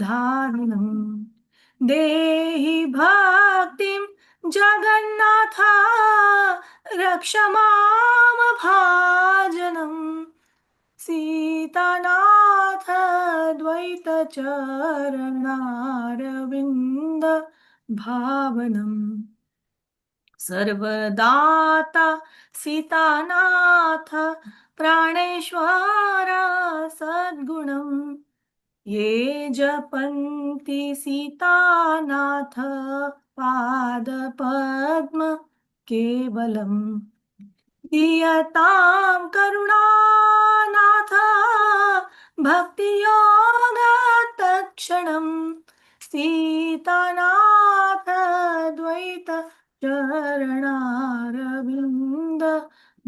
धारणम् देहि भक्तिं जगन्नाथ रक्ष माम भाजनम् सीतानाथ द्वैतचरणारविन्द भावनम् सर्वदाता सीतानाथ प्राणेश्वर सद्गुणम् ये जपन्ति सीतानाथ पादपद्म केवलम् दीयतां करुणानाथ भक्तियोगतत्क्षणम् सीतानाथ द्वैत चरणारविन्द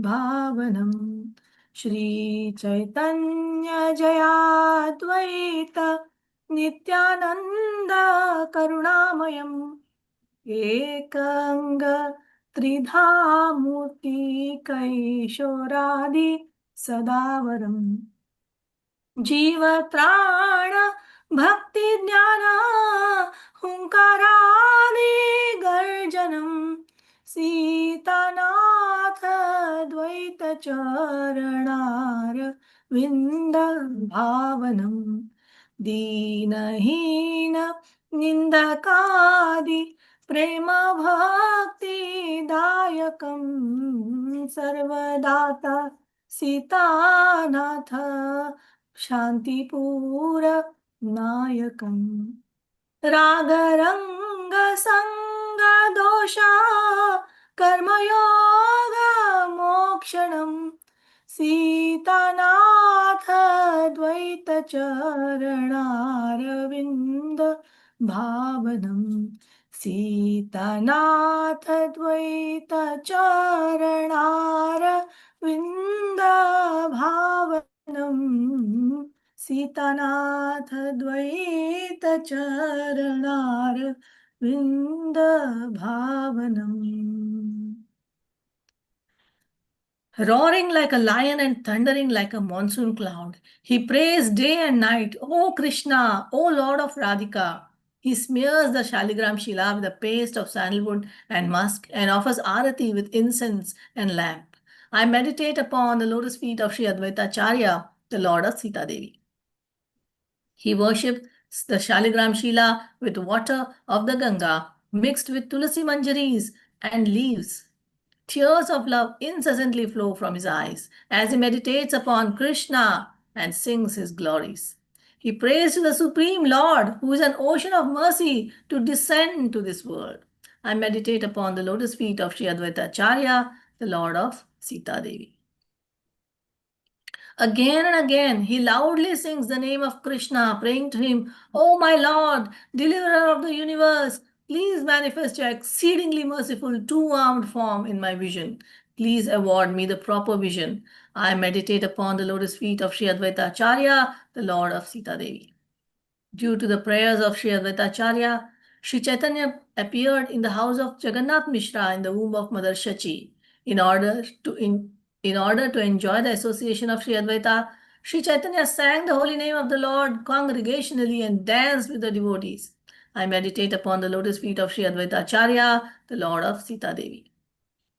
भावनम् श्री चैतन्य जयाद्वैत नित्यानन्द करुणामयम् एकंग त्रिधामूर्ति कैशोरादि सदावरम् जीवत्राण भक्ति ज्ञान हुंकारादि गर्जनम् सीतानाथ द्वैत चरणार विंद भावनम् दीनहीन निंदकादि प्रेम भक्ति दायकं सर्वदाता सीतानाथ शांतिपूर नायकम् राग रंग संग दोष कर्मयोग मोक्षणम् सीतानाथ द्वैत चरणारविंद भावनम् सीतानाथ द्वैत चरणारविंद भावनम् सीतानाथ द्वैत चरणारविंद भावनम् Roaring like a lion and thundering like a monsoon cloud, he prays day and night, O Krishna, O Lord of Radhika. He smears the Shaligram Shila with a paste of sandalwood and musk and offers arati with incense and lamp. I meditate upon the lotus feet of Sri Advaita Acharya, the Lord of Sita Devi. He worships the Shaligram Shila with water of the Ganga mixed with tulasi manjaris and leaves. Tears of love incessantly flow from his eyes as he meditates upon Krishna and sings his glories. He prays to the Supreme Lord, who is an ocean of mercy, to descend to this world. I meditate upon the lotus feet of Sri Advaita Acharya, the Lord of Sita Devi. Again and again, he loudly sings the name of Krishna, praying to him, O my Lord, deliverer of the universe, please manifest your exceedingly merciful two-armed form in my vision. Please award me the proper vision. I meditate upon the lotus feet of Sri Advaita Acharya, the Lord of Sita Devi. Due to the prayers of Sri Advaita Acharya, Sri Chaitanya appeared in the house of Jagannath Mishra in the womb of Mother Shachi. In order to enjoy the association of Sri Advaita, Sri Chaitanya sang the holy name of the Lord congregationally and danced with the devotees. I meditate upon the lotus feet of Sri Advaita Acharya, the Lord of Sita Devi.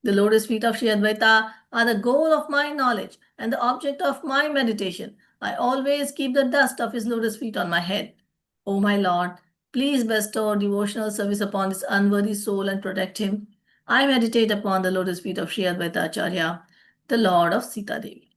The lotus feet of Sri Advaita are the goal of my knowledge and the object of my meditation. I always keep the dust of his lotus feet on my head. O my Lord, please bestow devotional service upon this unworthy soul and protect him. I meditate upon the lotus feet of Sri Advaita Acharya, the Lord of Sita Devi.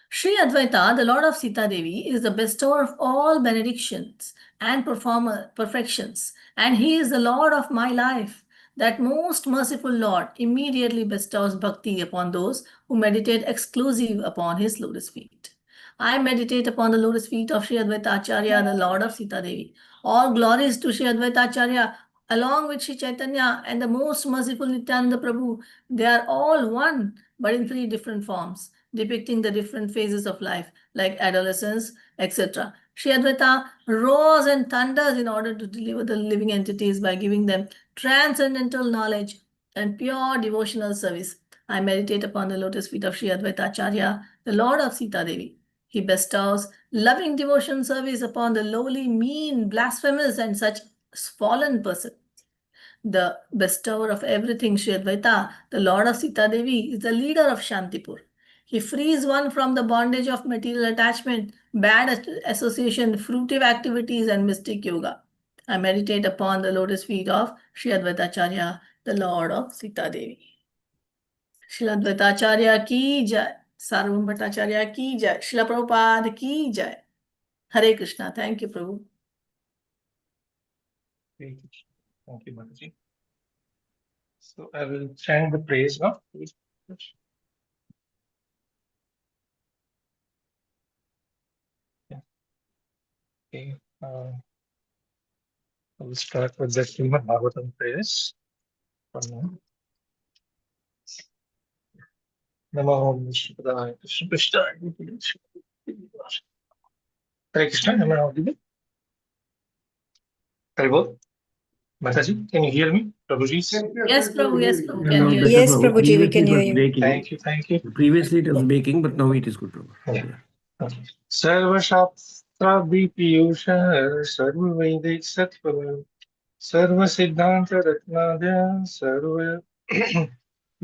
Sri Advaita, the Lord of Sita Devi, is the bestower of all benedictions and perfections, and he is the Lord of my life. That most merciful Lord immediately bestows bhakti upon those who meditate exclusive upon his lotus feet. I meditate upon the lotus feet of Sri Advaita Acharya, the Lord of Sita Devi. All glories to Sri Advaita Acharya, along with Sri Chaitanya and the most merciful Nityananda Prabhu. They are all one, but in three different forms, depicting the different phases of life, like adolescence, etc. Sri Advaita roars and thunders in order to deliver the living entities by giving them transcendental knowledge and pure devotional service. I meditate upon the lotus feet of Sri Advaita Acharya, the Lord of Sita Devi. He bestows loving devotion service upon the lowly, mean, blasphemous, and such fallen person. The bestower of everything, Sri Advaita, the Lord of Sita Devi, is the leader of Shantipur. He frees one from the bondage of material attachment, bad association, fruitive activities, and mystic yoga. I meditate upon the lotus feet of Sri Advaitacharya, the Lord of Sita Devi. Srila Advaitacharya ki jai. Sarvam Bhattacharya ki jai. Srila Prabhupada ki jai. Hare Krishna. Thank you, Prabhu. Thank you, Mataji. So I will chant the praise now. Okay. I will start with the Srimad Bhagavatam praise. Namo Vishnupadaya Krishna Krishna. Hare Krishna, am I audible? Very well. Mataji, can you hear me? Prabhuji? Yes, Prabhu. Yes, Prabhu. Now Can hear better, you. Yes, Prabhu. Prabhuji, we Previously can it hear was you. breaking. Thank you, thank you. Previously it was breaking, but now it is good, Prabhu. Yeah. Okay. सर्वशास्त्राभिपीयूष सर्ववैदिक सत्फल सर्वसिद्धांत रत्नादय सर्व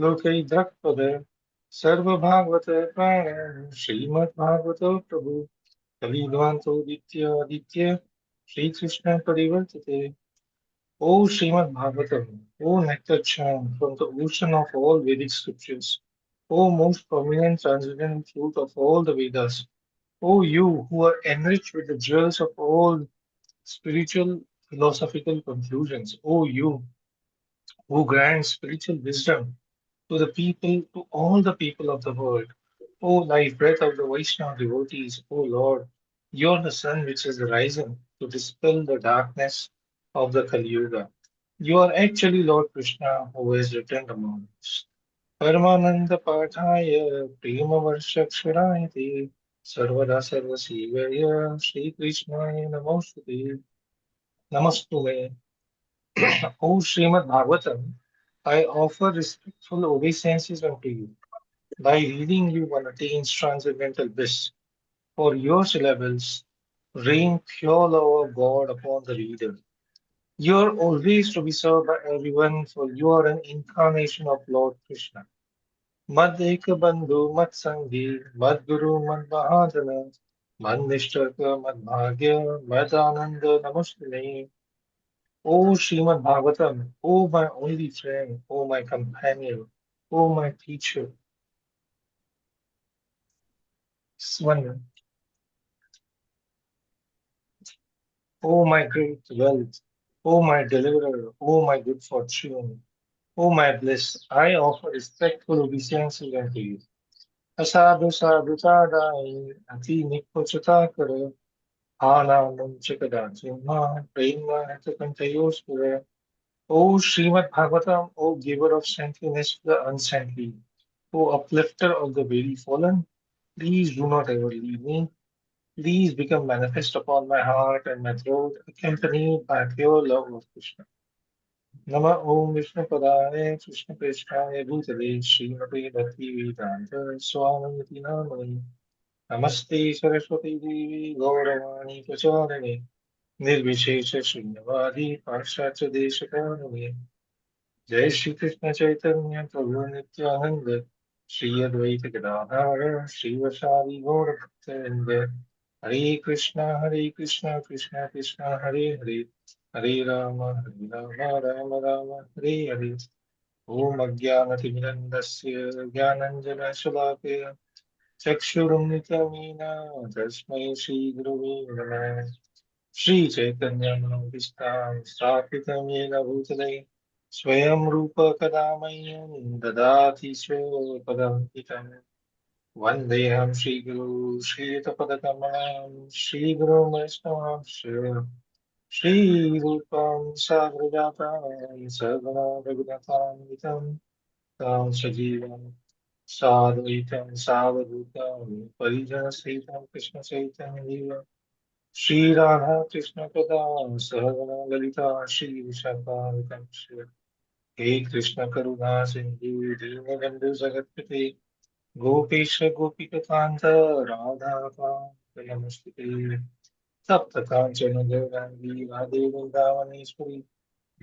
लोकैद्रक्पद सर्वभागवत प्राण श्रीमद्भागवत प्रभु कविध्वांसोदित्य आदित्य श्रीकृष्ण परिवर्तते. O Srimad Bhagavatam, O nectar chant from the ocean of all Vedic scriptures, O most prominent transcendental truth of all the Vedas, O you who are enriched with the jewels of all spiritual philosophical conclusions, O you who grant spiritual wisdom to the people, to all the people of the world, O life breath of the Vaishnava devotees, O Lord, you are the sun which is rising to dispel the darkness of the Kali Yuga. You are actually Lord Krishna who has returned among us. Paramananda Pathaya Prema Varshaksharaye Te Sarvada Sarvasivaya Shri Krishnaya Namostute Namastume. O Srimad Bhagavatam, I offer respectful obeisances unto you. By reading you one attains transcendental bliss. For your syllables rain pure love of God upon the reader. You are always to be served by everyone, for you are an incarnation of Lord Krishna. Mad Eka Bandhu, Mad Sanghi, Mad Guru, Mad Mahadana, Mad Nishtaka, Mad Bhagya, Mad Ananda, Namaste. O Srimad Bhagavatam, O my only friend, O my companion, O my teacher, Swan, O my great wealth, O my deliverer, O my good fortune, O my bliss, I offer respectful obeisances unto you. Asadu sadhu sadai, ati nikpochatakara, ana munchakadachimha, prema hatakantayospura. O Srimad Bhagavatam, O giver of saintliness to the unsaintly, O uplifter of the very fallen, please do not ever leave me. Please become manifest upon my heart and my throat, accompanied by pure love of Krishna. Nama Om Vishnu Padaya Krishna Prishthaya Bhutale Srimati Bhakti Vedanta Swami Namani Namaste Saraswati Devi Gauravani Pracharane Nirvishesha Shunyavadi Parshatya Deshakarane Jai Shri Krishna Chaitanya Prabhu Nityananda Shri Advaita Gadadhara Shri Vasari Gaura Bhakta Hare Krishna, Krishna Krishna, Hare Hare, Hare Rama, Rama Rama, Hare Hare. Om Ajnanatimidandasya Jnananjana Chakshurumnitamina Tasmai Shri Gurave Namaha Shri Chaitanya Manopishtam Sthapitam Yena Bhutale Swayam Rupa Kadamayan Dadati Swapadam Hitam Vandeham Shri Guru Shri Tapadakamalam Shri Guru Vaishnava Shri Rupam Sagrajata Sarvana Raghunatam Vitam Tam Sajivam Sadhuitam Savadutam Parijana Sritam Krishna Chaitanya Shri Radha Krishna Pada Sahagana Lalita Shri Vishakam Shri He Krishna Karuna Sindhu Dina Bandhu Jagatpate Gopisha Gopikatanta Radha नमस्ते सप्तकाञ्चन गौराङ्गी राधे वृन्दावनेश्वरी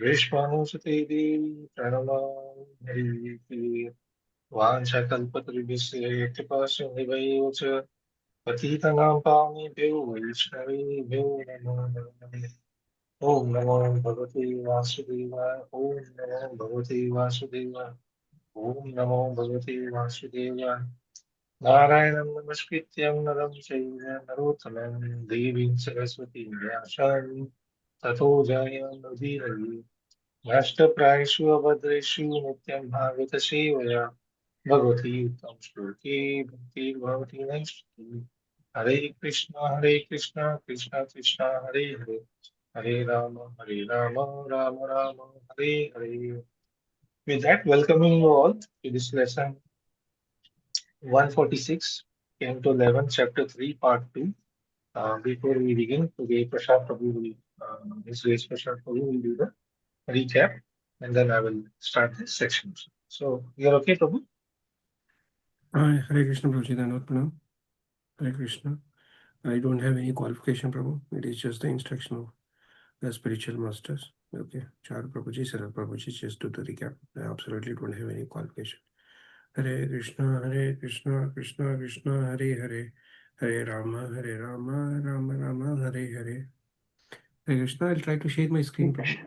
वृषभानुसुते देवी प्रणमामि हरिप्रिये वाञ्छाकल्पतरुभ्यश्च कृपासिन्धुभ्येव च पतितानां पावनेभ्यो वैष्णवेभ्यो नमो नमः ॐ नमो भगवते वासुदेवाय ॐ नमो भगवते वासुदेवाय ॐ नमो भगवते वासुदेवाय नारायणं नमस्कृत्यं नरं चैव नरोत्तमं देवीं सरस्वतीं व्यासां ततो जयमुदीरये नष्टप्रायेषु अभद्रेषु नित्यं भागवतसेवया भगवती उत्तम श्लोके भक्तिर्भवति नैष्ठिकी हरे Krishna Krishna Krishna Hare Hare Hare Ram Ram Ram Hare Hare. With that, welcoming you all to this lesson 146, Canto 11, Chapter 3, Part 2. Before we begin, today Prashant Prabhu will, His Grace Prashant Prabhu will do the recap, and then I will start this section. So, you're okay, Prabhu? Hare Krishna, Prabhuji, Dandavat Pranam. Hare Krishna. I don't have any qualification, Prabhu. It is just the instruction of the spiritual masters. Okay. Char Prabhuji, Sarah Prabhuji, just do the recap. I absolutely don't have any qualification. Hare Krishna, Krishna Krishna, Hare Hare. Hare Rama, Rama Rama, Hare Hare. Hare Krishna, I'll try to share my screen, Prabhu.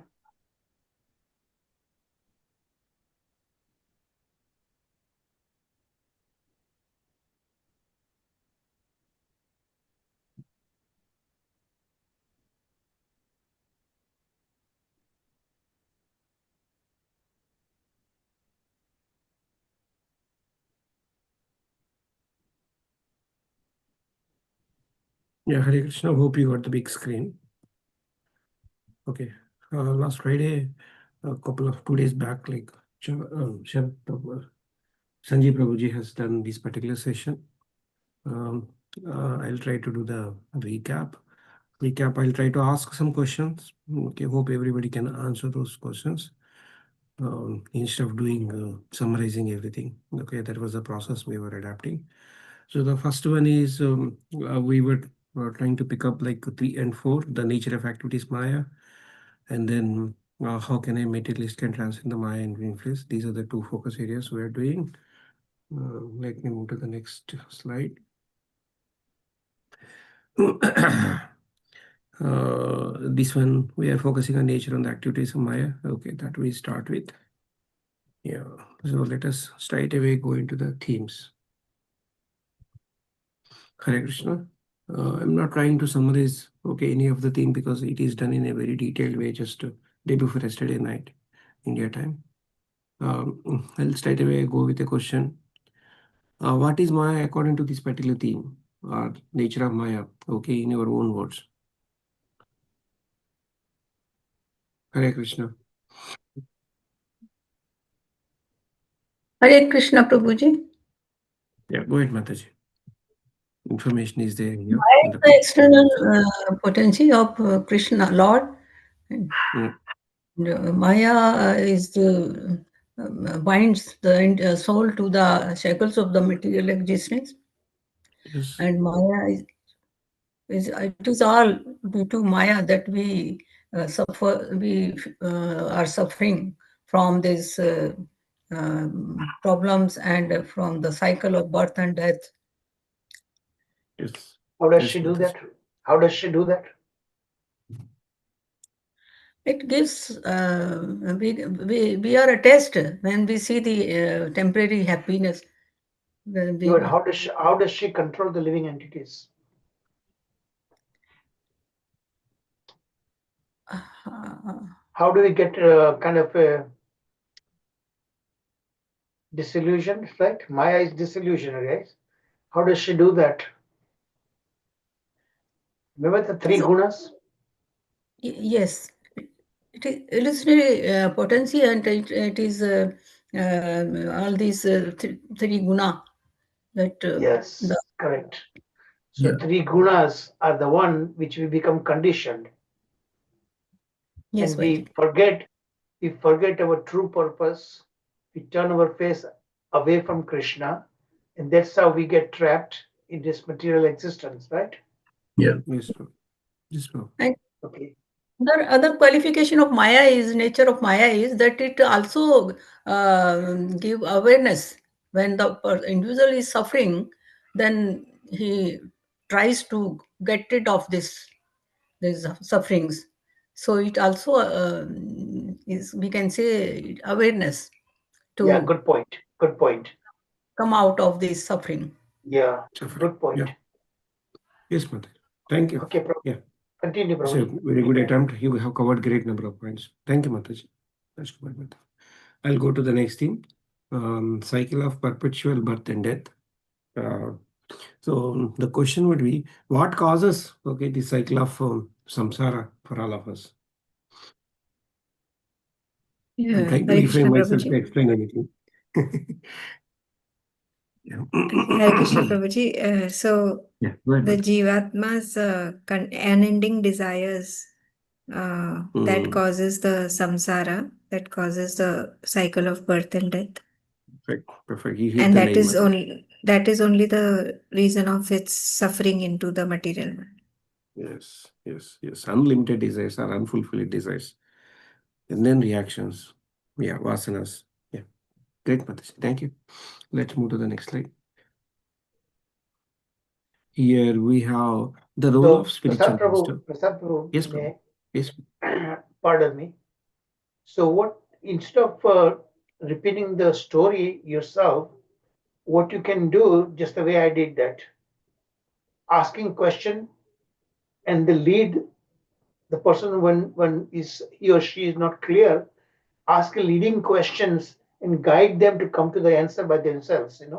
Yeah, Hare Krishna. Hope you got the big screen. Okay. Last Friday, a couple of 2 days back, like Sanjay Prabhuji has done this particular session. I'll try to do the recap. I'll try to ask some questions. Okay, hope everybody can answer those questions. Instead of doing summarizing everything. Okay, that was the process we were adapting. So the first one is we were trying to pick up like 3 and 4, the nature of activities Maya, and then how can a materialist can transcend the Maya and influence. These are the 2 focus areas we are doing. Let me move to the next slide. This one we are focusing on nature and the activities of Maya. Okay, that we start with. Yeah, so let us straight away go into the themes. Hare Krishna. I'm not trying to summarize any of the theme because it is done in a very detailed way just day before yesterday night, India time. I'll straight away go with a question. What is Maya according to this particular theme or nature of Maya? Okay, in your own words. Hare Krishna. Hare Krishna, Prabhuji. Yeah, go ahead, Mataji. Information is there here. Maya is the external potency of Krishna, Lord. Mm. Maya is the binds the soul to the shackles of the material existence. Yes. And Maya is it is all due to Maya that we suffer. We are suffering from these problems and from the cycle of birth and death. Yes. How does Yes, she do Mataji. that? How does she do that? It gives, we are a test when we see the temporary happiness. But how does she control the living entities? How do we get kind of a disillusion, right? Maya is disillusionary, right? How does she do that? Remember the 3 gunas? Yes, it is illusionary potency, and it is all these 3 guna that Yes, correct. So Yeah. 3 gunas are the one which we become conditioned. yes, And we forget our true purpose. We turn our face away from Krishna, and that's how we get trapped in this material existence, right? Yes, Prabhu. Yes, Prabhu. And Okay. other qualification of Maya is nature of Maya is that it also give awareness when the individual is suffering, then he tries to get rid of these sufferings. So it also is, we can say, awareness Yeah, to good point. Good point. come out of this suffering. Yeah, Suffering. good point. Yeah. Yes, Mataji. Thank you. Okay, Prabhu. Yeah. Continue, It's a Prabhu. very good attempt. You have covered great number of points. Thank you, Mataji. That's good, Mataji. I'll go to the next theme. Cycle of perpetual birth and death. So the question would be, what causes the cycle of samsara for all of us? I'm trying to Hare reframe Krishna myself to Prabhuji. explain anything. Yeah. Hare Krishna Prabhuji. So Yeah, go ahead, the Mataji. Jivatma's unending desires that causes the samsara, that causes the cycle of birth and death. Perfect. You hit And the that nail, is Mataji. only the reason of its suffering into the material world. Yes. Unlimited desires or unfulfilled desires. And then reactions. Yeah, vasanas. Yeah. Great, Mataji. Thank you. Let's move to the next slide. Here we have the role of So, spiritual master. Prasad Prabhu, Yes, Prabhu. Yes. pardon me. So, what instead of repeating the story yourself, what you can do, just the way I did that, asking question and the lead the person when is he or she is not clear, ask leading questions and guide them to come to the answer by themselves. Okay,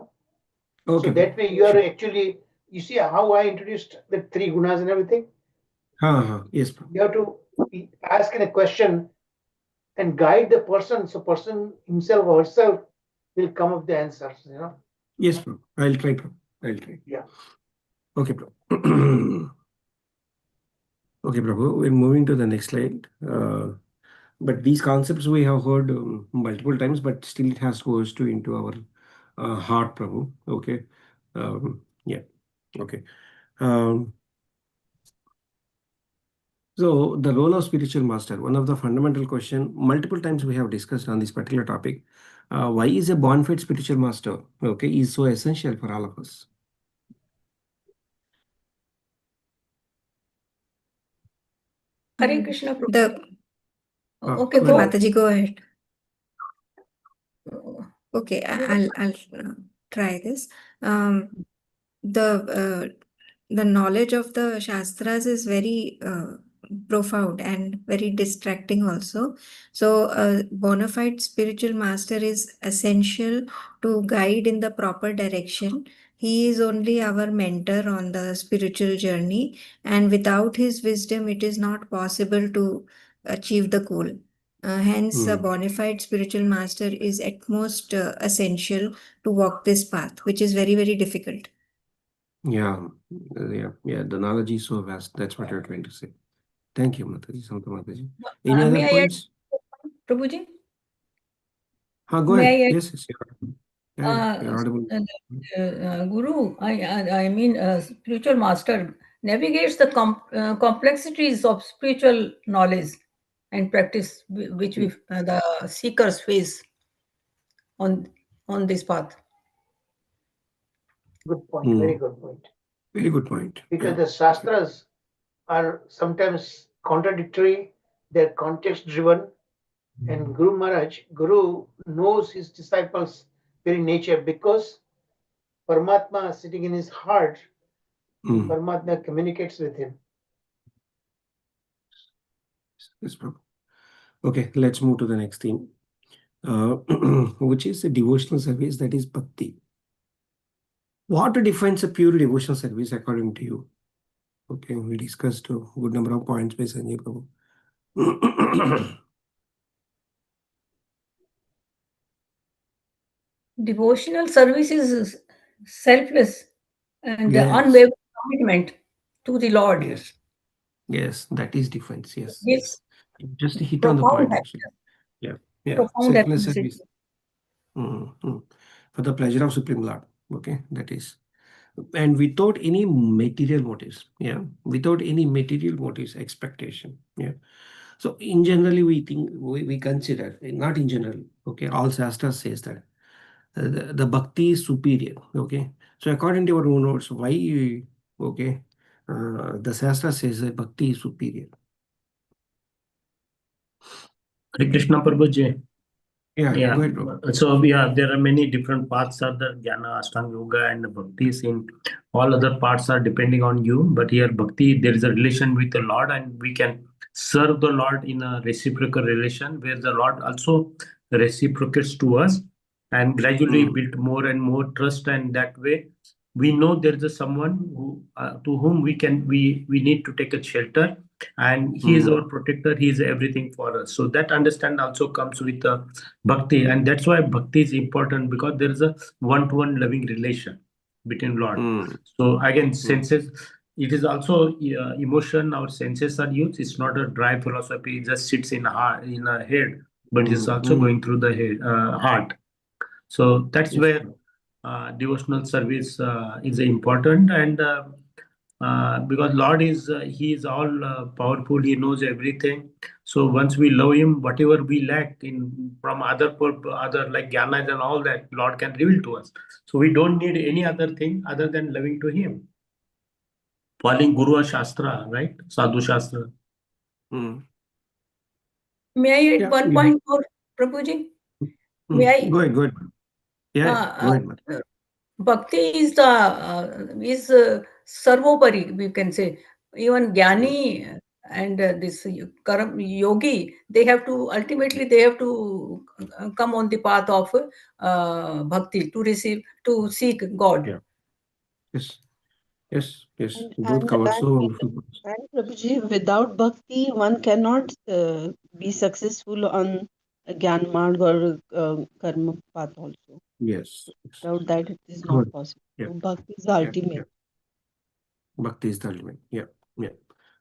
So that Prabhu. way you are Sure. actually, you see how I introduced the three gunas and everything. Yes, Prabhu. You have to ask a question and guide the person, so person himself or herself will come up with the answers. Yes, Prabhu. I'll try, Prabhu. I'll try. Yeah. Okay, Prabhu. Okay, Prabhu. We're moving to the next slide. But these concepts we have heard multiple times, but still it has goes to into our heart, Prabhu. Okay. Yeah. Okay. So the role of spiritual master, one of the fundamental question, multiple times we have discussed on this particular topic. Why is a bona fide spiritual master, is so essential for all of us? Hare Krishna Prabhu. The Okay, go okay, ahead. Mataji, go ahead. Uh, Okay, I'll try this. The knowledge of the Shastras is very profound and very distracting also. So, a bona fide spiritual master is essential to guide in the proper direction. He is only our mentor on the spiritual journey, and without his wisdom, it is not possible to achieve the goal. Hence, a bona fide spiritual master is at most essential to walk this path, which is very, very difficult. Yeah. The knowledge is so vast. That's what you're trying to say. Thank you, Mataji. Mataji. Any may other I add, points? Prabhuji? Go May ahead. I add? Yes, you're audible. Guru, I mean, spiritual master navigates the complexities of spiritual knowledge and practice which the seekers face on this path. Good point. Very good point. Very good point. Because the Shastras are sometimes contradictory, they're context driven, and Guru knows his disciples' very nature because Paramatma sitting in his heart, and Paramatma communicates with him. Yes, Prabhu. Okay, let's move to the next theme, which is a devotional service, that is bhakti. What defines a pure devotional service according to you? Okay, we discussed a good number of points by Sanjay Prabhu. Devotional service is selfless and Yes. unwavering commitment to the Lord. Yes, that is difference. Yes. Gives Just to hit on the profound point, actually. happiness. Yeah. Profound Selfless happiness. service. For the pleasure of Supreme Lord. Okay, that is. and without any material motives. Yeah, without any material motives, expectation. Yeah. So in generally we think we consider, not in general. Okay, all Shastras says that the bhakti is superior. Okay, so according to our own words, why? Okay, the Shastra says that bhakti is superior. Hare Krishna Prabhuji. Yeah, Yeah. go ahead, bro. So there are many different paths of the Jnana, Ashtanga Yoga, and the Bhaktis. In all other parts are depending on you, but here Bhakti, there is a relation with the Lord, and we can serve the Lord in a reciprocal relation where the Lord also reciprocates to us, and gradually build more and more trust, and that way we know there is a someone who to whom we need to take a shelter, and he is our protector. He is everything for us. So that understand also comes with the bhakti, and that's why bhakti is important, because there is a one-to-one loving relation between Lord. So again, senses, it is also emotion. Our senses are used. It's not a dry philosophy. It just sits in a head, but it's also going through the head, heart. So that's where devotional service is important, and because Lord is He is all powerful. He knows everything. So once we love Him, whatever we lack in from other like jnanas and all that, Lord can reveal to us. So we don't need any other thing other than loving to Him. Following Guru Shastra, right? Sadhu Shastra. May I add Yeah, one yeah. point more, Prabhuji? May I? Go ahead, go ahead. Yeah, go ahead, man. Bhakti is sarvopari, we can say. Even Jnani and this yogi, they have to ultimately come on the path of bhakti to seek God. Yeah. Yes, yes, yes. And Both and covered so and, wonderful points. and Prabhuji, without bhakti, one cannot be successful on a Gyan Marg or Karma path also. Yes, yes. Without that, it is not Good. possible. Yeah, So bhakti is the yeah, ultimate. yeah. Bhakti is the ultimate. Yeah, yeah.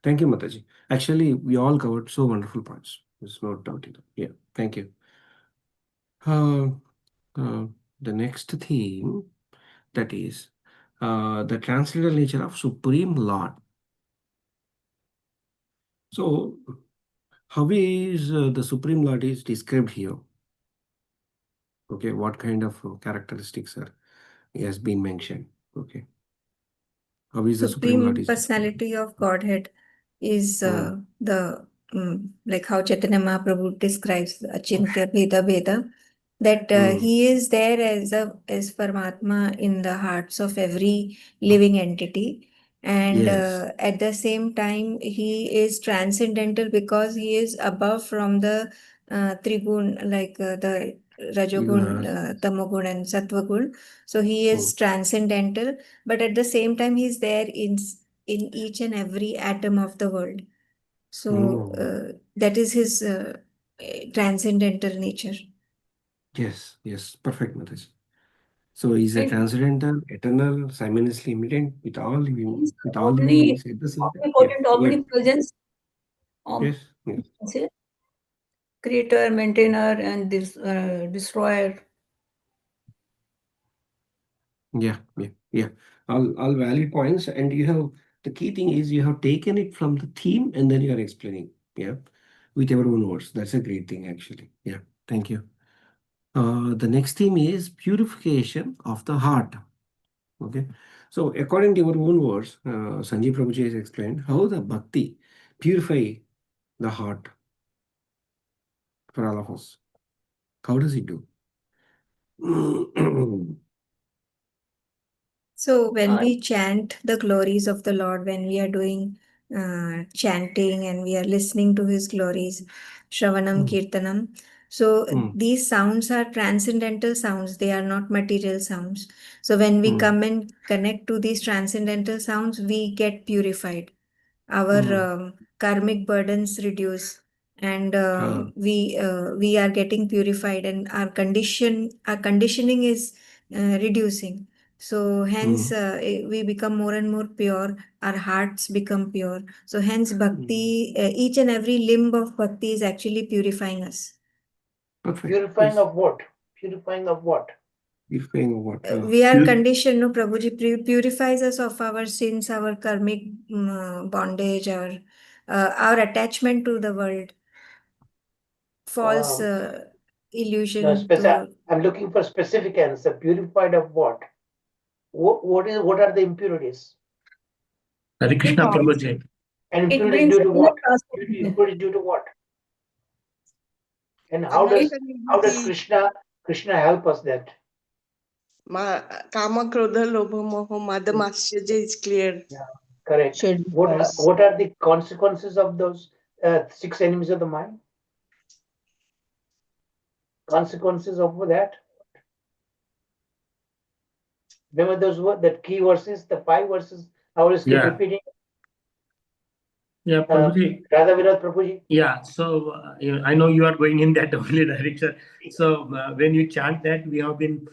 Thank you, Mataji. Actually, we all covered so wonderful points. There's no doubt in that. Yeah, thank you. Uh, the next theme, that is the transcendental nature of Supreme Lord. So, how is the Supreme Lord is described here? Okay, what kind of characteristics are has been mentioned? Okay, how is the Supreme Lord Supreme is described? Personality of Godhead is the like how Chaitanya Mahaprabhu describes Achintya Bheda Bheda, that he is there as Paramatma in the hearts of every living entity, and Yes. at the same time he is transcendental because he is above from the Trigun, like the Rajogun, Tamogun, and Sattvagun. So he is transcendental, but at the same time he's there in each and every atom of the world. So that is his transcendental nature. Yes, yes, perfect, Mataji. So he's a And transcendental, eternal, simultaneously immanent with all living, he's with all living beings at the same time. Yeah, omnipotent, good. omnipresence, Yes, yes. you can say, creator, maintainer, and this destroyer. Yeah, yeah, yeah. All valid points. And you have, the key thing is you have taken it from the theme and then you are explaining. Yeah, with your own words. That's a great thing, actually. Yeah, thank you. The next theme is purification of the heart. Okay, so according to your own words, Sanjeev Prabhuji has explained how the bhakti purify the heart for all of us. How does it do? So when Uh, we chant the glories of the Lord, when we are doing chanting and we are listening to his glories, Shravanam, Kirtanam. So these sounds are transcendental sounds. They are not material sounds. So when we come and connect to these transcendental sounds, we get purified. Our karmic burdens reduce, and we are getting purified, and our conditioning is reducing. So hence we become more and more pure, our hearts become pure. So hence bhakti, each and every limb of bhakti is actually purifying us. Perfect. Purifying Yes. of what? Purifying of what? Purifying of what? We are Pur- conditioned, no, Prabhuji purifies us of our sins, our karmic bondage, our attachment to the world, false No, illusion to. I'm looking for specific answer. Purified of what? What are the impurities? Hare Krishna Prabhuji. And It impurity brings due to inner what? transformation. Impurity due to what? And how does Krishna help us that? Kama, Krodha, Lobha, Moha, Mada, Matsya is clear. Yeah, correct. Shed What are the consequences of those 6 enemies of the mind? Consequences of that? Remember those that key verses, the 5 verses. I will keep Yeah. repeating. Yeah, Prabhuji. Radha Virat Prabhuji. Yeah, so I know you are going in that only direction. So when you chant that, we have been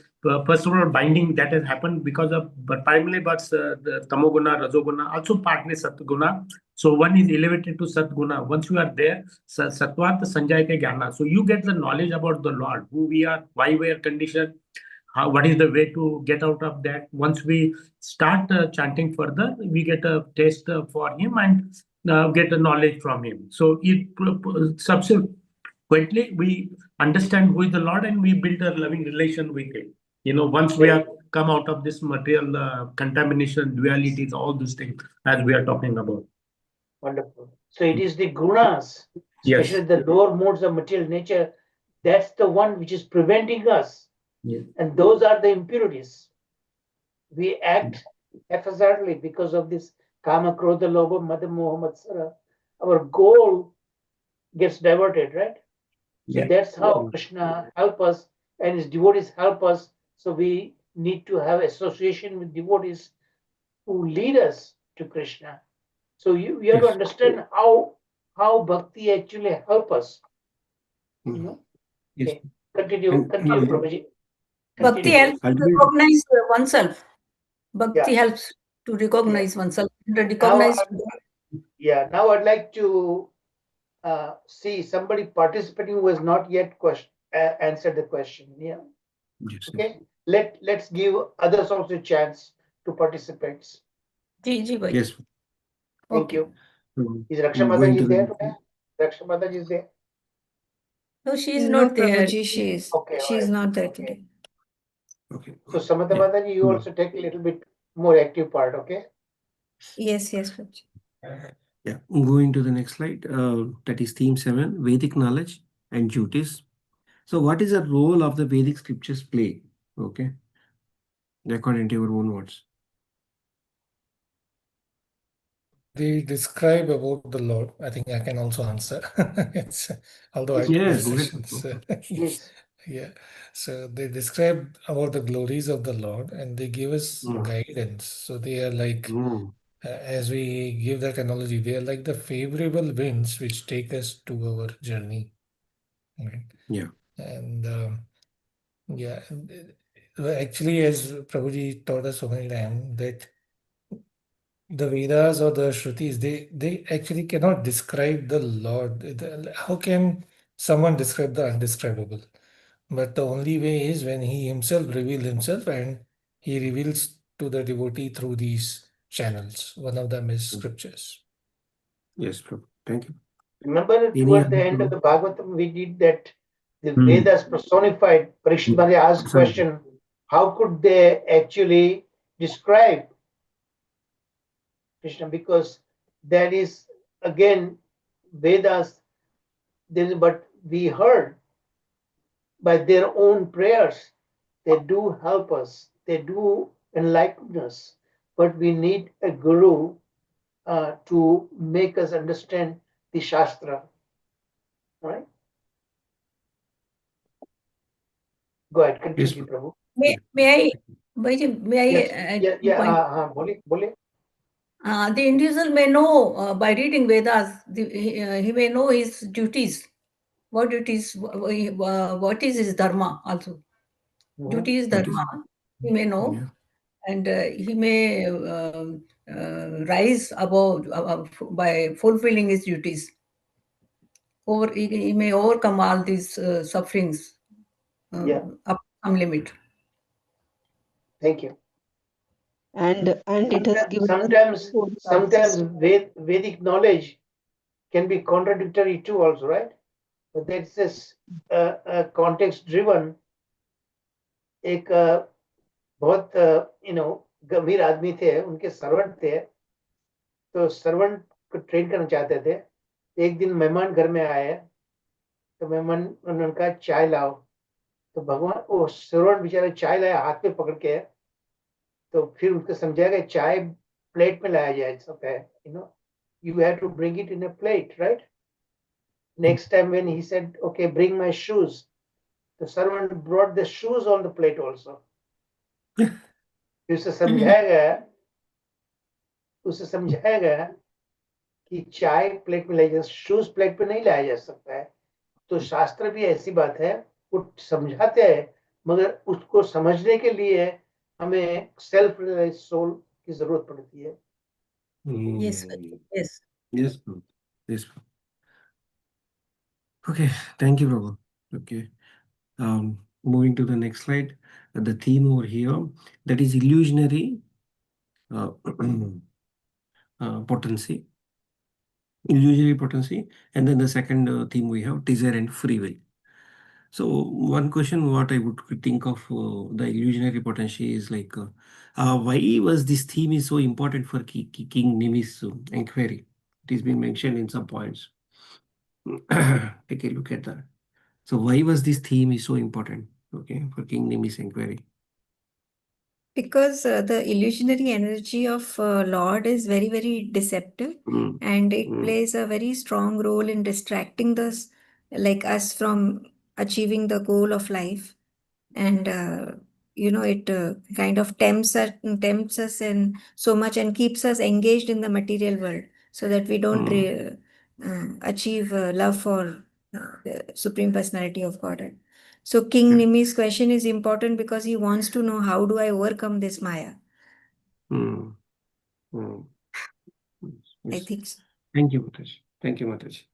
first of all binding that has happened because of, but primarily but the tamoguna, rajoguna, also partly satguna. So one is elevated to satguna. Once you are there, satvat sanjay ke jnana. So you get the knowledge about the Lord, who we are, why we are conditioned, what is the way to get out of that. Once we start chanting further, we get a taste for him and get a knowledge from him. So it subsequently we understand who is the Lord and we build a loving relation with him. Once we have come out of this material contamination, dualities, all those things as we are talking about. Wonderful. So it is the gunas, Yes. especially the lower modes of material nature, that's the one which is preventing us. Yes. And those are the impurities. We act haphazardly because of this kama, krodha, lobha, mada, moha, matsara. Our goal gets diverted, right? So Yeah. that's how Krishna help us and his devotees help us. So we need to have association with devotees who lead us to Krishna. So we have to Yes. understand how bhakti actually help us. Yes. Okay. Continue, And, Prabhuji. Bhakti Continue. helps to recognize oneself. Bhakti Yeah. helps to recognize oneself. Now, Recognize. now I'd like to see somebody participating who has not yet answered the question. Yeah. yes. Okay. Let's give others also a chance to participate. Ji, bhai. Yes. Thank Okay. you. Is Going Raksha Mataji to there? the Raksha Mataji is there? No, she is No, not there. Prabhuji, she's Okay, she's alright. not there Okay. today. Okay. So Samantha Yeah. Mataji, you also take a little bit more active part, okay? Yes, Prabhuji. Yeah. Going to the next slide. That is theme 7, Vedic knowledge and duties. So what is the role of the Vedic scriptures play? Okay. According to your own words. They describe about the Lord. I think I can also answer. Although I took Yeah, the go ahead. sessions. Yes. Yeah. So they describe about the glories of the Lord and they give us guidance. So they are like, as we give that analogy, they are like the favorable winds which take us to our journey. Right? Yeah. And yeah, actually, as Prabhuji taught us so many times, that the Vedas or the Shrutis, they actually cannot describe the Lord. How can someone describe the undescribable? But the only way is when he himself reveals himself and he reveals to the devotee through these channels. One of them is scriptures. Yes, Prabhu. Thank you. Remember toward the end of the Bhagavatam, we did that the Vedas personified. Parikshit Maharaj asked question, how could they actually describe Krishna? Because that is again Vedas, but we heard by their own prayers, they do help us, they do enlighten us, but we need a guru to make us understand the Shastra. Right? Go ahead, continue, Prabhu. May I, Bhaiji, may I Yes. add Yeah, one point? Bole. The individual may know by reading Vedas, he may know his duties. What duties? What is his dharma also? Duty is dharma. He may know, and he may rise above by fulfilling his duties. He may overcome all these sufferings up to some limit. Thank you. And it has given us Sometimes Vedic knowledge can be contradictory too also, right? But that's this context driven. एक बहुत गंभीर आदमी थे, उनके servant थे, तो servant को train करना चाहते थे. एक दिन मेहमान घर में आए, तो मेहमान उन्होंने कहा चाय लाओ, तो भगवान वो सर्वेंट बेचारा चाय लाया हाथ में पकड़ के, तो फिर उनको समझाया कि चाय प्लेट में लाया जाए सकता है, you have to bring it in a plate, right? Next time when he said, okay, bring my shoes, the servant brought the shoes on the plate also. उसे समझाया गया कि चाय प्लेट में लाया जा, शूज प्लेट पे नहीं लाया जा सकता है. तो शास्त्र भी ऐसी बात है, वो समझाते हैं, मगर उसको समझने के लिए हमें सेल्फ रियलाइज सोल की जरूरत पड़ती है. Yes, yes. Yes, Prabhu. Yes, Prabhu. Okay, thank you, Prabhu. Okay. Moving to the next slide, the theme over here, that is illusionary potency. Illusionary potency. And then the second theme we have, desire and free will. So one question what I would think of the illusionary potency is like, why was this theme is so important for King Nimi's inquiry? It has been mentioned in some points. Take a look at that. So why was this theme is so important, okay, for King Nimi's inquiry? Because the illusionary energy of Lord is very, very deceptive, and it plays a very strong role in distracting us from achieving the goal of life. And it kind of tempts us in so much and keeps us engaged in the material world, so that we don't achieve love for the Supreme Personality of Godhead. So King Nimi's question is important because he wants to know, how do I overcome this Maya? I think so. Thank you, Mataji. Thank you, Mataji.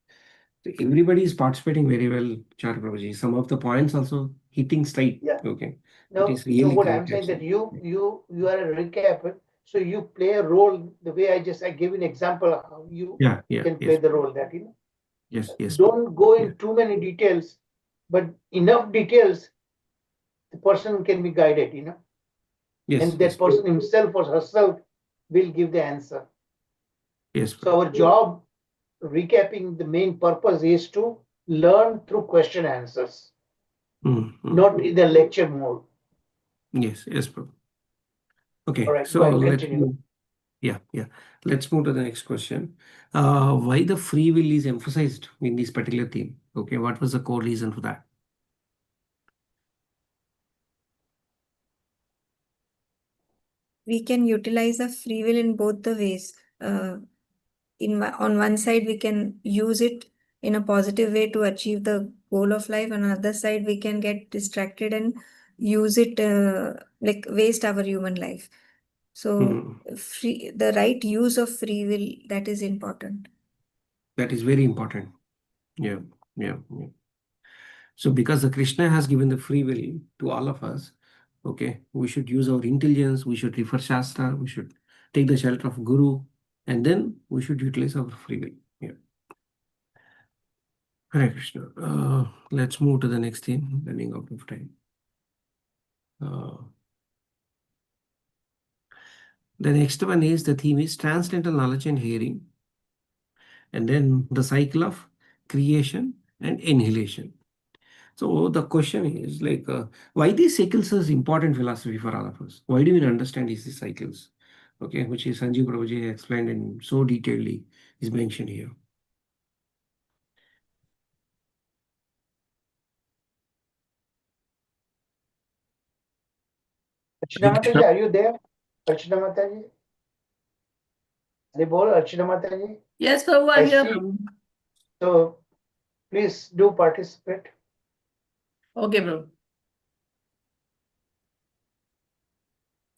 So everybody is participating very well, Char Prabhuji. Some of the points also hitting straight. Yeah. Okay. No, It is really so what correct, I'm saying actually. that you are a recap, so you play a role the way I gave an example of how you can play the role that Yes. Don't go in too many details, but enough details the person can be guided, Yes. and that person himself or herself will give the answer. Yes. So our job, recapping, the main purpose is to learn through question answers, not in the lecture mode. Yes, bro. Okay, All right, so go ahead, let's continue. move. Yeah. Let's move to the next question. Why the free will is emphasized in this particular theme? Okay, what was the core reason for that? We can utilize the free will in both the ways. On one side, we can use it in a positive way to achieve the goal of life. On the other side, we can get distracted and use it waste our human life. So the right use of free will, that is important. That is very important. Yeah. So because the Krishna has given the free will to all of us, okay, we should use our intelligence, we should refer Shastra, we should take the shelter of Guru, and then we should utilize our free will. Yeah. Hare Krishna. Let's move to the next theme, running out of time. The next one is, the theme is transcendental knowledge and hearing. And then the cycle of creation and annihilation. So the question is like, why these cycles is important philosophy for all of us? Why do we understand these cycles? Okay, which is Sanjeev Prabhuji explained in so detailedly is mentioned here. Archana Mataji, are you there? Archana Mataji? Archana Mataji? Yes, Prabhu, I'm here. So please do participate. Okay, Prabhu.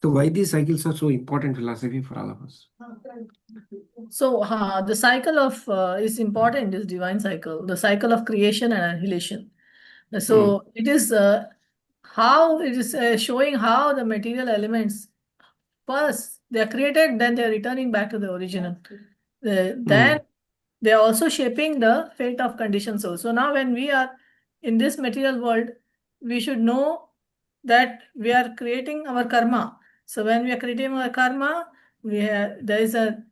So why these cycles are so important philosophy for all of us? So the cycle of is important, this divine cycle, the cycle of creation and annihilation. So it is how it is showing how the material elements first they are created, then they are returning back to the original. Then they are also shaping the fate of conditions also. Now, when we are in this material world, we should know that we are creating our karma. So when we are creating our karma, there is a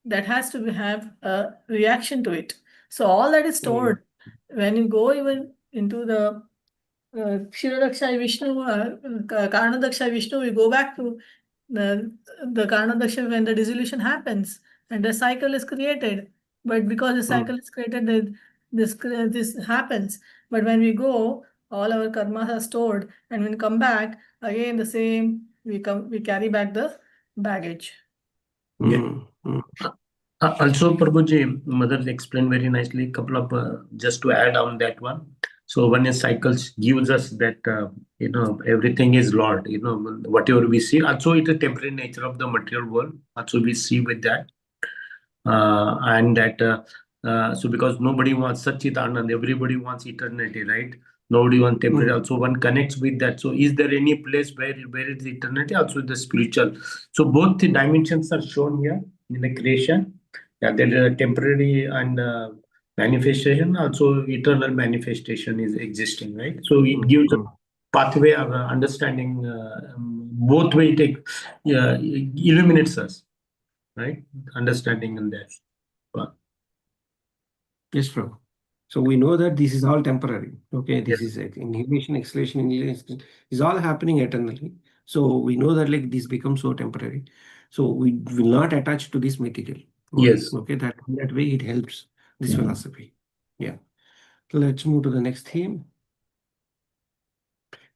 that has to have a reaction to it. So all that is stored. When you go even into the Kshirodaksha Vishnu, Karnadaksha Vishnu, we go back to the Karnadaksha when the dissolution happens and the cycle is created. But because the cycle is created, this happens. But when we go, all our karmas are stored, and when we come back, again the same, we carry back the baggage. Yeah. Also, Prabhuji, Mother explained very nicely. Couple of just to add on that one. So when a cycle gives us that everything is Lord. Whatever we see. Also, it's a temporary nature of the material world. Also, we see with that, and that so because nobody wants Satchitanand, everybody wants eternity, right? Nobody wants temporary. Also, one connects with that. So, is there any place where is eternity? Also, the spiritual. So, both the dimensions are shown here in the creation. Yeah, there is a temporary and manifestation. Also, eternal manifestation is existing, right? So, it gives a pathway of understanding. Both way it illuminates us, right? Understanding in that. Yes, Prabhu. So we know that this is all temporary. Okay, this Yes. is inhibition, exhalation, inhalation is all happening eternally. So we know that like this becomes so temporary. So we will not attach to this material. Yes. Okay, that way it helps this philosophy. Yeah. Let's move to the next theme.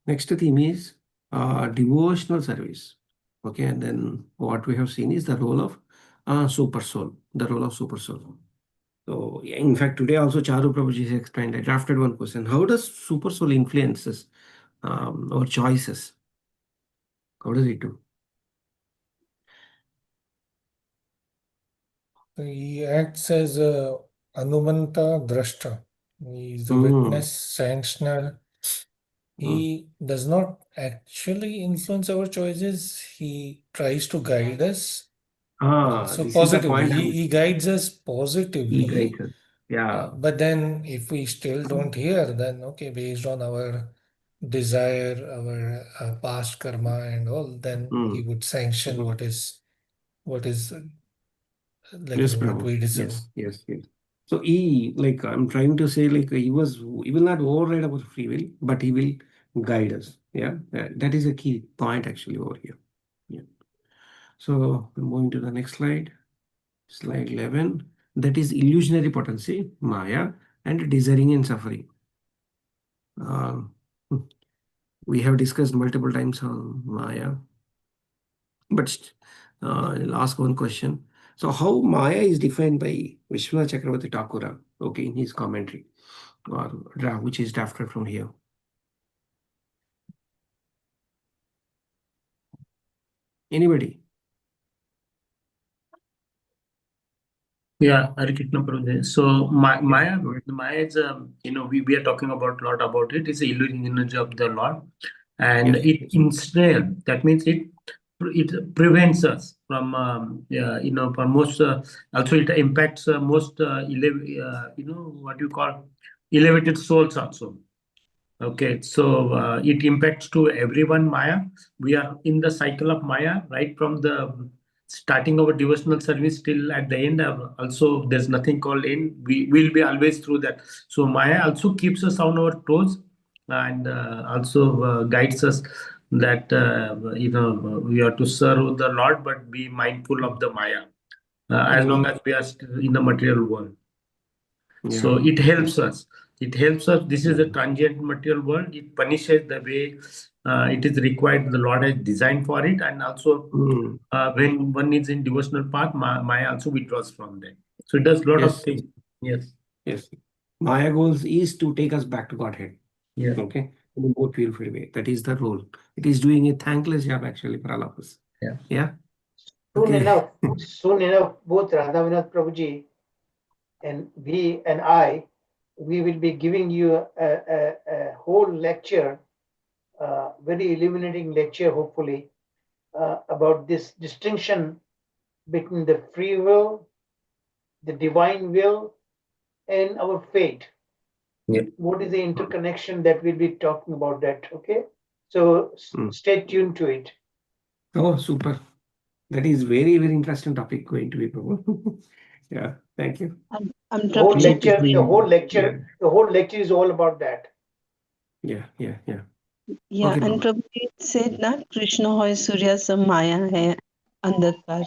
Next theme is devotional service. Okay, and then what we have seen is the role of super soul, the role of super soul. So yeah, in fact, today also Charu Prabhuji has explained. I drafted one question: how does super soul influences our choices? How does it do? He acts as a Anumanta Drashta. He is the witness, sanctioner. He does not actually influence our choices. He tries to guide us. So This is the positively, point. he guides us He positively. guides us. Yeah. But then if we still don't hear, then okay, based on our desire, our past karma and all, then he would sanction what is like Yes, what Prabhu. we deserve. Yes. So I'm trying to say, like he will not override our free will, but he will guide us. Yeah, that is a key point actually over here. Yeah. So we're moving to the next slide. Slide 11. That is illusionary potency, Maya, and desiring and suffering. We have discussed multiple times on Maya, but I'll ask one question. So, how Maya is defined by Vishwanath Chakravarti Thakura, okay, in his commentary, or draft, which is drafted from here. Anybody? Yeah, Hare Krishna Prabhuji. So Maya is we are talking about a lot about it. It's the illusion of the Lord, and it ensnares. That means it prevents us from from most. Also, it impacts most what you call elevated souls also. Okay, so it impacts to everyone, Maya. We are in the cycle of Maya, right from the starting our devotional service till at the end. Also, there's nothing called end. We will be always through that. So Maya also keeps us on our toes and also guides us that we are to serve the Lord, but be mindful of the Maya as long as we are still in the material world. So it helps us. It helps us. This is a transient material world. It punishes the way it is required. The Lord has designed for it, and also when one is in devotional path, Maya also withdraws from that. So it does a lot of things. Yes. Maya goals is to take us back to Godhead. Yeah. Okay. In a more purified way. That is the role. It is doing a thankless job actually for all of us. Yeah. Soon enough, both Radhavinath Prabhuji and I, we will be giving you a whole lecture very illuminating lecture, hopefully, about this distinction between the free will, the divine will, and our fate. Yeah. What is the interconnection that we'll be talking about that? Okay, so stay tuned to it. Oh, super. That is very, very interesting topic going to be, Prabhu. Yeah, thank you. I'm The whole Prabhuji. lecture, the whole lecture, the whole lecture is all about that. Yeah. Yeah, Okay, and Prabhu. Prabhuji said na Krishna hoy Surya sab Maya hai andhakar.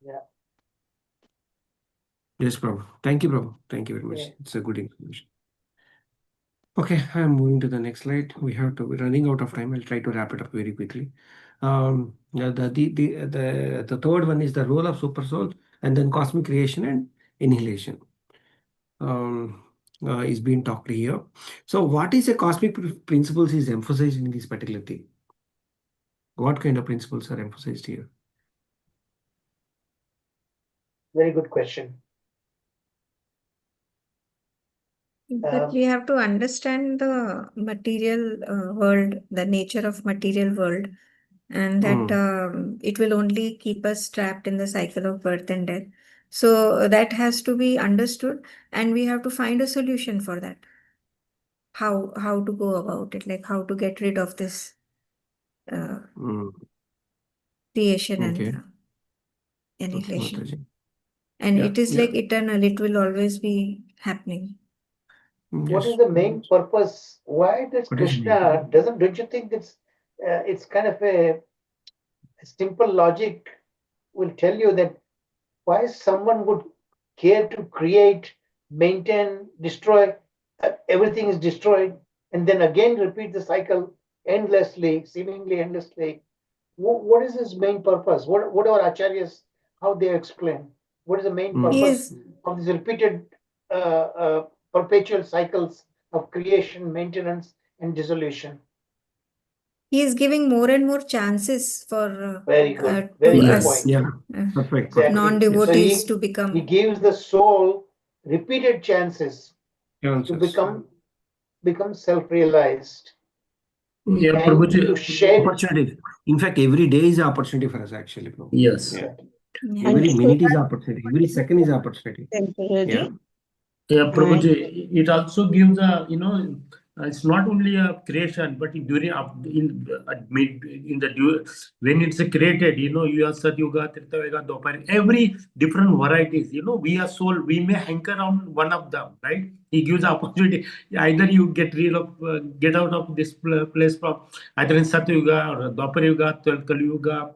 Yeah. Yes, Prabhu. Thank you, Prabhu. Thank you very much. Yeah. It's a good information. Okay, I'm moving to the next slide. We're running out of time. I'll try to wrap it up very quickly. The third one is the role of super soul, and then cosmic creation and annihilation. Is being talked here. So, what is a cosmic principles is emphasized in this particular thing? What kind of principles are emphasized here? Very good question. But we have to understand the material world, the nature of material world, and that it will only keep us trapped in the cycle of birth and death. So that has to be understood, and we have to find a solution for that. How to go about it, like how to get rid of this creation Okay. and annihilation. Okay, And yeah, it is yeah. like eternal, it will always be happening. What is Yes. the main purpose? Why does What is the main Krishna don't you think it's kind of a simple logic will tell you that why someone would care to create, maintain, destroy, everything is destroyed, and then again repeat the cycle endlessly, seemingly endlessly. What is his main purpose? What are acharyas, how they explain? What is the main purpose Yes. of these repeated perpetual cycles of creation, maintenance, and dissolution? He is giving more and more chances for Very good, to very good Yes, us point. yeah. Perfect. Exactly. non-devotees So to he become. gives the soul repeated chances to Chances. become self-realized Yeah, and Prabhuji, to shed. Opportunity. In fact, every day is an opportunity for us, actually, Prabhu. yes. Yeah. Yeah. Every And minute is opportunity. Every second is opportunity. temporary. Yeah. Yeah, Prabhuji, it also gives a, it's not only a creation, but during in the when it's created, you have Sat Yuga, Treta Yuga, Dwapar, every different varieties. We are soul. We may hanker on one of them, right? He gives opportunity. Either you get out of this place from either in Sat Yuga or Dwapar Yuga, Kali Yuga.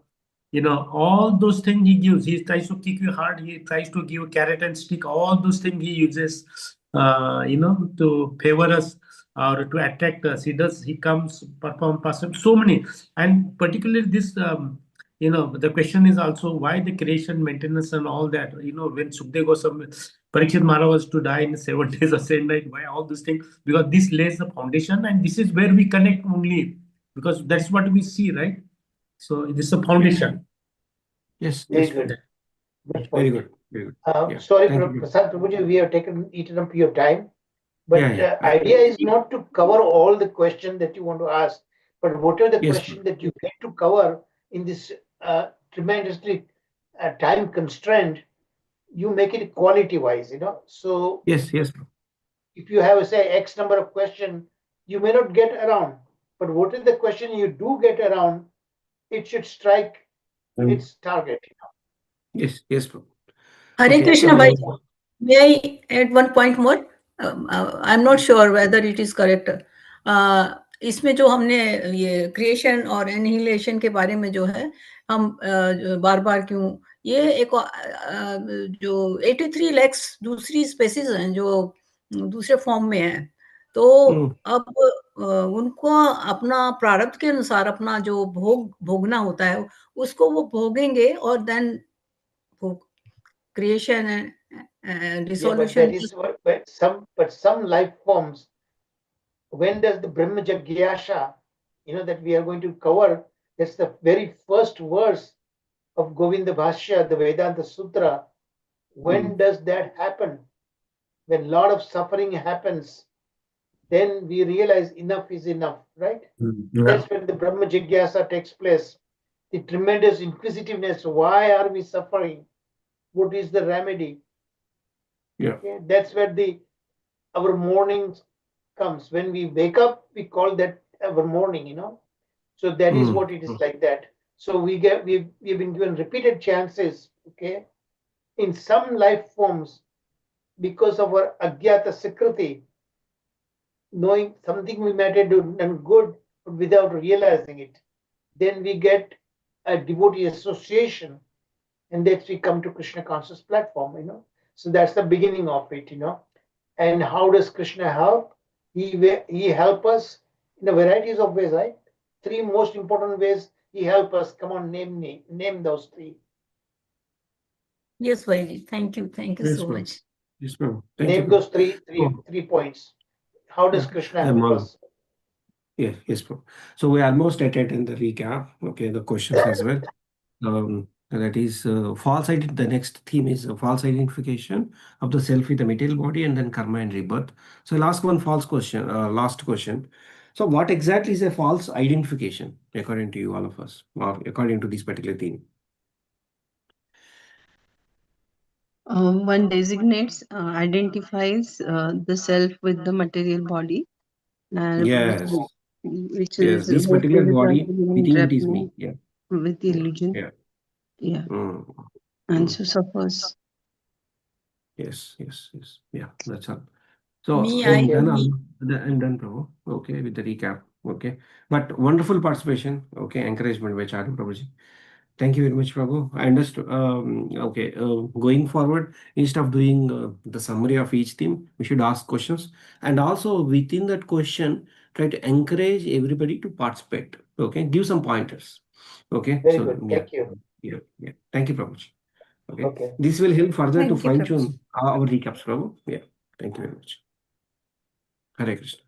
All those things he gives. He tries to kick you hard. He tries to give carrot and stick. All those things he uses, to favor us or to attract us. He comes, perform, so many. And particularly this, the question is also why the creation, maintenance, and all that. When Sukhdev Goswami, Parikshit Maharaj was to die in 7 days or 7 nights, why all those things? Because this lays the foundation, and this is where we connect only. Because that's what we see, right? So this is a foundation. Yes. Very Yes. good. Good Very point. good. Very good. Yeah. Sorry, Thank you. Prasad Prabhuji, we have eaten up your time. But Yeah. idea is not to cover all the questions that you want to ask, but what are the Yes. questions that you get to cover in this tremendously time constraint? You make it quality wise, So Yes. if you have, say, X number of questions, you may not get around. But what is the question you do get around? It should strike its target. Yes. Hare Okay. Krishna Bhai, may I add one point more? I'm not sure whether it is correct. इसमें जो हमने ये creation और annihilation के बारे में जो है हम बार बार क्यों ये एक जो 83 lakhs दूसरी स्पेसीज हैं जो दूसरे फॉर्म में है तो अब उनको अपना प्रारब्ध के अनुसार अपना जो भोगना होता है उसको वो भोगेंगे और then creation and dissolution. Yeah, but some life forms. When does the Brahma Jagyasha, that we are going to cover? That's the very first verse of Govinda Bhashya, the Vedanta Sutra. When does that happen? When a lot of suffering happens, then we realize enough is enough, right? Yeah. That's when the Brahma Jigyasa takes place. The tremendous inquisitiveness. Why are we suffering? What is the remedy? Yeah. Okay, that's where our morning comes. When we wake up, we call that our morning, So that is what it is like that. So we've been given repeated chances, okay, in some life forms because of our agyata sakriti, knowing something we might have done good, but without realizing it. Then we get a devotee association, and that's we come to Krishna conscious platform. So that's the beginning of it. And how does Krishna help? He help us in a varieties of ways, right? Three most important ways he help us. Come on, name those three. Yes, Vaiji. Thank you. Thank you Yes, so ma'am. much. Yes, ma'am. Thank you, Name ma'am. those three Oh, points. How does yeah. Krishna I'm help all. us? Yeah, yes, ma'am. So we're almost at it in the recap. Okay, the questions as well. That is false ident. The next theme is false identification of the self with the material body, and then karma and rebirth. So I'll ask one false question. Last question. So what exactly is a false identification according to you, all of us, or according to this particular theme? One designates, identifies the self with the material body, Yes, which yes. is This who particular feels body, we think it is entrapment me. Yeah, with yeah, illusion. yeah. Yeah, Mm, and mm. so suffers. Yes, yes, yes. Yeah, that's all. So Me, I, I'm Okay. done. me. I'm done, Prabhu. Okay, with the recap. Okay, but wonderful participation. Okay, encouragement by Charu Prabhuji. Thank you very much, Prabhu. I understood. Okay, going forward, instead of doing the summary of each theme, we should ask questions, and also within that question, try to encourage everybody to participate. Okay, give some pointers. Okay, Very so good. yeah, Thank you. yeah, yeah. Thank you, Prabhuji. Okay, Okay. this will help further to Thank you, fine Prabhu. tune our recaps, Prabhu. Yeah, thank you very much. Hare Krishna.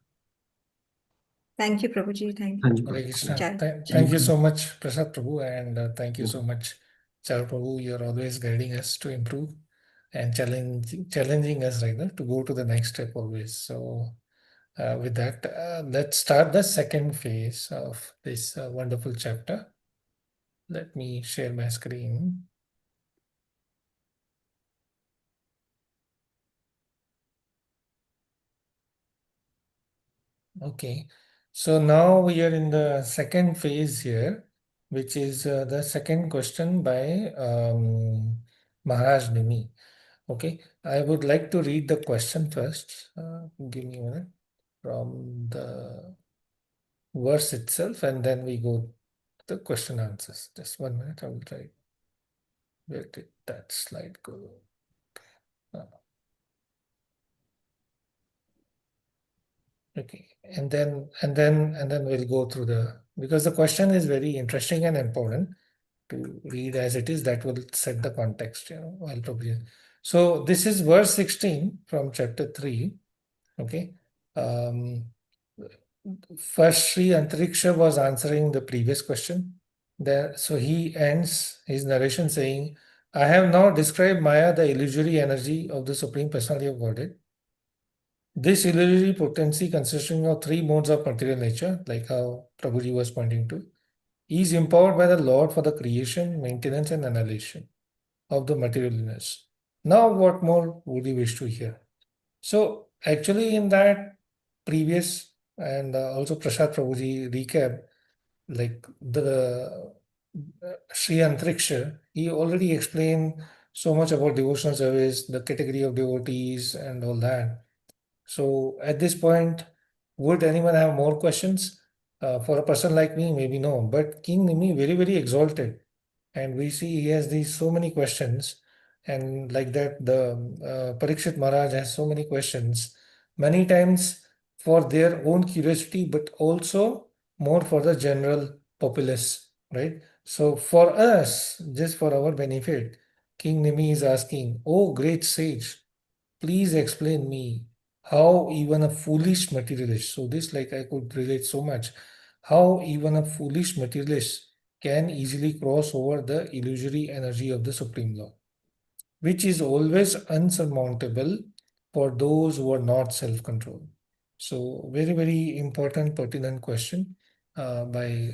Thank you, Prabhuji. Thank Thank you, you, Hare Prabhu. Krishna. Charu. Thank you so much, Prasad Prabhu, and thank you so Mhm. much, Char Prabhu. You're always guiding us to improve and challenging us rather to go to the next step always. So, with that, let's start the second phase of this wonderful chapter. Let me share my screen. Okay, so now we are in the second phase here, which is the second question by Maharaj Nimi. Okay, I would like to read the question first. Give me a minute from the verse itself, and then we go to the question answers. Just 1 minute, I will try. Where did that slide go? Uh, Okay, and then we'll go through because the question is very interesting and important to read as it is. That will set the context, while probably. So this is verse 16 from chapter 3. Okay. First Sri Antariksha was answering the previous question. So he ends his narration saying, I have now described Maya, the illusory energy of the Supreme Personality of Godhead. This illusory potency consisting of three modes of material nature, like how Prabhuji was pointing to, is empowered by the Lord for the creation, maintenance, and annihilation of the material universe. Now, what more would you wish to hear? So, actually, in that previous and also Prasad Prabhuji recap, like the Sri Antriksha, he already explained so much about devotional service, the category of devotees, and all that. So at this point, would anyone have more questions? For a person like me, maybe no. But King Nimi, very, very exalted. And we see he has these so many questions. And like that, the Parikshit Maharaj has so many questions, many times for their own curiosity, but also more for the general populace, right? So for us, just for our benefit, King Nimi is asking, oh great sage, please explain me how even a foolish materialist, so this like I could relate so much, how even a foolish materialist can easily cross over the illusory energy of the Supreme Law, which is always unsurmountable for those who are not self-controlled. So very, very important, pertinent question by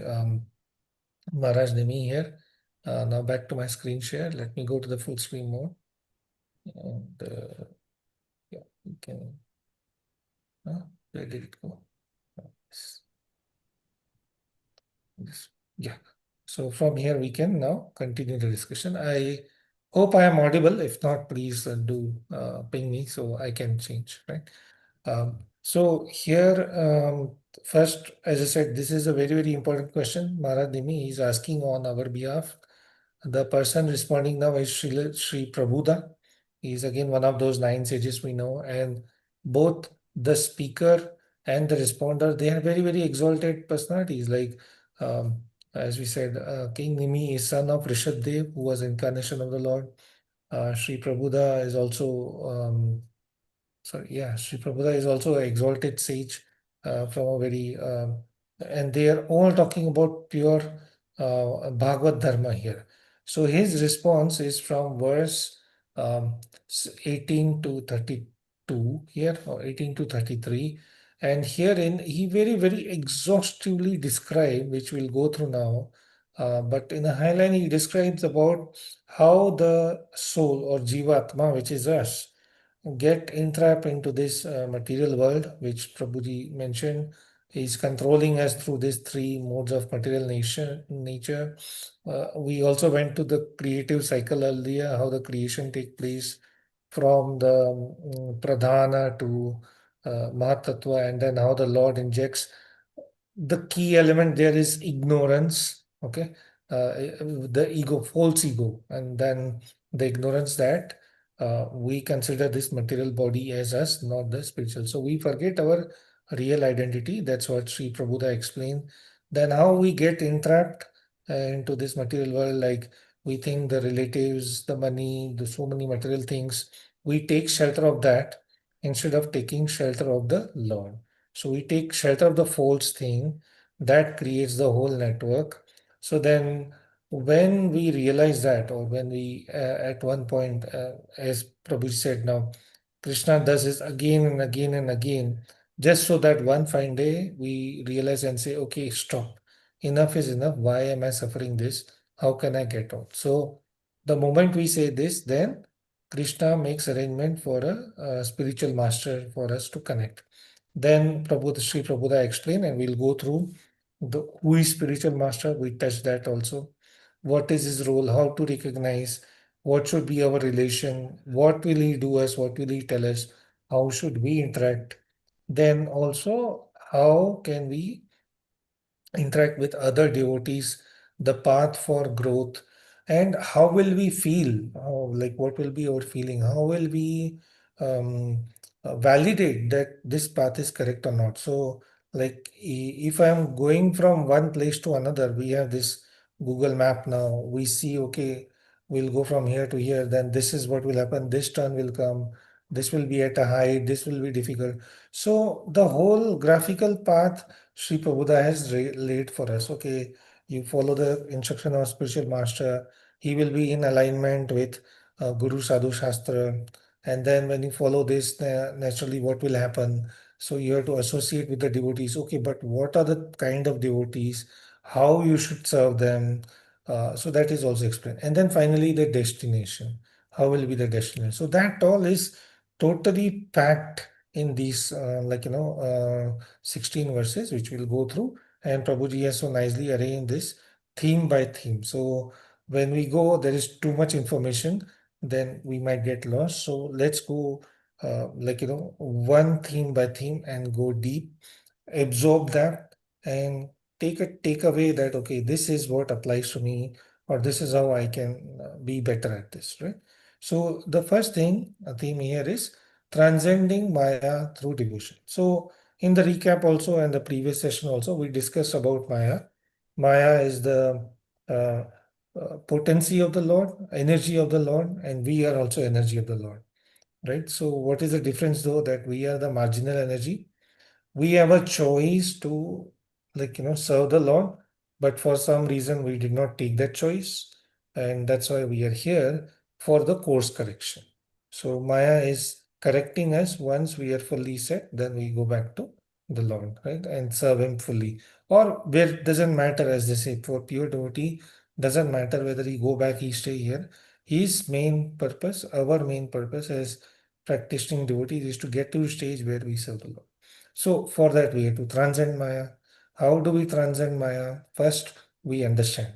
Maharaj Nimi here. Now back to my screen share. Let me go to the full screen mode. And yeah, you can. Where did it go? Yes. Yeah. So from here we can now continue the discussion. I hope I am audible. If not, please do ping me so I can change, right? So here, first, as I said, this is a very, very important question. Maharaj Nimi is asking on our behalf. The person responding now is Sri Prabhuda. He is again one of those 9 sages we know, and both the speaker and the responder, they are very, very exalted personalities. Like, as we said, King Nimi is son of Rishabdev, who was incarnation of the Lord. Sri Prabhuda is also Sri Prabhupada is also an exalted sage from a very, and they are all talking about pure Bhagavad Dharma here. So his response is from verse 18 to 32 here, or 18 to 33. And herein he very, very exhaustively described, which we'll go through now. But in a highline, he describes about how the soul or Jivatma, which is us, get entrapped into this material world, which Prabhuji mentioned, is controlling us through these 3 modes of material nature. We also went to the creative cycle earlier, how the creation take place from the pradhana to Mahatattva, and then how the Lord injects. The key element there is ignorance, okay? The ego, false ego, and then the ignorance that we consider this material body as us, not the spiritual. So we forget our real identity. That's what Sri Prabhupada explained. Then how we get entrapped into this material world, like we think the relatives, the money, the so many material things, we take shelter of that instead of taking shelter of the Lord. So we take shelter of the false thing that creates the whole network. So then when we realize that, or when we at one point, as Prabhu said now, Krishna does this again and again and again, just so that one fine day we realize and say, okay, stop. Enough is enough. Why am I suffering this? How can I get out? So the moment we say this, then Krishna makes arrangement for a spiritual master for us to connect. Then Sri Prabhupada explained, and we'll go through who is spiritual master. We touch that also. What is his role? How to recognize? What should be our relation? What will he do us? What will he tell us? How should we interact? Then also, how can we interact with other devotees, the path for growth, and how will we feel? Like what will be our feeling? How will we validate that this path is correct or not? So, like if I'm going from one place to another, we have this Google map now. We see, okay, we'll go from here to here, then this is what will happen. This turn will come. This will be at a height. This will be difficult. So the whole graphical path Sri Prabhupada has laid for us. Okay, you follow the instruction of spiritual master. He will be in alignment with Guru Sadhu Shastra. And then when you follow this, naturally what will happen? So you have to associate with the devotees. Okay, but what are the kind of devotees? How you should serve them? So that is also explained. And then finally the destination. How will be the destination? So that all is totally packed in these 16 verses, which we'll go through. And Prabhuji has so nicely arranged this theme by theme. So when we go, there is too much information, then we might get lost. So let's go one theme by theme and go deep, absorb that, and take a takeaway that, okay, this is what applies to me, or this is how I can be better at this, right? So the first theme here is transcending Maya through devotion. So in the recap also and the previous session also, we discussed about Maya. Maya is the potency of the Lord, energy of the Lord, and we are also energy of the Lord, right? So what is the difference though? That we are the marginal energy. We have a choice to serve the Lord, but for some reason we did not take that choice, and that's why we are here for the course correction. So Maya is correcting us. Once we are fully set, then we go back to the Lord, right? And serve Him fully. Or where it doesn't matter, as they say, for pure devotee, doesn't matter whether he go back, he stay here. His main purpose, our main purpose as practicing devotees is to get to a stage where we serve the Lord. So for that we have to transcend Maya. How do we transcend Maya? First, we understand.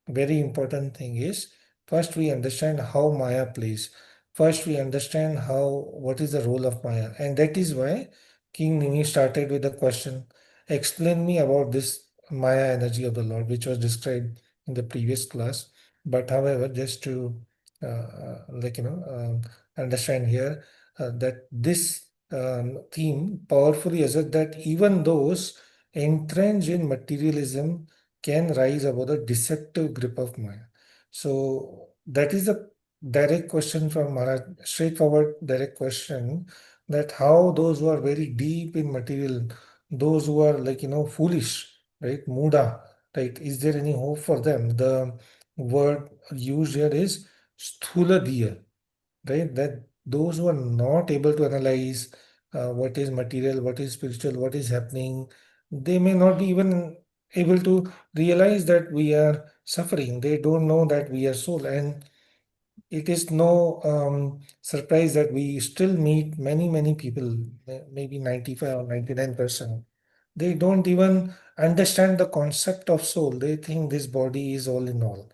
Very important thing is first we understand how Maya plays. First we understand what is the role of Maya, and that is why King Nimi started with the question, explain me about this Maya energy of the Lord, which was described in the previous class. But however, just to understand here that this theme powerfully asserts that even those entrenched in materialism can rise above the deceptive grip of Maya. So that is the direct question from Maharaj, straightforward direct question, that how those who are very deep in material, those who are foolish, right, muda, right, is there any hope for them? The word used here is sthula diya, right? That those who are not able to analyze what is material, what is spiritual, what is happening, they may not be even able to realize that we are suffering. They don't know that we are soul. And it is no surprise that we still meet many, many people, maybe 95 or 99%. They don't even understand the concept of soul. They think this body is all in all.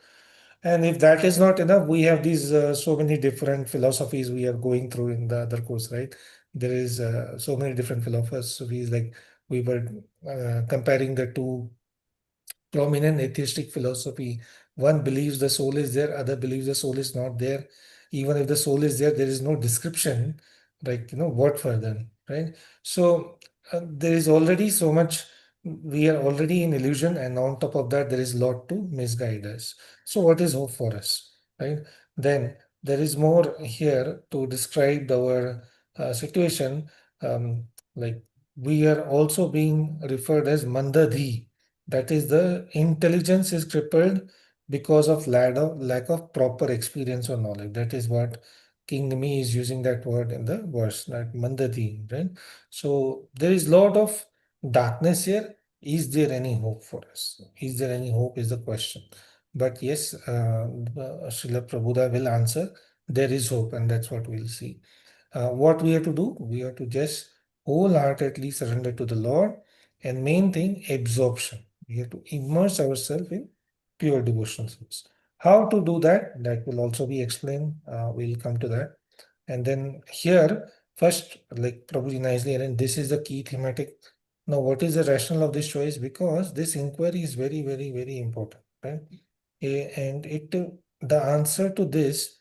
And if that is not enough, we have these so many different philosophies we are going through in the other course, right? There is so many different philosophies, like we were comparing the two prominent atheistic philosophy. One believes the soul is there, other believes the soul is not there. Even if the soul is there, there is no description, like what for them, right? So there is already so much. We are already in illusion, and on top of that, there is a lot to misguide us. So, what is hope for us, right? Then there is more here to describe our situation. Um, like we are also being referred as mandadhi, that is, the intelligence is crippled because of lack of proper experience or knowledge. That is what King Nimi is using that word in the verse, that mandati, right? So there is lot of darkness here. Is there any hope for us? Is there any hope is the question. But yes, Srila Prabhuda will answer. There is hope, and that's what we'll see. What we have to do? We have to just wholeheartedly surrender to the Lord, and main thing, absorption. We have to immerse ourselves in pure devotional service. How to do that? That will also be explained. We'll come to that. And then here, first, like Prabhuji nicely, and this is the key thematic. Now, what is the rationale of this choice? Because this inquiry is very, very, very important, right? And the answer to this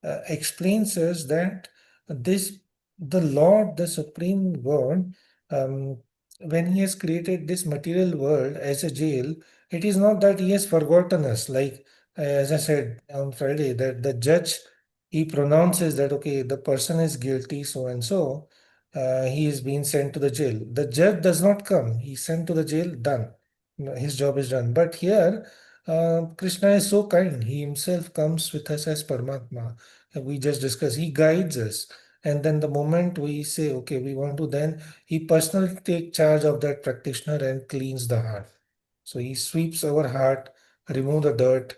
explains us that this the Lord, the Supreme Word, um, when He has created this material world as a jail, it is not that He has forgotten us. Like as I said on Friday, that the judge, he pronounces that okay, the person is guilty, so and so, he is being sent to the jail. The judge does not come; he's sent to the jail. Done. His job is done. But here, Krishna is so kind. He himself comes with us as Paramatma. We just discussed. He guides us. And then the moment we say, okay, we want to, then he personally take charge of that practitioner and cleans the heart. So he sweeps our heart, remove the dirt.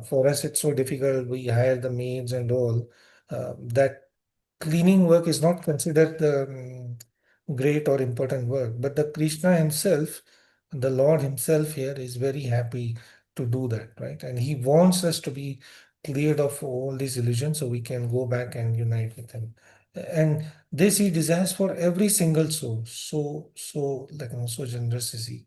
For us, it's so difficult. We hire the maids and all. That cleaning work is not considered the great or important work, but the Krishna himself, the Lord himself here is very happy to do that, right? And he wants us to be cleared of all these illusions so we can go back and unite with him. And this he desires for every single soul. So so generous is he,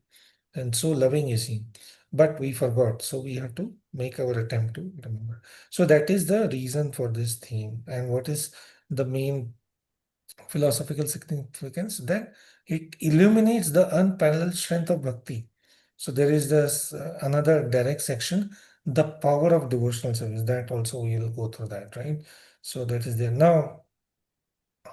and so loving is he. But we forgot, so we have to make our attempt to remember. So that is the reason for this theme. And what is the main philosophical significance? That it illuminates the unparalleled strength of bhakti. So there is this another direct section, the power of devotional service. That also we will go through that, right? So that is there. Now,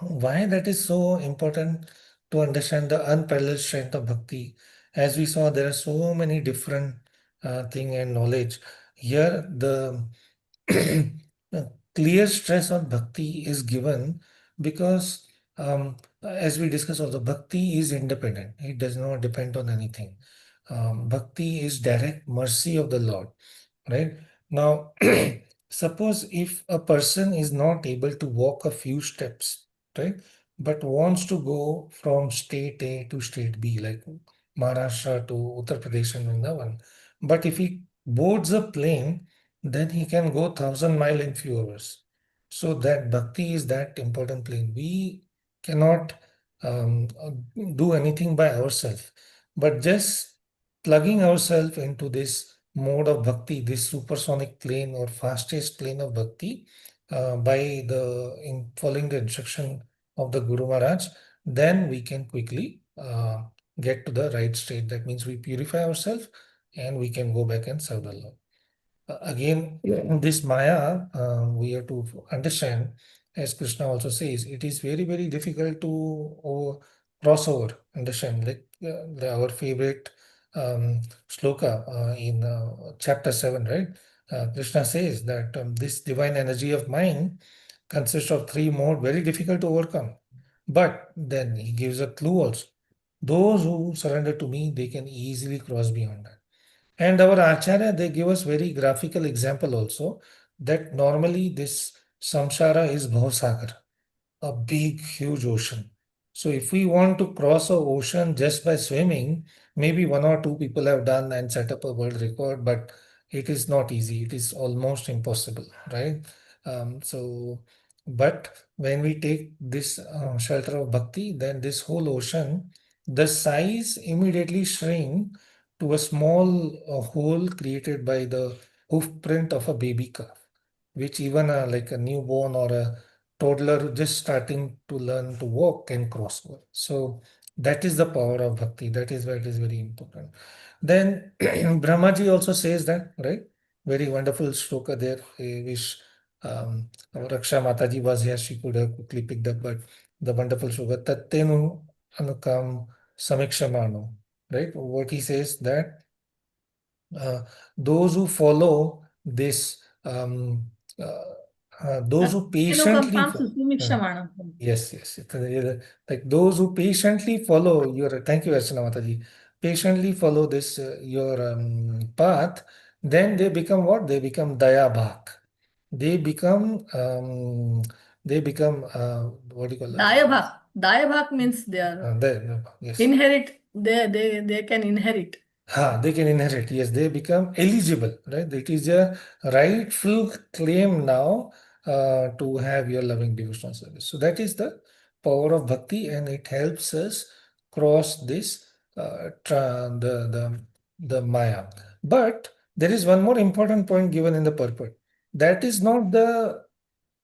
why that is so important to understand the unparalleled strength of bhakti? As we saw, there are so many different thing and knowledge. Here, the clear stress on bhakti is given because as we discussed also, bhakti is independent. It does not depend on anything. Bhakti is direct mercy of the Lord, right? Now, suppose if a person is not able to walk a few steps, right, but wants to go from state A to state B, like Maharashtra to Uttar Pradesh and Vrindavan, but if he boards a plane, then he can go 1,000 miles in few hours. So that bhakti is that important plane. We cannot do anything by ourselves, but just plugging ourselves into this mode of bhakti, this supersonic plane or fastest plane of bhakti, by the in following the instruction of the Guru Maharaj, then we can quickly get to the right state. That means we purify ourselves and we can go back and serve the Lord. Again, this Maya, we have to understand, as Krishna also says, it is very, very difficult to cross over. Understand, like our favorite sloka in chapter 7, right? Krishna says that this divine energy of mind consists of three modes, very difficult to overcome. But then he gives a clue also. Those who surrender to me, they can easily cross beyond that. And our Acharya, they give us very graphical example also that normally this samsara is Bhavasagar, a big, huge ocean. So if we want to cross a ocean just by swimming, maybe one or two people have done and set up a world record, but it is not easy. It is almost impossible, right? But when we take this shelter of bhakti, then this whole ocean, the size immediately shrink to a small hole created by the hoof print of a baby calf, which even like a newborn or a toddler just starting to learn to walk can cross over. So that is the power of bhakti. That is why it is very important. Then Brahmaji also says that, right? Very wonderful shloka there. I wish our Raksha Mataji was here, she could have quickly picked up, but the wonderful shloka, Tattenu Anukam Samikshamano, right? What he says that those who follow this, those who patiently, yes, yes, like those who patiently follow your, thank you, Archana Mataji, patiently follow this, your path, then they become what? They become Daya Bhak. They become, what do you call that? Dayabhak. Dayabhak means they are Yes. inherit. They can inherit. They can inherit. Yes, they become eligible, right? It is a rightful claim now to have your loving devotional service. So that is the power of bhakti, and it helps us cross this the Maya. But there is one more important point given in the purport. That is not the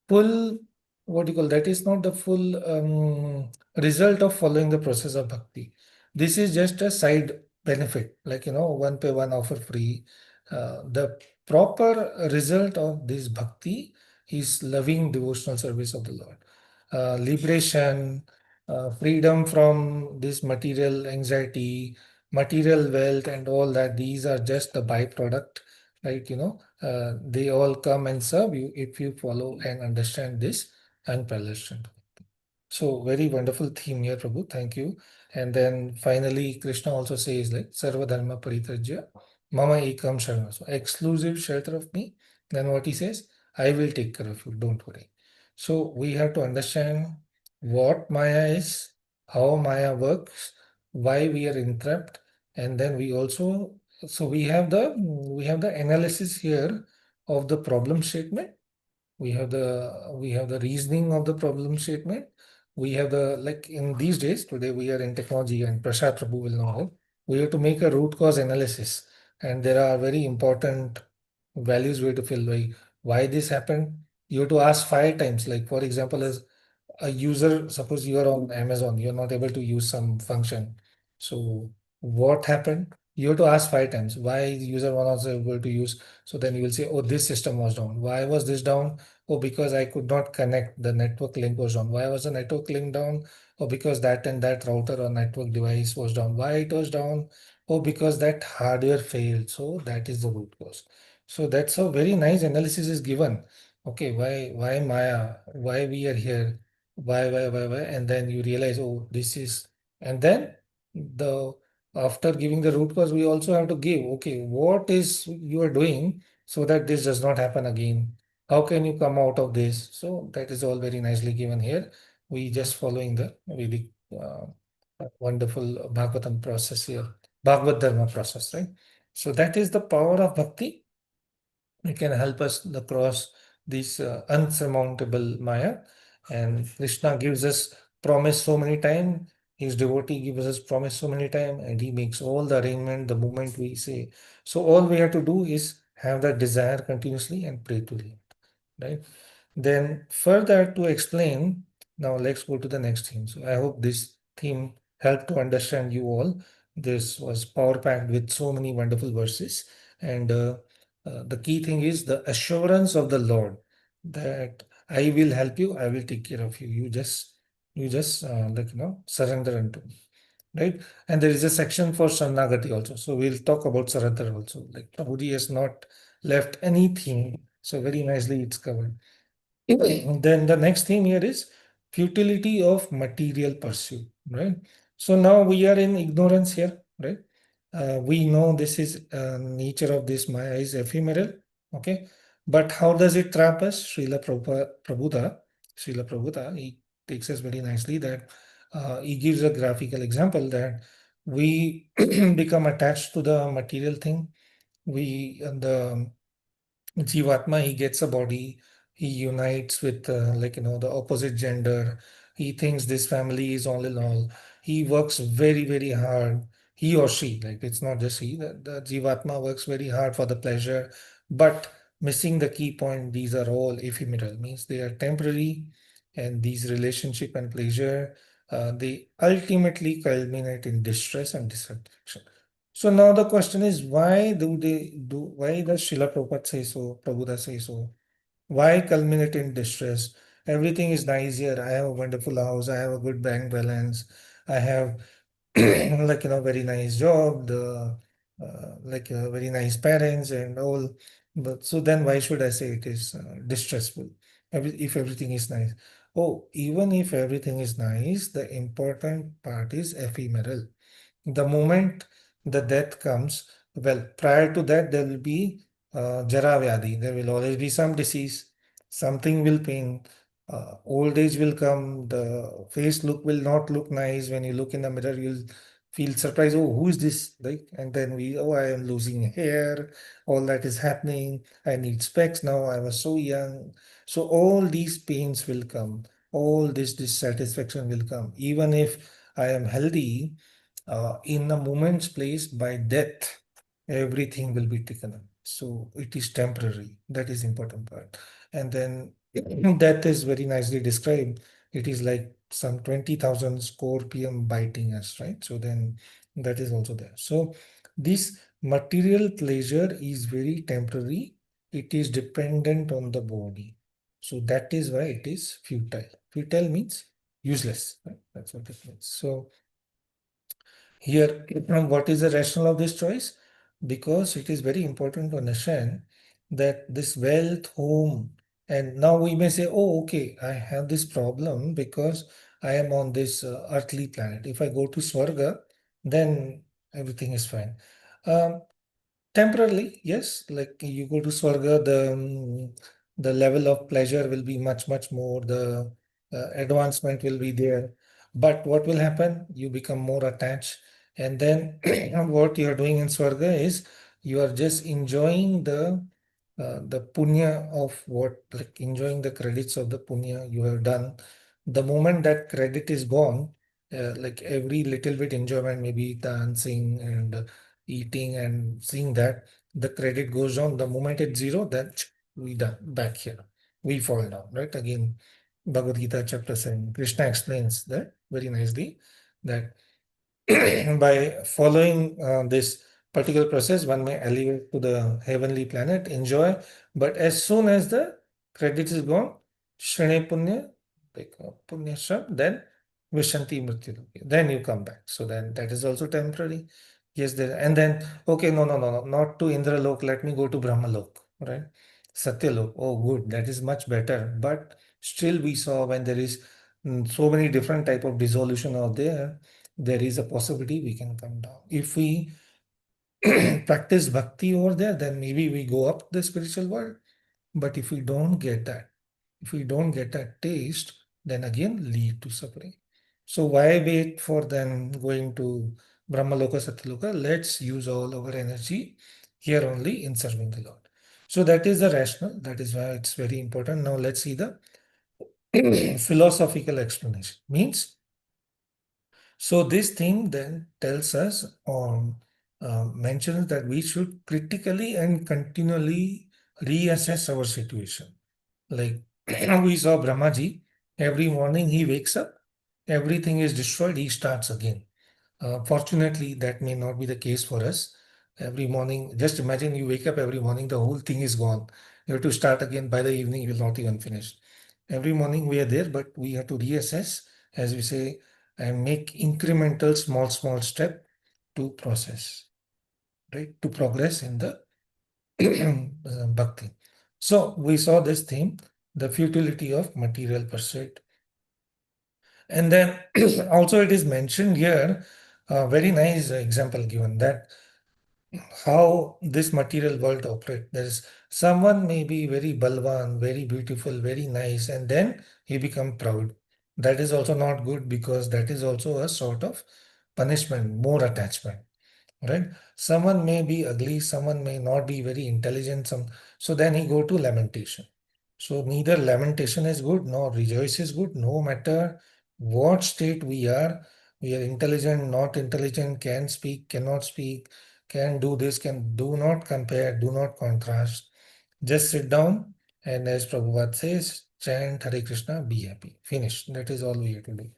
full, what do you call, that is not the full result of following the process of bhakti. This is just a side benefit, like, one pay one offer free. The proper result of this bhakti is loving devotional service of the Lord. Liberation, freedom from this material anxiety, material wealth, and all that. These are just the byproduct, right? They all come and serve you if you follow and understand this unparalleled strength. So very wonderful theme here, Prabhu. Thank you. And then finally, Krishna also says like Sarva Dharma Paritrajya Mama Ekam Sharana. So exclusive shelter of me. Then what he says, I will take care of you. Don't worry. So we have to understand what Maya is, how Maya works, why we are entrapped, and then we also, so we have the analysis here of the problem statement. We have the reasoning of the problem statement. We have the, like in these days, today we are in technology, and Prashad Prabhu will know it. We have to make a root cause analysis, and there are very important values we have to fill. Like why this happened, you have to ask 5 times. Like for example, as a user, suppose you are on Amazon, you're not able to use some function. So what happened? You have to ask 5 times why user was not able to use. So then you will say, oh, this system was down. Why was this down? Oh, because I could not connect. The network link was down. Why was the network link down? Oh, because that and that router or network device was down. Why it was down? Oh, because that hardware failed. So that is the root cause. So that's a very nice analysis is given. Okay, why Maya? Why we are here? why, and then you realize, oh, this is, and then the after giving the root cause, we also have to give, okay, what is you are doing so that this does not happen again? How can you come out of this? So that is all very nicely given here. We just following the really wonderful Bhagavatam process here, Bhagavad Dharma process, right? So that is the power of bhakti. It can help us across this unsurmountable Maya. And Krishna gives us promise so many times. His devotee gives us promise so many times, and he makes all the arrangement the moment we say. So all we have to do is have that desire continuously and pray to him, right? Then further to explain, now let's go to the next theme. So I hope this theme helped to understand you all. This was power packed with so many wonderful verses. And the key thing is the assurance of the Lord that I will help you, I will take care of you. You just surrender unto me. Right. And there is a section for Sharnagati also. So we'll talk about surrender also. Like Prabhuji has not left anything. So very nicely it's covered. Then the next theme here is futility of material pursuit, right? So now we are in ignorance here, right? We know this is nature of this Maya is ephemeral, okay? But how does it trap us? Srila Prabhupada, he takes us very nicely that he gives a graphical example that we become attached to the material thing. The Jivatma, he gets a body, he unites with the opposite gender. He thinks this family is all in all. He works very, very hard. He or she, like it's not just he, the Jivatma works very hard for the pleasure, but missing the key point, these are all ephemeral, means they are temporary, and these relationship and pleasure, they ultimately culminate in distress and dissatisfaction. So now the question is, why does Srila Prabhupada say so, Prabhupada say so? Why culminate in distress? Everything is nice here. I have a wonderful house. I have a good bank balance. I have very nice job, very nice parents and all. But so then why should I say it is distressful? If everything is nice. Oh, even if everything is nice, the important part is ephemeral. The moment the death comes, well, prior to that, there will be Jara Vyadhi. There will always be some disease, something will pain, old age will come, the face look will not look nice. When you look in the mirror, you'll feel surprised, oh, who is this? Like, and then I am losing hair, all that is happening. I need specs now, I was so young. So all these pains will come, all this dissatisfaction will come. Even if I am healthy, in a moment's place by death, everything will be taken up. So it is temporary. That is important part. And then death is very nicely described. It is like some 20,000 scorpion biting us, right? So then that is also there. So this material pleasure is very temporary. It is dependent on the body. So that is why it is futile. Futile means useless, right? That's what it means. So here, what is the rationale of this choice? Because it is very important to understand that this wealth, home, and now we may say, oh, okay, I have this problem because I am on this earthly planet. If I go to Swarga, then everything is fine. Um, Temporarily, yes, like you go to Swarga, the level of pleasure will be much, much more, the advancement will be there. But what will happen? You become more attached. And then what you are doing in Swarga is you are just enjoying the punya of what, like enjoying the credits of the punya you have done. The moment that credit is gone, like every little bit enjoyment, maybe dancing and eating and seeing that the credit goes down. The moment it's zero, then we done back here. We fall down, right? Again, Bhagavad Gita chapter 7. Krishna explains that very nicely that by following this particular process, one may elevate to the heavenly planet, enjoy. But as soon as the credit is gone, Shrine Punya, like Punya Shram, then Vishanti Mrityu. Then you come back. So then that is also temporary. Yes, there, and then, okay, no, not to Indra Lok, let me go to Brahma Lok, right? Satya Lok, oh, good, that is much better. But still, we saw when there is so many different type of dissolution are there. There is a possibility we can come down. If we practice bhakti over there, then maybe we go up the spiritual world. But if we don't get that, if we don't get that taste, then again lead to suffering. So why wait for then going to Brahmaloka, Satyaloka? Let's use all our energy here only in serving the Lord. So that is the rationale. That is why it's very important. Now let's see the philosophical explanation. Means, so this thing then tells us on mentions that we should critically and continually reassess our situation. Like we saw Brahmaji, every morning he wakes up, everything is destroyed, he starts again. Fortunately, that may not be the case for us. Every morning, just imagine you wake up every morning, the whole thing is gone. You have to start again by the evening, you will not even finish. Every morning we are there, but we have to reassess, as we say, and make incremental small step to process, right? To progress in the bhakti. So we saw this theme, the futility of material pursuit. And then also it is mentioned here, a very nice example given that how this material world operates. There is someone may be very balwan, very beautiful, very nice, and then he become proud. That is also not good because that is also a sort of punishment, more attachment, right? Someone may be ugly, someone may not be very intelligent, so then he go to lamentation. So neither lamentation is good nor rejoice is good, no matter what state we are intelligent, not intelligent, can speak, cannot speak, can do this, can do not compare, do not contrast. Just sit down and as Prabhupada says, chant Hare Krishna, be happy. Finish. That is all we have to do.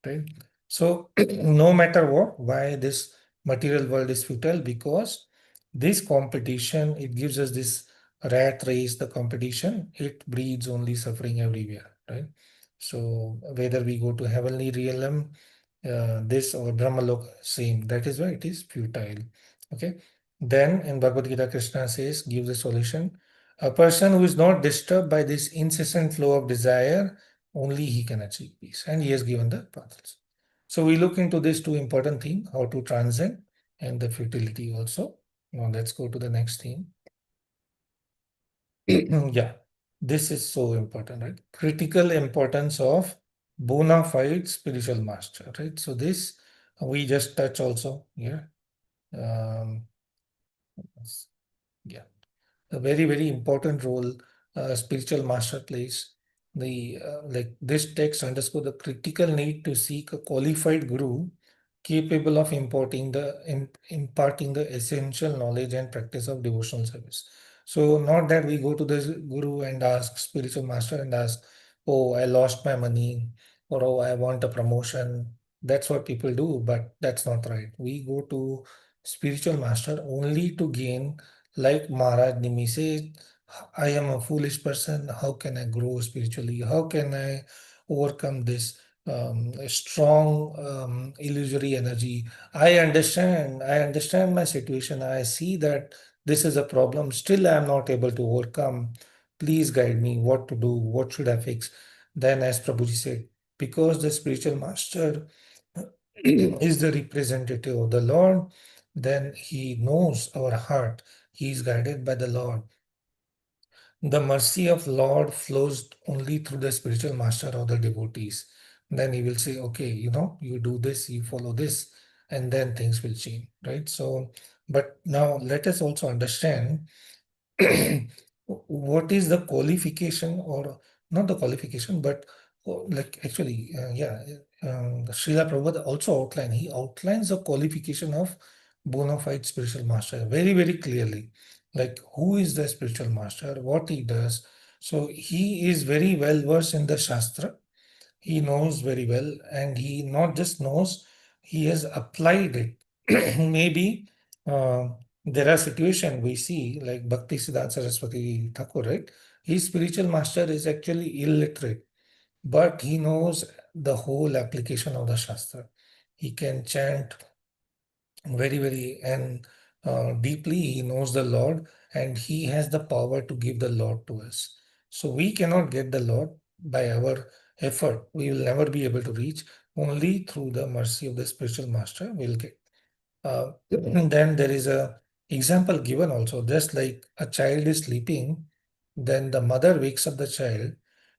Right? So no matter what, why this material world is futile, because this competition, it gives us this rat race, the competition, it breeds only suffering everywhere, right? So whether we go to heavenly realm, this or Brahmalok, same. That is why it is futile. Okay. Then in Bhagavad Gita, Krishna says, gives a solution. A person who is not disturbed by this incessant flow of desire, only he can achieve peace. And he has given the paths. So we look into these two important things, how to transcend and the futility also. Now let's go to the next theme. Yeah, this is so important, right? Critical importance of bona fide spiritual master, right? So this we just touch also here. Yeah, a very important role spiritual master plays. The like this text underscore the critical need to seek a qualified guru capable of imparting the essential knowledge and practice of devotional service. So not that we go to the guru and ask spiritual master and ask, oh, I lost my money, or oh, I want a promotion. That's what people do, but that's not right. We go to spiritual master only to gain, like Maharaj Nimi says, I am a foolish person. How can I grow spiritually? How can I overcome this strong illusory energy? I understand my situation. I see that this is a problem. Still, I am not able to overcome. Please guide me what to do. What should I fix? Then, as Prabhuji said, because the spiritual master is the representative of the Lord, then he knows our heart. He is guided by the Lord. The mercy of Lord flows only through the spiritual master or the devotees. Then he will say, okay, you do this, you follow this, and then things will change, right? So, but now let us also understand what is the qualification, or not the qualification, but like actually, Srila Prabhupada also he outlines the qualification of bona fide spiritual master very clearly, like who is the spiritual master, what he does. So he is very well versed in the Shastra. He knows very well, and he not just knows, he has applied it. Maybe uh, there are situations we see, like Bhakti Siddhanta Saraswati Thakur, right? His spiritual master is actually illiterate, but he knows the whole application of the Shastra. He can chant very and deeply. He knows the Lord, and he has the power to give the Lord to us. So we cannot get the Lord by our effort, we will never be able to reach. Only through the mercy of the spiritual master we'll get. Then there is a example given also, just like a child is sleeping, then the mother wakes up the child.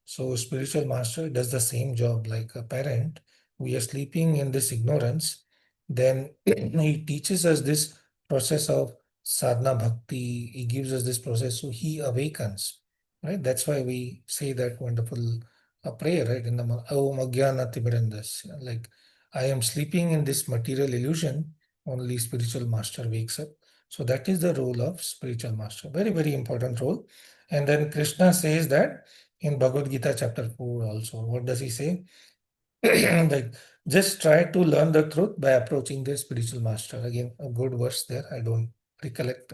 So spiritual master does the same job like a parent. We are sleeping in this ignorance. Then he teaches us this process of sadhana bhakti. He gives us this process, so he awakens. Right? That's why we say that wonderful prayer, right? In the Om Ajnana Timirandasya. Like, I am sleeping in this material illusion, only spiritual master wakes up. So that is the role of spiritual master. Very, very important role. And then Krishna says that in Bhagavad Gita chapter 4 also. What does he say? Like, just try to learn the truth by approaching the spiritual master. Again, a good verse there. I don't recollect.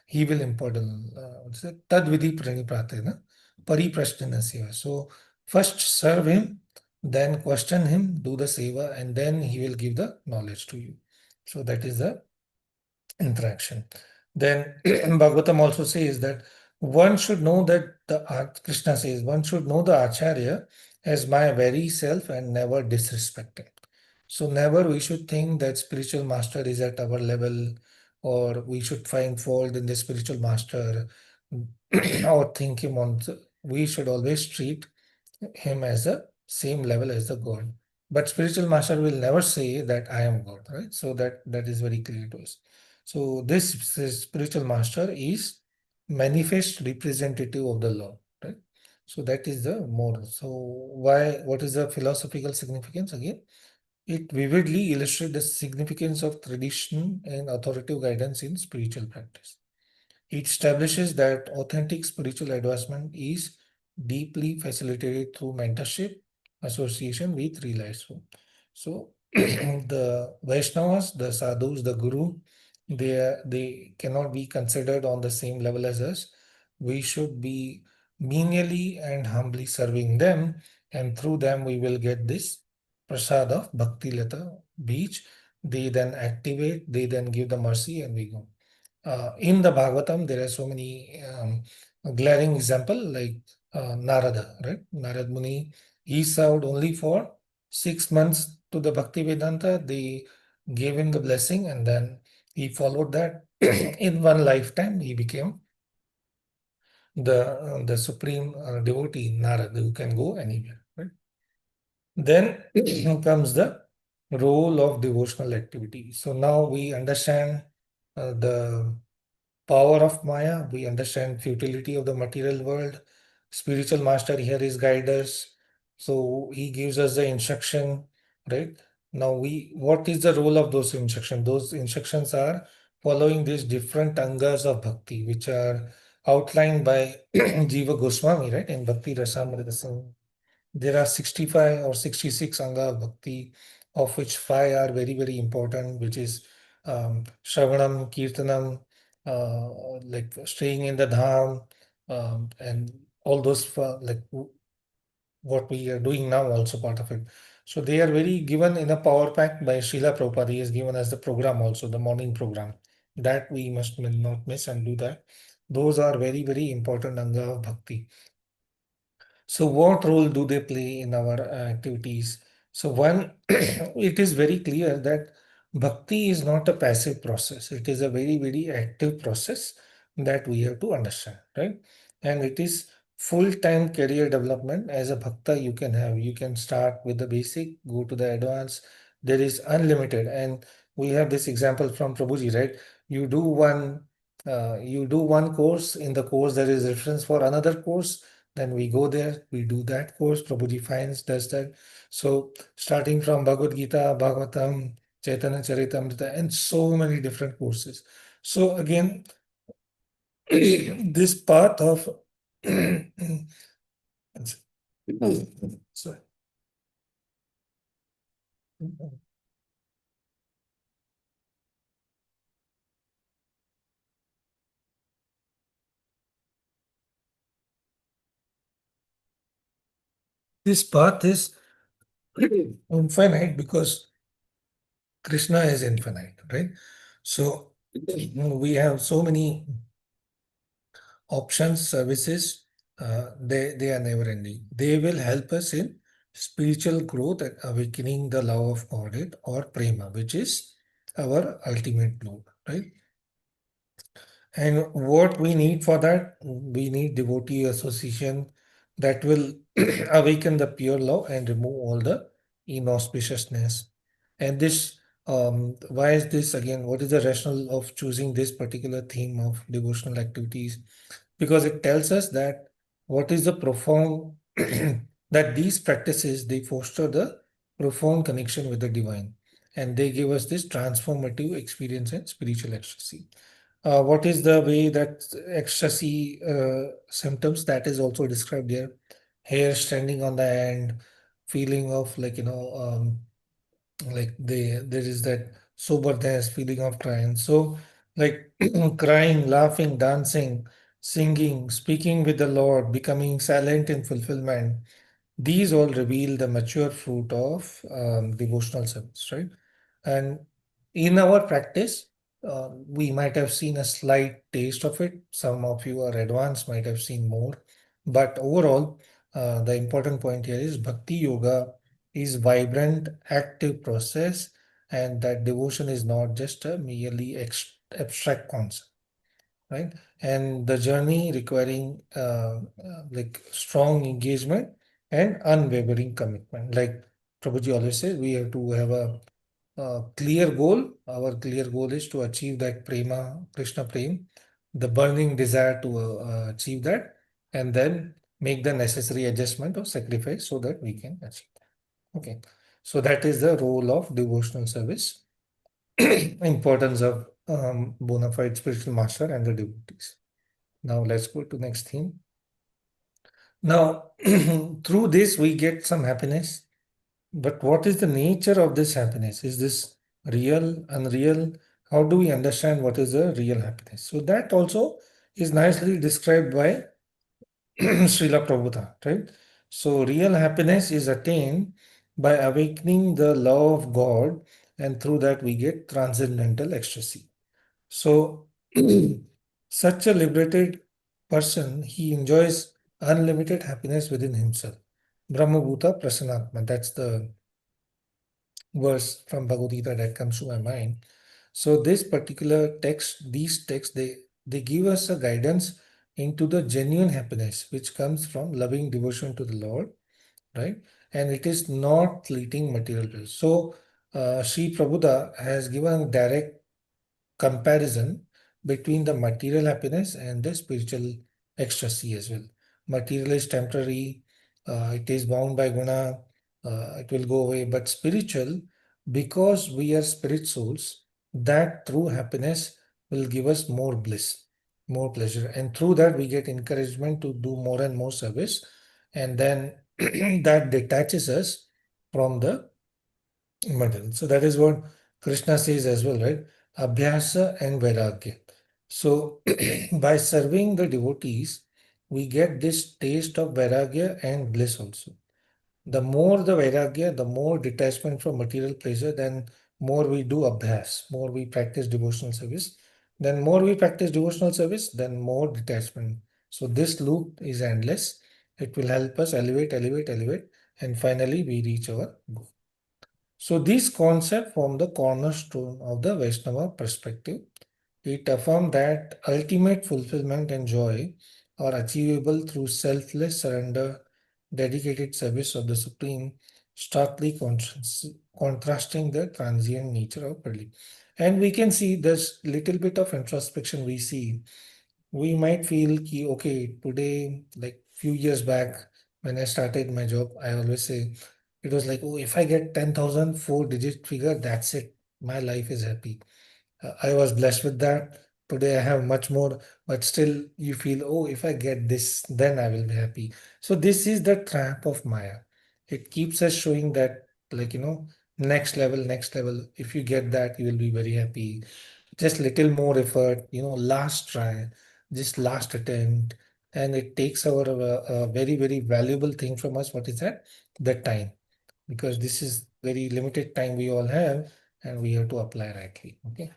He will impart what's it? Tad vidhi pranipratena pariprasthana seva. So first serve him, then question him, do the seva, and then he will give the knowledge to you. So that is the interaction. Then Bhagavatam also says that one should know that Krishna says one should know the Acharya as my very self and never disrespect him. So never we should think that spiritual master is at our level, or we should find fault in the spiritual master or think him on. We should always treat him as the same level as the God. But spiritual master will never say that I am God, right? So that is very clear to us. So this spiritual master is manifest representative of the Lord, right? So that is the more. So what is the philosophical significance again? It vividly illustrates the significance of tradition and authoritative guidance in spiritual practice. It establishes that authentic spiritual advancement is deeply facilitated through mentorship, association with realized soul. So the Vaishnavas, the sadhus, the guru, they cannot be considered on the same level as us. We should be menially and humbly serving them, and through them we will get this prasad of Bhakti Lata beach. They then activate, they then give the mercy, and we go. In the Bhagavatam, there are so many glaring example like Narada, right? Narad Muni, he served only for 6 months to the Bhakti Vedanta. They gave him the blessing, and then he followed that. In one lifetime, he became the supreme devotee, Narad, who can go anywhere, right? Then comes the role of devotional activity. So now we understand the power of Maya, we understand futility of the material world. Spiritual master here is guide us. So he gives us the instruction, right? Now what is the role of those instructions? Those instructions are following these different angas of bhakti, which are outlined by Jiva Goswami, right? In Bhakti Rasamrita. There are 65 or 66 anga of bhakti, of which 5 are very, very important, which is Shravanam, Kirtanam, like staying in the dham, and all those what we are doing now also part of it. So they are very given in a power pack by Srila Prabhupada. He has given us the program also, the morning program. That we must not miss and do that. Those are very, very important anga of bhakti. So what role do they play in our activities? So one, it is very clear that bhakti is not a passive process. It is a very, very active process that we have to understand, right? And it is full-time career development. As a bhakta, you can have, you can start with the basic, go to the advanced. There is unlimited. And we have this example from Prabhuji, right? You do one course. In the course, there is reference for another course. Then we go there, we do that course. Prabhuji finds, does that. So starting from Bhagavad Gita, Bhagavatam, Chaitanya Charitamrita, and so many different courses. So again, this path of sorry. This path is infinite because Krishna is infinite, right? So we have so many options, services they are never ending. They will help us in spiritual growth and awakening the love of Godhead or prema, which is our ultimate goal, right? And what we need for that, we need devotee association that will awaken the pure love and remove all the inauspiciousness. And this, why is this again? What is the rationale of choosing this particular theme of devotional activities? Because it tells us that what is the profound, that these practices, they foster the profound connection with the divine. And they give us this transformative experience and spiritual ecstasy. What is the way that ecstasy symptoms that is also described here? Hair standing on the end, feeling of like there is that soberness, feeling of crying. So like crying, laughing, dancing, singing, speaking with the Lord, becoming silent in fulfillment. These all reveal the mature fruit of devotional service, right? And in our practice, we might have seen a slight taste of it. Some of you are advanced, might have seen more. But overall, the important point here is Bhakti Yoga is vibrant, active process, and that devotion is not just a merely abstract concept, right? And the journey requiring like strong engagement and unwavering commitment. Like Prabhuji always says, we have to have a clear goal. Our clear goal is to achieve that prema, Krishna prem, the burning desire to achieve that, and then make the necessary adjustment or sacrifice so that we can achieve that. Okay. So that is the role of devotional service, importance of bona fide spiritual master and the devotees. Now let's go to next theme. Now, through this we get some happiness, but what is the nature of this happiness? Is this real, unreal? How do we understand what is the real happiness? So that also is nicely described by Srila Prabhupada, right? So real happiness is attained by awakening the love of God, and through that we get transcendental ecstasy. So such a liberated person, he enjoys unlimited happiness within himself. Brahma Bhuta Prasanatma. That's the verse from Bhagavad Gita that comes to my mind. So this particular text, these texts, they give us a guidance into the genuine happiness which comes from loving devotion to the Lord, right? And it is not fleeting material bliss. So Sri Prabhupada has given a direct comparison between the material happiness and the spiritual ecstasy as well. Material is temporary, it is bound by guna, it will go away. But spiritual, because we are spirit souls, that true happiness will give us more bliss, more pleasure. And through that, we get encouragement to do more and more service. And then that detaches us from the material. So that is what Krishna says as well, right? Abhyasa and Vairagya. So by serving the devotees, we get this taste of Vairagya and bliss also. The more the Vairagya, the more detachment from material pleasure, then more we do Abhyas, more we practice devotional service. Then more we practice devotional service, then more detachment. So this loop is endless. It will help us elevate, elevate, elevate, and finally we reach our goal. So these concepts form the cornerstone of the Vaishnava perspective. It affirms that ultimate fulfillment and joy are achievable through selfless surrender, dedicated service of the Supreme, starkly contrasting the transient nature of belief. And we can see this little bit of introspection we see. We might feel ki, okay, today, like few years back, when I started my job, I always say, it was like, oh, if I get 10,000 four-digit figure, that's it. My life is happy. I was blessed with that. Today I have much more, but still you feel, oh, if I get this, then I will be happy. So this is the trap of Maya. It keeps us showing that, like, next level, next level. If you get that, you will be very happy. Just little more effort, last try, just last attempt. And it takes our very, very valuable thing from us. What is that? The time, because this is very limited time we all have, and we have to apply rightly. Okay.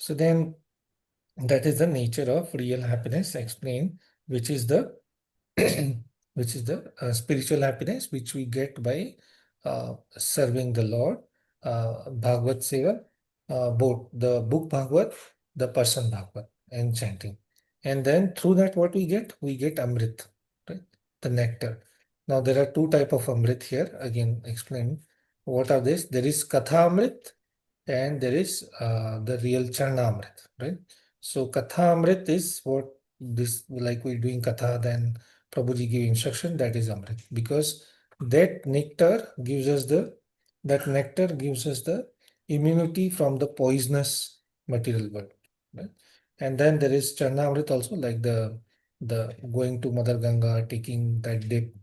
So then that is the nature of real happiness explained, which is the which is the spiritual happiness which we get by serving the Lord, Bhagavad Seva, both the book Bhagavad, the person Bhagavad, and chanting. And then through that, what we get? We get Amrit, right? The nectar. Now there are two type of Amrit here. Again, explain what are this? There is Katha Amrit and there is the real Charna Amrit, right? So Katha Amrit is what this, like we're doing Katha, then Prabhuji give instruction, that is Amrit. Because that nectar gives us the immunity from the poisonous material world, right? And then there is Charna Amrit also, like the going to Mother Ganga, taking that dip,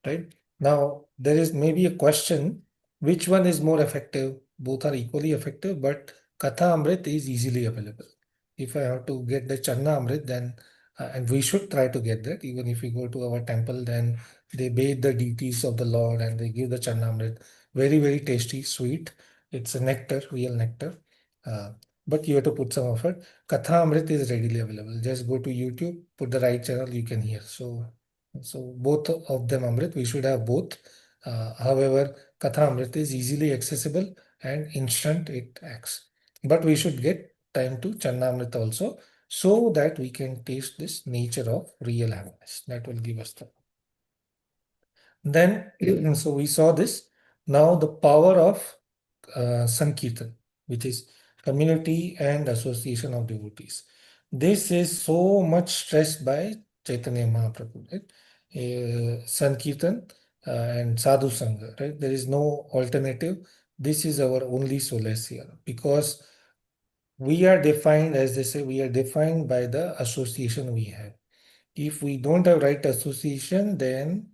right? Now there is maybe a question, which one is more effective? Both are equally effective, but Katha Amrit is easily available. If I have to get the Channa Amrit, then and we should try to get that. Even if we go to our temple, then they bathe the deities of the Lord and they give the Channa Amrit. Very, very tasty, sweet. It's a nectar, real nectar. Uh, but you have to put some effort. Katha Amrit is readily available. Just go to YouTube, put the right channel, you can hear. So both of them Amrit, we should have both. However, Katha Amrit is easily accessible and instant it acts. But we should get time to Channa also, so that we can taste this nature of real happiness. That will give us the. Then, so we saw this. Now the power of Sankirtan, which is community and association of devotees. This is so much stressed by Chaitanya Mahaprabhu, right? Sankirtan and Sadhu Sangha, right? There is no alternative. This is our only solace here, because we are defined, as they say, we are defined by the association we have. If we don't have right association, then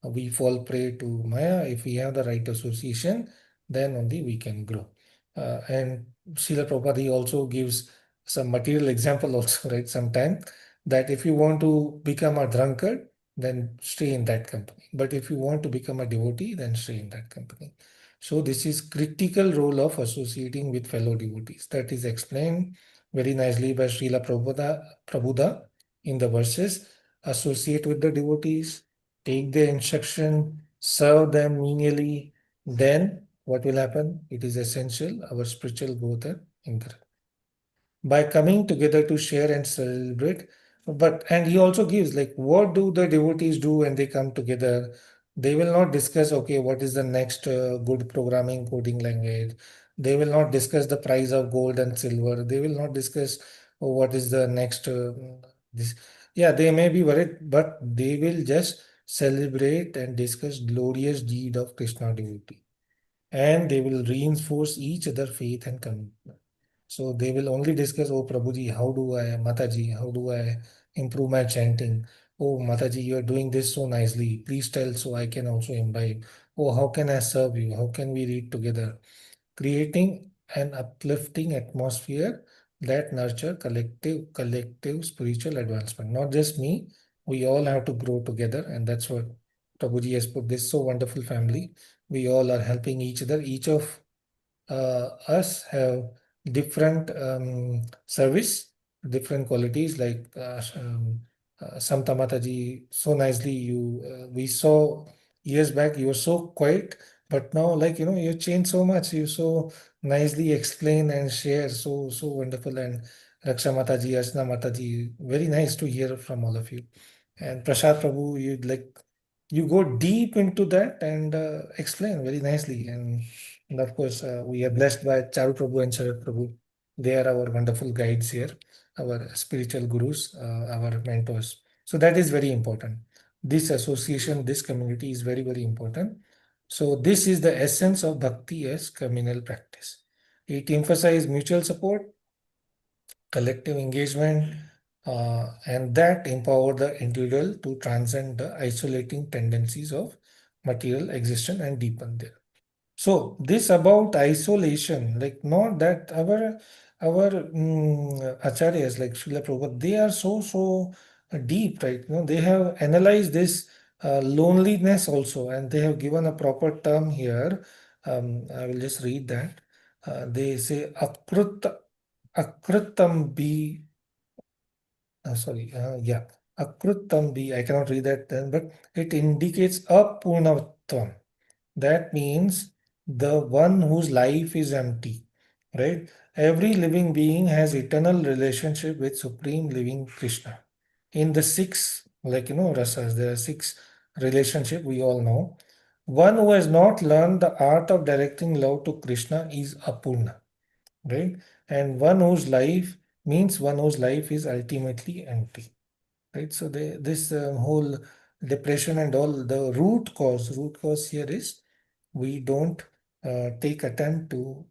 we fall prey to Maya. If we have the right association, then only we can grow. And Srila Prabhupada, he also gives some material example also, right? Sometime that if you want to become a drunkard, then stay in that company. But if you want to become a devotee, then stay in that company. So this is critical role of associating with fellow devotees. That is explained very nicely by Srila Prabhupada in the verses. Associate with the devotees, take their instruction, serve them menially. Then what will happen? It is essential, our spiritual growth and encouragement. By coming together to share and celebrate. And he also gives, like, what do the devotees do when they come together? They will not discuss, okay, what is the next good programming coding language. They will not discuss the price of gold and silver. They will not discuss, oh, what is the next this. Yeah, they may be worried, but they will just celebrate and discuss glorious deed of Krishna devotee, and they will reinforce each other faith and commitment. So they will only discuss, oh Prabhuji, how do I, Mataji, how do I improve my chanting? Oh Mataji, you are doing this so nicely. Please tell so I can also imbibe. Oh, how can I serve you? How can we read together? Creating an uplifting atmosphere that nurture collective spiritual advancement. Not just me, we all have to grow together, and that's what Prabhuji has put this so wonderful family. We all are helping each other. Each of us have different service, different qualities. Like Samta Mataji, so nicely we saw years back, you were so quiet, but now, like, you changed so much. You so nicely explain and share, so wonderful. And Raksha Mataji, Asna Mataji, very nice to hear from all of you. And Prasad Prabhu, you go deep into that and explain very nicely. And of course, we are blessed by Charu Prabhu and Sharat Prabhu. They are our wonderful guides here, our spiritual gurus, our mentors. So that is very important. This association, this community is very, very important. So this is the essence of bhakti as communal practice. It emphasizes mutual support, collective engagement, and that empower the individual to transcend the isolating tendencies of material existence and deepen there. So this about isolation, like, not that our acharyas like Srila Prabhupada, they are so deep, right? They have analyzed this loneliness also, and they have given a proper term here. I will just read that. They say akritam bi. Sorry, yeah. Akruttam, I cannot read that then, but it indicates apurnatvam. That means the one whose life is empty, right? Every living being has eternal relationship with Supreme Living Krishna. In the six, rasas, there are six relationship we all know. One who has not learned the art of directing love to Krishna is apurna, right? And one whose life is ultimately empty, right? So this whole depression and all, the root cause here is we don't take attempt to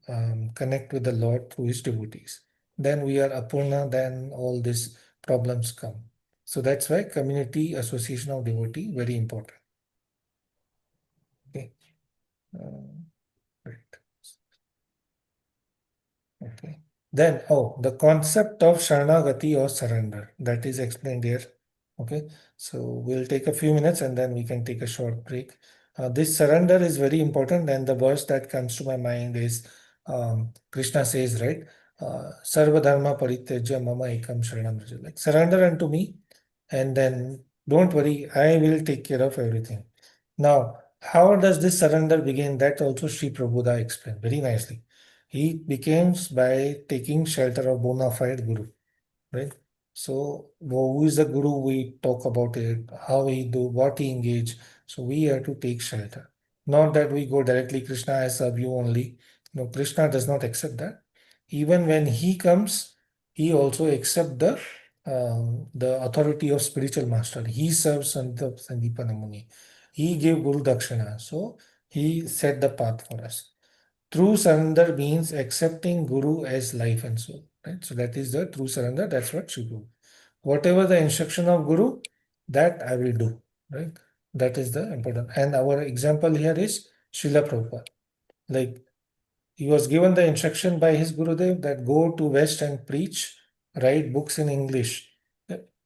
connect with the Lord through his devotees. Then we are apurna, then all these problems come. So that's why community association of devotee very important. Okay. Right. Okay. Then, the concept of Sharanagati or surrender, that is explained here. Okay. So we'll take a few minutes and then we can take a short break. This surrender is very important, and the verse that comes to my mind is Krishna says, right? Sarva dharma parityajya mama ekam sharanam vraja. Like, surrender unto me, and then don't worry, I will take care of everything. Now, how does this surrender begin? That also Sri Prabhupada explained very nicely. He becomes by taking shelter of bona fide Guru, right? So, who is the Guru? We talk about it, how he do, what he engage. So, we have to take shelter. Not that we go directly, Krishna, I serve you only. No, Krishna does not accept that. Even when he comes, he also accepts the authority of spiritual master. He serves Sandipana Muni. He gave Guru Dakshina. So, he set the path for us. True surrender means accepting Guru as life and soul. Right? So that is the true surrender. That's what you do. Whatever the instruction of Guru, that I will do. Right? That is the important. And our example here is Srila Prabhupada. Like, he was given the instruction by his Gurudev that go to West and preach, write books in English.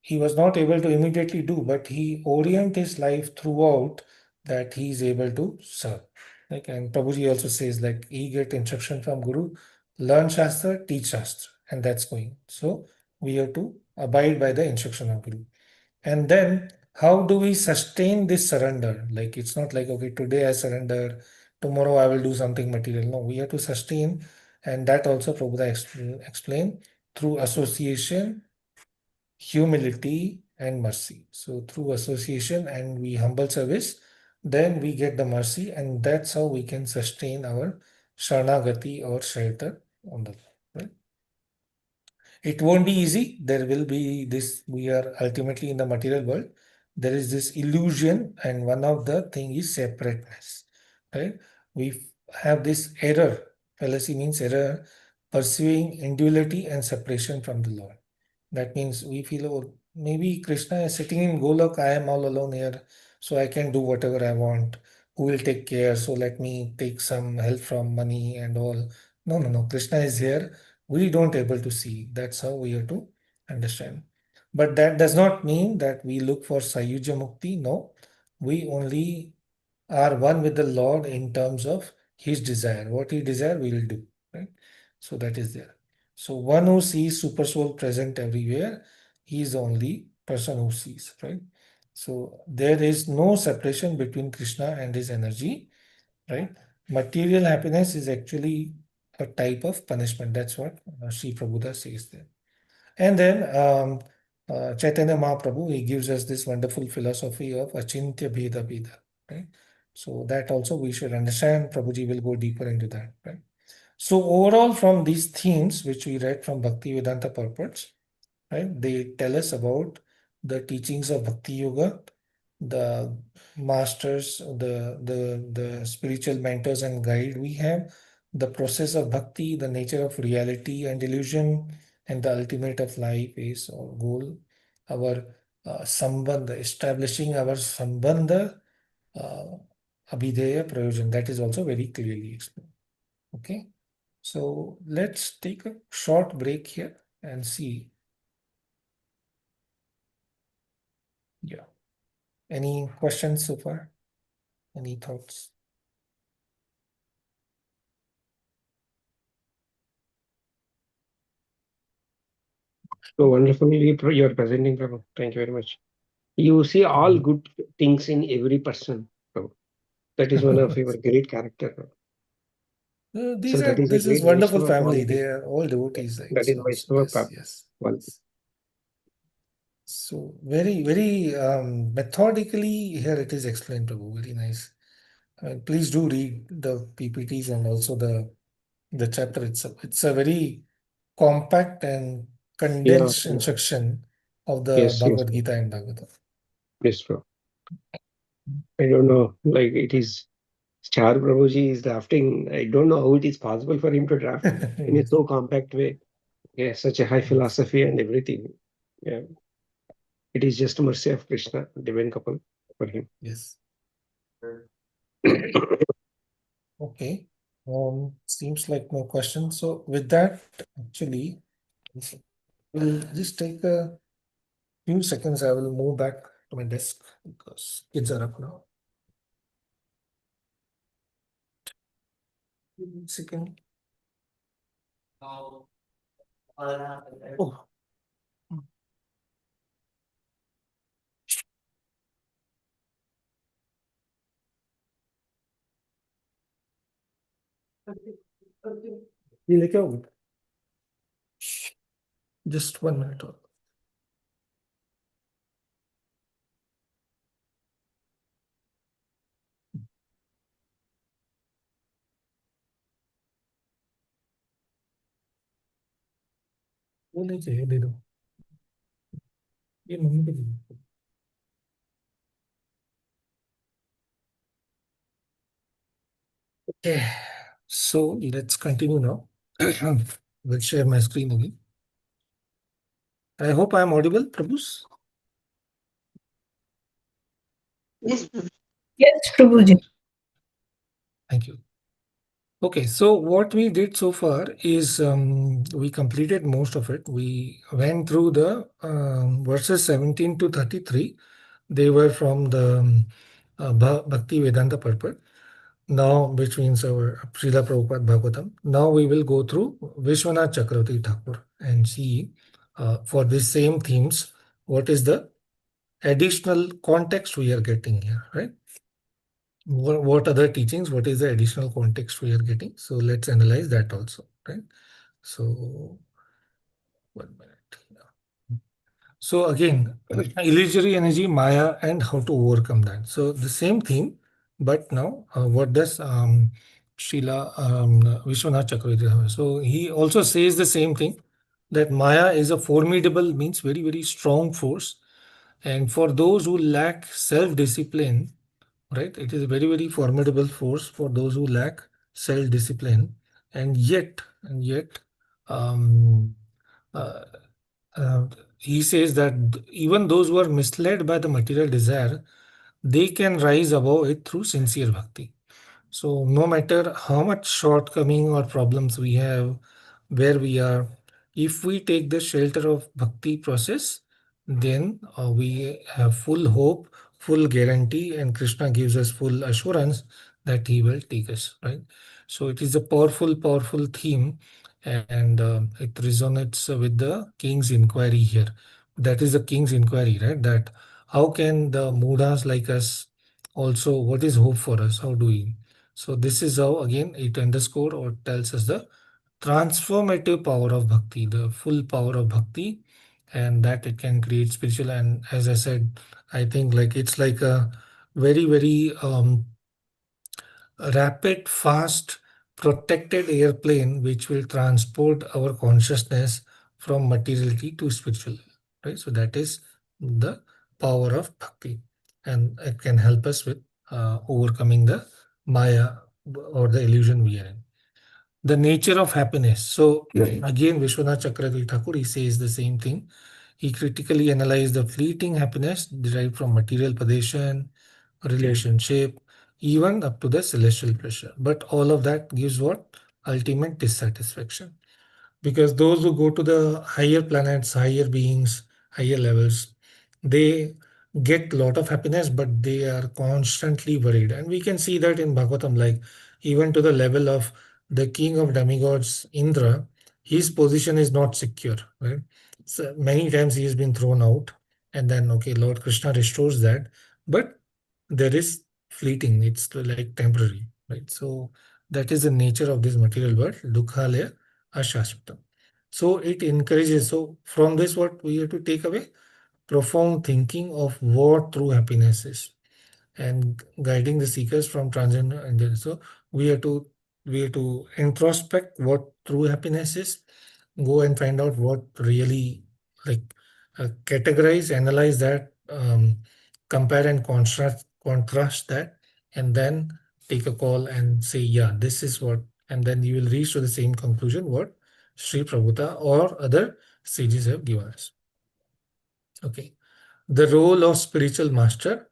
He was not able to immediately do, but he orient his life throughout that he is able to serve. Like, and Prabhuji also says, like, he get instruction from Guru, learn Shastra, teach Shastra, and that's going. So we have to abide by the instruction of Guru. And then how do we sustain this surrender? Like, it's not like, okay, today I surrender, tomorrow I will do something material. No, we have to sustain. And that also Prabhupada explained through association, humility, and mercy. So through association and we humble service, then we get the mercy, and that's how we can sustain our Sharanagati or shelter on the Lord, right? It won't be easy. There will be this, we are ultimately in the material world. There is this illusion, and one of the thing is separateness, right? We have this error. Fallacy means error, pursuing individuality and separation from the Lord. That means we feel, oh, maybe Krishna is sitting in Golok, I am all alone here, so I can do whatever I want. Who will take care? So let me take some help from money and all. No, no, no. Krishna is here. We don't able to see. That's how we have to understand. But that does not mean that we look for Sayuja Mukti. No, we only are one with the Lord in terms of his desire. What he desire, we will do. Right? So that is there. So one who sees super soul present everywhere, he is the only person who sees, right? So there is no separation between Krishna and his energy, right? Material happiness is actually a type of punishment. That's what Sri Prabhupada says there. And then Chaitanya Mahaprabhu, he gives us this wonderful philosophy of Achintya Bheda Bheda, right? So that also we should understand. Prabhuji will go deeper into that, right? So overall, from these themes which we read from Bhaktivedanta purports, right, they tell us about the teachings of Bhakti Yoga, the masters, the spiritual mentors and guide we have, the process of bhakti, the nature of reality and illusion, and the ultimate of life is our goal, our sambandha, establishing our sambandha, uh, abhideya prayojan. That is also very clearly explained. Okay, so let's take a short break here and see. Yeah. Any questions so far? Any thoughts? So wonderfully you're presenting, Prabhu. Thank you very much. You see all good things in every person, Prabhu. That is one of your great character, Prabhu. So that is a This is great wonderful Vaishnava family. quality. They are all devotees, right? That is So Vaishnava yes, yes. quality. So very, very methodically here it is explained, Prabhu. Very nice. Please do read the PPTs and also the chapter itself. It's a very compact and Yeah. condensed instruction of the Yes, Bhagavad Gita and Bhagavatam. yes, Prabhu. I don't know, like it is Char Prabhuji is drafting. I don't know how it is possible for him to draft in a so compact way. Yeah, such a high philosophy and everything. Yeah, it is just mercy of Krishna, divine couple for him. Yes. Okay. Seems like no question. So with that, actually, we'll just take a few seconds. I will move back to my desk because kids are up now. Second. Oh. ये लेके आओगे? Just 1 minute. वो नहीं चाहिए, दे दो. ये mummy को दे दो. Okay, so let's continue now. We'll share my screen again. I hope I am audible, Prabhus. Yes. Yes, Prabhuji. Thank you. Okay, so what we did so far is we completed most of it. We went through the verses 17 to 33. They were from the Bhakti Vedanta purport. Now, which means our Srila Prabhupada Bhagavatam. Now we will go through Vishwanath Chakravarti Thakur and see for the same themes, what is the additional context we are getting here, right? What other teachings, what is the additional context we are getting? So let's analyze that also, right? So 1 minute. So again, illusory energy, Maya, and how to overcome that. So the same theme, but now what does Srila Vishwanath Chakravarti have? So he also says the same thing, that Maya is a formidable, means very, very strong force. And for those who lack self-discipline, right, it is a very, very formidable force for those who lack self-discipline. And yet, um, uh, uh, he says that even those who are misled by the material desire, they can rise above it through sincere bhakti. So no matter how much shortcoming or problems we have, where we are, if we take the shelter of bhakti process, then we have full hope, full guarantee, and Krishna gives us full assurance that he will take us, right? So it is a powerful, powerful theme, and it resonates with the king's inquiry here. That is the king's inquiry, right? That how can the Mudas like us also, what is hope for us? How do we? So this is how again it underscore or tells us the transformative power of bhakti, the full power of bhakti, and that it can create spiritual. And as I said, I think like it's like a very, very rapid, fast, protected airplane which will transport our consciousness from materiality to spiritual, right? So that is the power of bhakti, and it can help us with overcoming the maya or the illusion we are in. The nature of happiness. So again, Vishwanath Chakravarti Thakur, he says the same thing. He critically analyzed the fleeting happiness derived from material possession, relationship, even up to the celestial pleasure. But all of that gives what? Ultimate dissatisfaction. Because those who go to the higher planets, higher beings, higher levels, they get a lot of happiness, but they are constantly worried. And we can see that in Bhagavatam, like even to the level of the king of demigods, Indra, his position is not secure, right? So many times he has been thrown out, and then okay, Lord Krishna restores that, but there is fleeting. It's like temporary, right? So that is the nature of this material world. Dukhalaya ashashvatam. So it encourages. So from this, what we have to take away? Profound thinking of what true happiness is, and guiding the seekers from transient and so we have to introspect what true happiness is, go and find out what really, like, categorize, analyze that, compare and contrast that, and then take a call and say, yeah, this is what, and then you will reach to the same conclusion what Sri Prabhupada or other sages have given us. Okay. The role of spiritual master,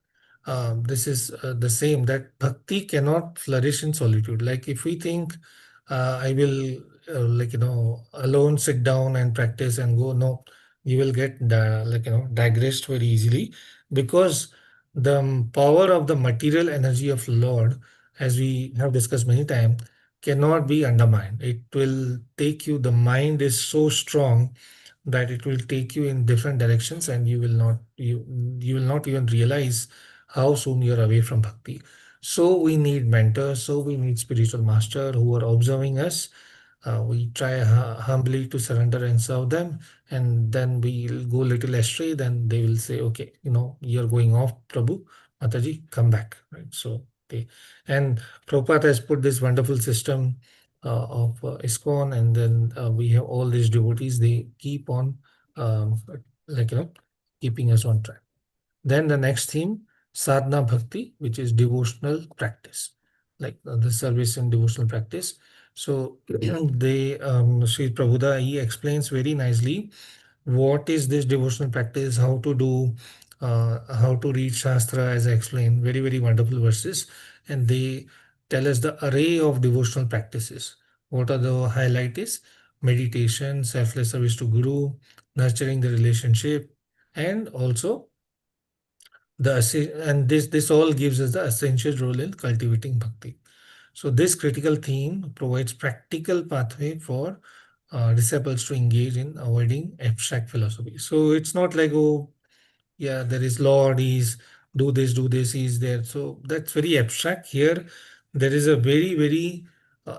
this is the same, that bhakti cannot flourish in solitude. Like if we think I will alone sit down and practice and go, no, you will get digressed very easily, because the power of the material energy of Lord, as we have discussed many times, cannot be undermined. It will take you, the mind is so strong that it will take you in different directions, and you will not even realize how soon you're away from bhakti. So we need mentors, so we need spiritual master who are observing us. We try humbly to surrender and serve them, and then we'll go little astray. Then they will say, okay, you're going off, Prabhu, Mataji, come back, right? So they, and Prabhupada has put this wonderful system of ISKCON, and then we have all these devotees. They keep on, um, like keeping us on track. Then the next theme, sadhana bhakti, which is devotional practice, like the service and devotional practice. So they, Sri Prabhupada, he explains very nicely what is this devotional practice, how to do, how to read Shastra, as I explained, very, very wonderful verses. And they tell us the array of devotional practices. What are the highlight is meditation, selfless service to Guru, nurturing the relationship, and also and this all gives us the essential role in cultivating bhakti. So this critical theme provides practical pathway for disciples to engage in avoiding abstract philosophy. So it's not like, oh, yeah, there is Lord, he's do this, he's there. So that's very abstract. Here there is a very, very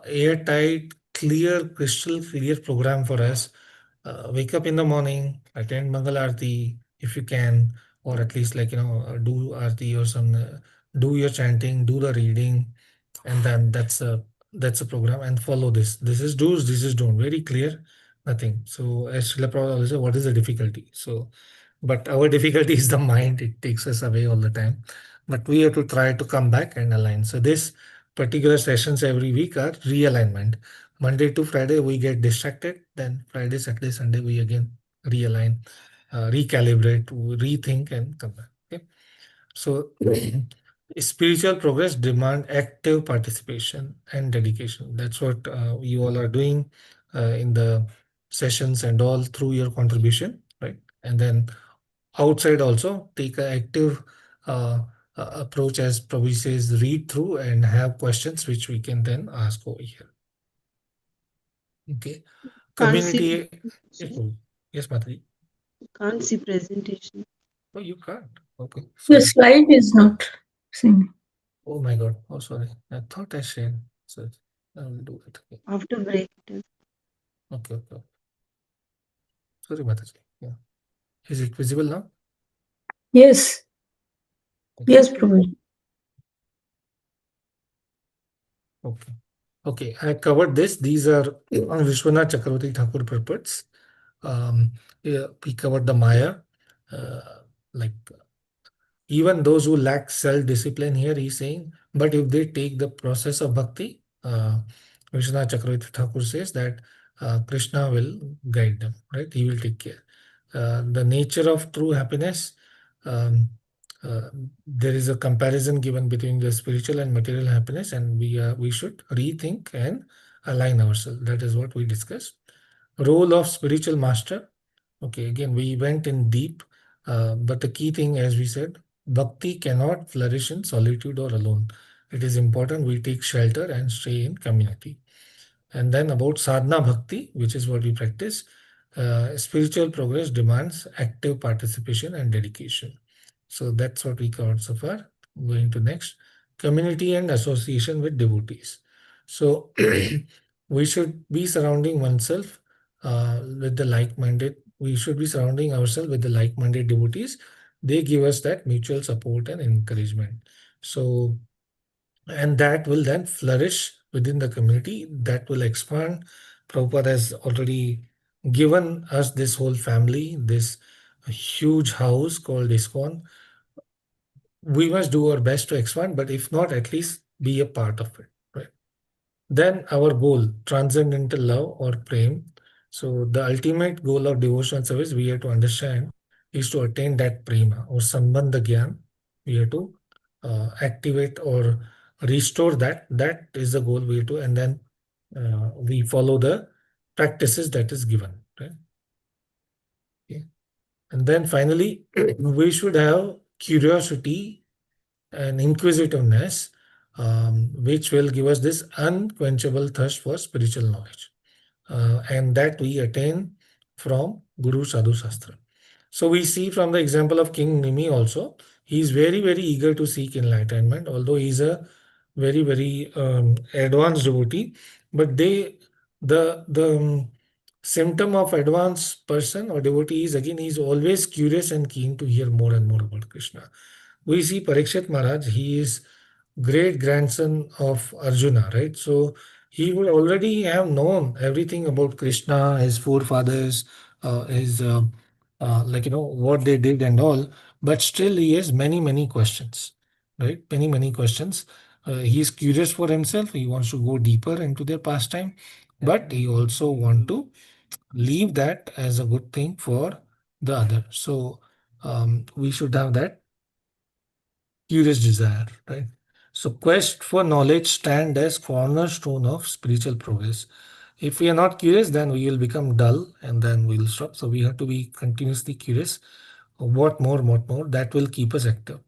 airtight, clear, crystal clear program for us. Wake up in the morning, attend Mangal Aarti if you can, or at least do Aarti or some, do your chanting, do the reading, and then that's a program, and follow this. This is do's, this is don't. Very clear, nothing. So as Srila Prabhupada always said, what is the difficulty? So but our difficulty is the mind. It takes us away all the time. But we have to try to come back and align. So this particular sessions every week are realignment. Monday to Friday we get distracted. Then Friday, Saturday, Sunday we again realign, recalibrate, rethink, and come back. Okay. So spiritual progress demand active participation and dedication. That's what you all are doing in the sessions and all through your contribution, right? And then outside also take an active uh, approach, as Prabhu says, read through and have questions which we can then ask over here. Okay. Can't see Community. Yes, presentation. Prabhu. Yes, Mataji. Can't see presentation. Oh, you can't. Okay. The Sorry. slide is not seen. Oh my God. Oh, sorry. I thought I shared. So I will do it. Okay. After break it is. Okay. Okay. Sorry, Mataji. Yeah. Is it visible now? Yes. Okay. Yes, Prabhuji. Okay. Okay. I covered this. These are Vishwanath Chakravarti Thakur purports. Yeah, we covered the Maya. Like even those who lack self-discipline, here he's saying, but if they take the process of bhakti, Vishwanath Chakravarti Thakur says that Krishna will guide them, right? He will take care. The nature of true happiness, um, uh, there is a comparison given between the spiritual and material happiness, and we should rethink and align ourselves. That is what we discussed. Role of spiritual master. Okay, again, we went in deep, but the key thing, as we said, bhakti cannot flourish in solitude or alone. It is important we take shelter and stay in community. And then about sadhana bhakti, which is what we practice. spiritual progress demands active participation and dedication. So that's what we covered so far. Going to next, community and association with devotees. So we should be surrounding oneself with the like-minded. We should be surrounding ourselves with the like-minded devotees. They give us that mutual support and encouragement. So, and that will then flourish within the community. That will expand. Prabhupada has already given us this whole family, this huge house called ISKCON. We must do our best to expand, but if not, at least be a part of it. Right? Then our goal, transcendental love or prem. So the ultimate goal of devotional service we have to understand is to attain that prema or sambandha gyan. We have to activate or restore that. That is the goal we have to, and then we follow the practices that is given. Right? Okay. And then finally, we should have curiosity and inquisitiveness, which will give us this unquenchable thirst for spiritual knowledge. And that we attain from Guru Sadhu Shastra. So we see from the example of King Nimi also, he is very, very eager to seek enlightenment, although he is a very, very advanced devotee. But the symptom of advanced person or devotee is again, he is always curious and keen to hear more and more about Krishna. We see Parikshit Maharaj, he is great grandson of Arjuna, right? So he would already have known everything about Krishna, his forefathers, his like what they did and all, but still he has many, many questions, right? Many, many questions. He is curious for himself. He wants to go deeper into their pastime, but he also want to leave that as a good thing for the other. So we should have that curious desire, right? So quest for knowledge stand as cornerstone of spiritual progress. If we are not curious, then we will become dull and then we will stop. So we have to be continuously curious. What more, what more? That will keep us active.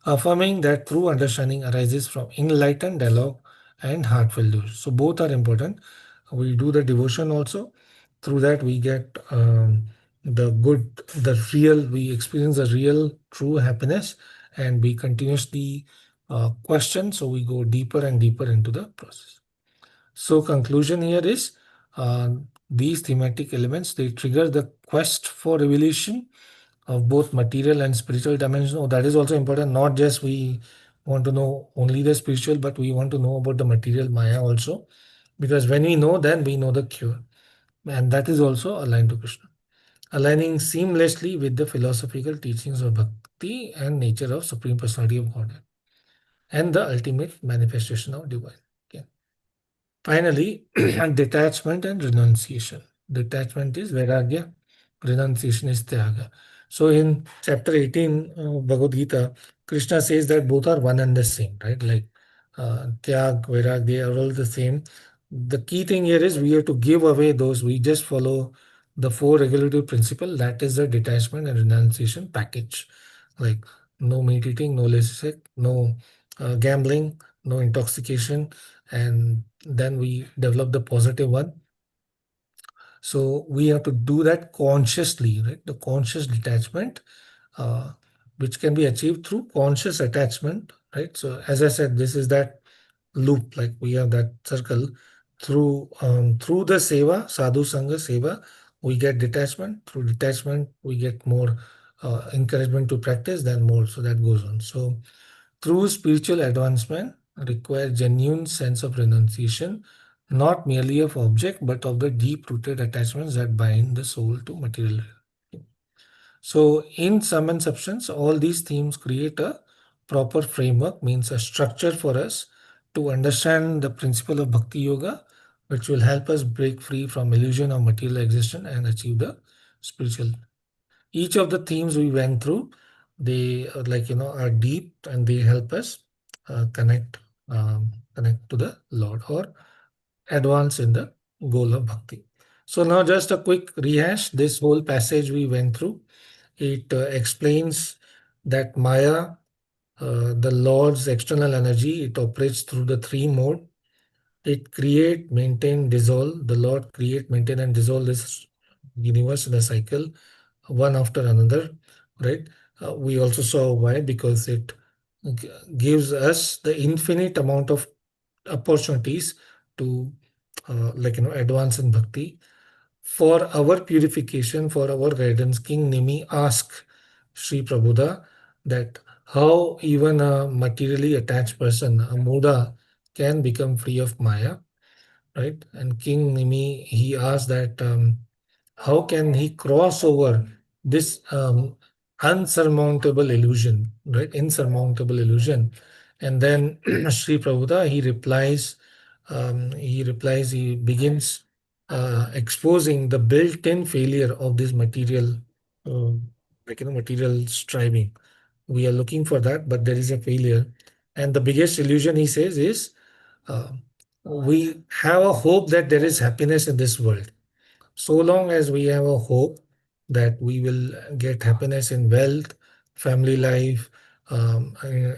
Affirming that true understanding arises from enlightened dialogue and heartfelt devotion. So both are important. We do the devotion also. Through that, we get the good, the real, we experience the real, true happiness, and we continuously question. So we go deeper and deeper into the process. So conclusion here is these thematic elements, they trigger the quest for revelation of both material and spiritual dimension. Oh, that is also important. Not just we want to know only the spiritual, but we want to know about the material Maya also. Because when we know, then we know the cure. And that is also aligned to Krishna. Aligning seamlessly with the philosophical teachings of Bhakti and nature of Supreme Personality of Godhead. And the ultimate manifestation of divine. Okay. Finally, detachment and renunciation. Detachment is Vairagya, renunciation is Tyaga. So in chapter 18 of Bhagavad Gita, Krishna says that both are one and the same, right? Like Tyag, Vairag, they are all the same. The key thing here is we have to give away those. We just follow the four regulative principle. That is the detachment and renunciation package. Like no meat eating, no illicit, no gambling, no intoxication, and then we develop the positive one. So we have to do that consciously, right? The conscious detachment, which can be achieved through conscious attachment, right? So as I said, this is that loop, like we have that circle. Through the seva, sadhu sangha seva, we get detachment. Through detachment, we get more encouragement to practice, then more. So that goes on. So true spiritual advancement require genuine sense of renunciation, not merely of object, but of the deep-rooted attachments that bind the soul to material. So in sum and substance, all these themes create a proper framework, means a structure for us to understand the principle of Bhakti Yoga, which will help us break free from illusion of material existence and achieve the spiritual. Each of the themes we went through, they are deep and they help us connect to the Lord or advance in the goal of bhakti. So now just a quick rehash. This whole passage we went through, it explains that Maya, the Lord's external energy, it operates through the three mode. It create, maintain, dissolve. The Lord create, maintain, and dissolve this universe in a cycle, one after another, right? We also saw why, because it gives us the infinite amount of opportunities to advance in bhakti. For our purification, for our guidance, King Nimi asked Sri Prabhuda that how even a materially attached person, a Muda, can become free of Maya, right? And King Nimi, he asked that how can he cross over this unsurmountable illusion, right? Insurmountable illusion. And then Sri Prabhuda, he begins exposing the built-in failure of this material, uh, material striving. We are looking for that, but there is a failure. And the biggest illusion, he says, is uh, we have a hope that there is happiness in this world. So long as we have a hope that we will get happiness in wealth, family life,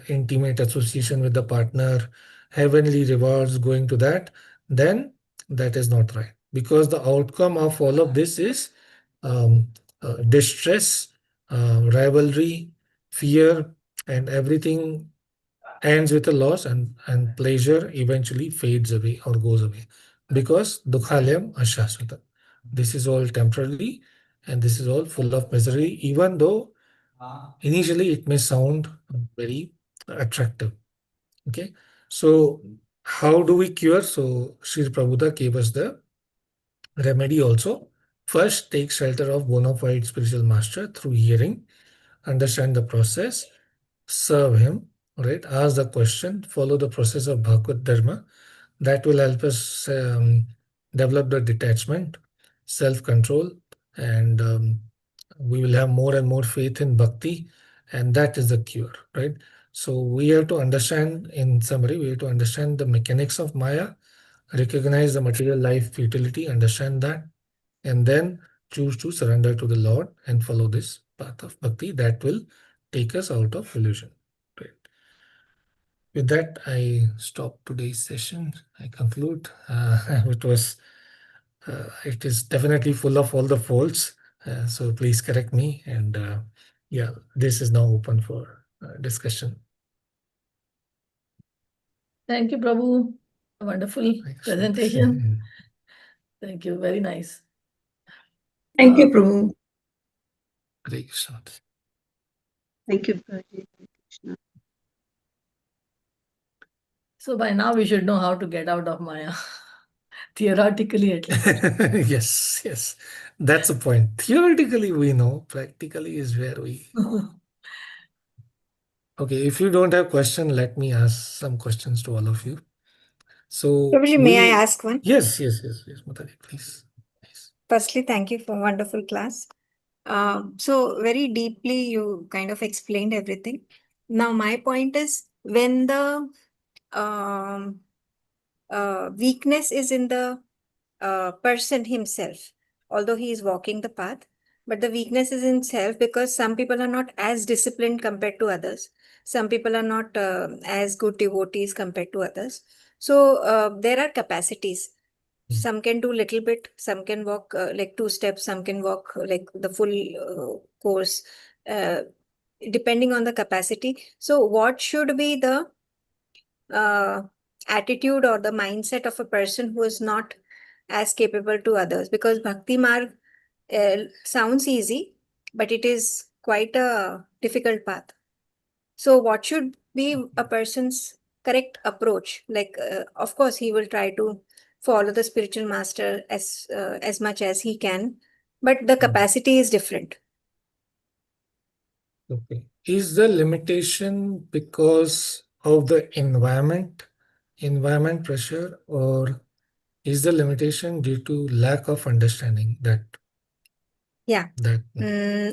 intimate association with the partner, heavenly rewards going to that, then that is not right. Because the outcome of all of this is um, distress, rivalry, fear, and everything ends with a loss, and pleasure eventually fades away or goes away, because dukhalayam ashasvata. This is all temporary, and this is all full of misery, even though initially it may sound very attractive. Okay, so how do we cure? So Sri Prabhupada gave us the remedy also. First, take shelter of bona fide spiritual master through hearing, understand the process, serve him, right? Ask the question, follow the process of Bhagavad Dharma. That will help us develop the detachment, self-control, and we will have more and more faith in bhakti, and that is the cure, right? So we have to understand, in summary, we have to understand the mechanics of Maya, recognize the material life futility, understand that, and then choose to surrender to the Lord and follow this path of bhakti that will take us out of illusion. Right. With that, I stop today's session. I conclude. It is definitely full of all the faults. So please correct me. And yeah, this is now open for discussion. Thank you, Prabhu. A wonderful presentation. Thank you. Very nice. Thank you, Prabhu. Hare Krishna. Thank you, Prabhuji. Hare Krishna. So by now we should know how to get out of Maya. Theoretically, at least. Yes, yes. That's the point. Theoretically, we know. Practically is where we... Okay, if you don't have question, let me ask some questions to all of you. So Prabhuji, may I ask one? Yes, Mataji, please. Firstly, thank you for wonderful class. So very deeply you kind of explained everything. Now my point is, when the weakness is in the person himself, although he is walking the path, but the weakness is in self, because some people are not as disciplined compared to others. Some people are not as good devotees compared to others. So there are capacities. Some can do little bit, some can walk like 2 steps, some can walk like the full course, depending on the capacity. So what should be the attitude or the mindset of a person who is not as capable to others? Because Bhakti Marg sounds easy, but it is quite a difficult path. So what should be a person's correct approach? Like, of course, he will try to follow the spiritual master as much as he can, but the capacity is different. Okay. Is the limitation because of the environment pressure, or is the limitation due to lack of understanding that? Yeah.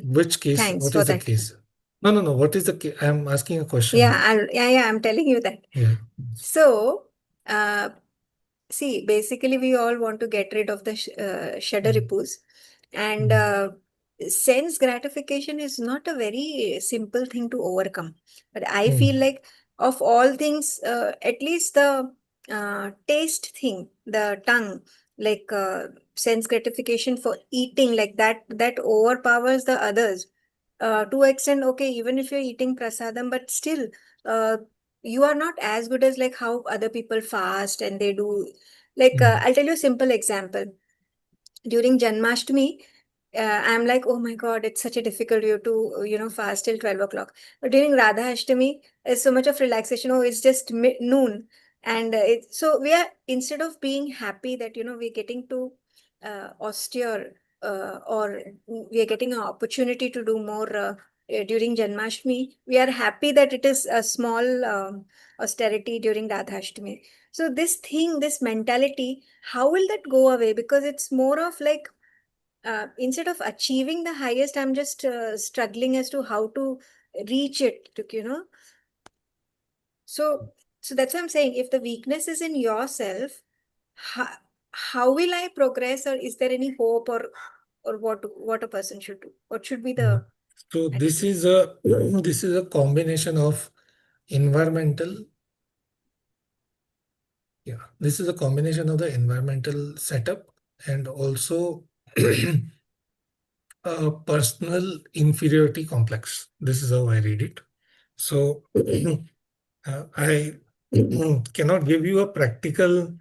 Which case? Thanks What for is the that. case? No. What is the case? I'm asking a question. Yeah, I'm telling you that. Yeah. So, see, basically, we all want to get rid of the Shadaripus, and sense gratification is not a very simple thing to overcome. But I feel like, of all things, at least the taste thing, the tongue, like sense gratification for eating, like that overpowers the others. To extent, okay, even if you're eating prasadam, but still you are not as good as like how other people fast and they do. Like I'll tell you a simple example. During Janmashtami, I'm like, oh my God, it's such a difficult year to, fast till 12 o'clock. But during Radha Ashtami, there's so much of relaxation. Oh, it's just noon. And so we are, instead of being happy that, we're getting to austere or we are getting an opportunity to do more during Janmashtami, we are happy that it is a small austerity during Radha Ashtami. So this thing, this mentality, how will that go away? Because it's more of like, instead of achieving the highest, I'm just struggling as to how to reach it, So that's what I'm saying. If the weakness is in yourself, how, how will I progress, or is there any hope, or what a person should do? What should be the So this attitude? is a this is a combination of environmental. Yeah, this is a combination of the environmental setup and also a personal inferiority complex. This is how I read it. So I cannot give you a practical.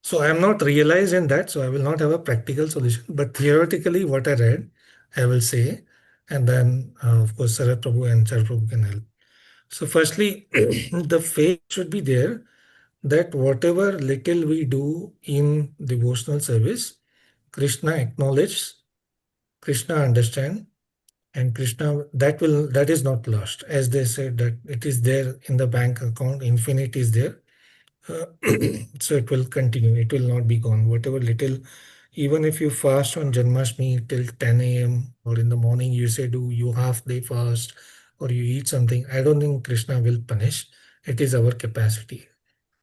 So I am not realized in that. So I will not have a practical solution. But theoretically, what I read, I will say, and then of course Sarat Prabhu and Char Prabhu can help. So firstly, the faith should be there that whatever little we do in devotional service, Krishna acknowledges, Krishna understand, and Krishna that is not lost. As they said that it is there in the bank account, infinite is there. Uh, so it will continue. It will not be gone. Whatever little, even if you fast on Janmashtami till 10 a.m. or in the morning, you say do you half day fast or you eat something. I don't think Krishna will punish. It is our capacity.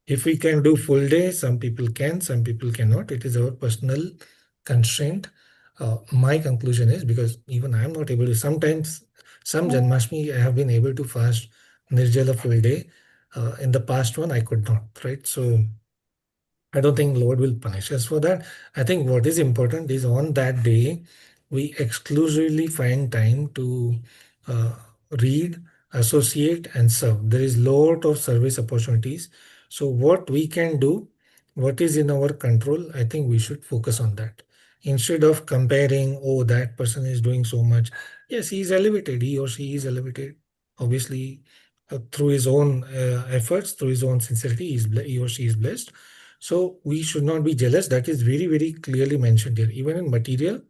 If we can do full day, some people can, some people cannot. It is our personal constraint. My conclusion is because even I am not able to. Sometimes, some Janmashtami I have been able to fast Nirjala full day. In the past one, I could not. Right, so I don't think Lord will punish us for that. I think what is important is on that day, we exclusively find time to uh, read, associate, and serve. There is lot of service opportunities. So what we can do, what is in our control, I think we should focus on that. Instead of comparing, oh, that person is doing so much. Yes, he is elevated. He or she is elevated. Obviously, through his own efforts, through his own sincerity, he or she is blessed. So we should not be jealous. That is very, very clearly mentioned here. Even in material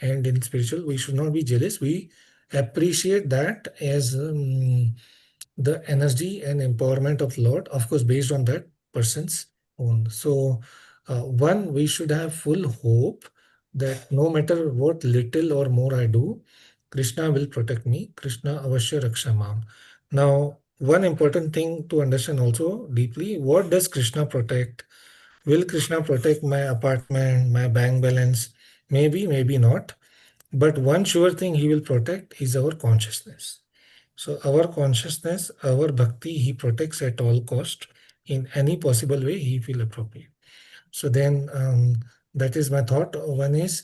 and in spiritual, we should not be jealous. We appreciate that as the energy and empowerment of Lord, of course, based on that person's own. So, one, we should have full hope that no matter what little or more I do, Krishna will protect me. Krishna avashya raksha mam. Now, one important thing to understand also deeply, what does Krishna protect? Will Krishna protect my apartment, my bank balance? Maybe, maybe not. But one sure thing he will protect is our consciousness. So our consciousness, our bhakti, he protects at all cost in any possible way he feel appropriate. So then that is my thought. One is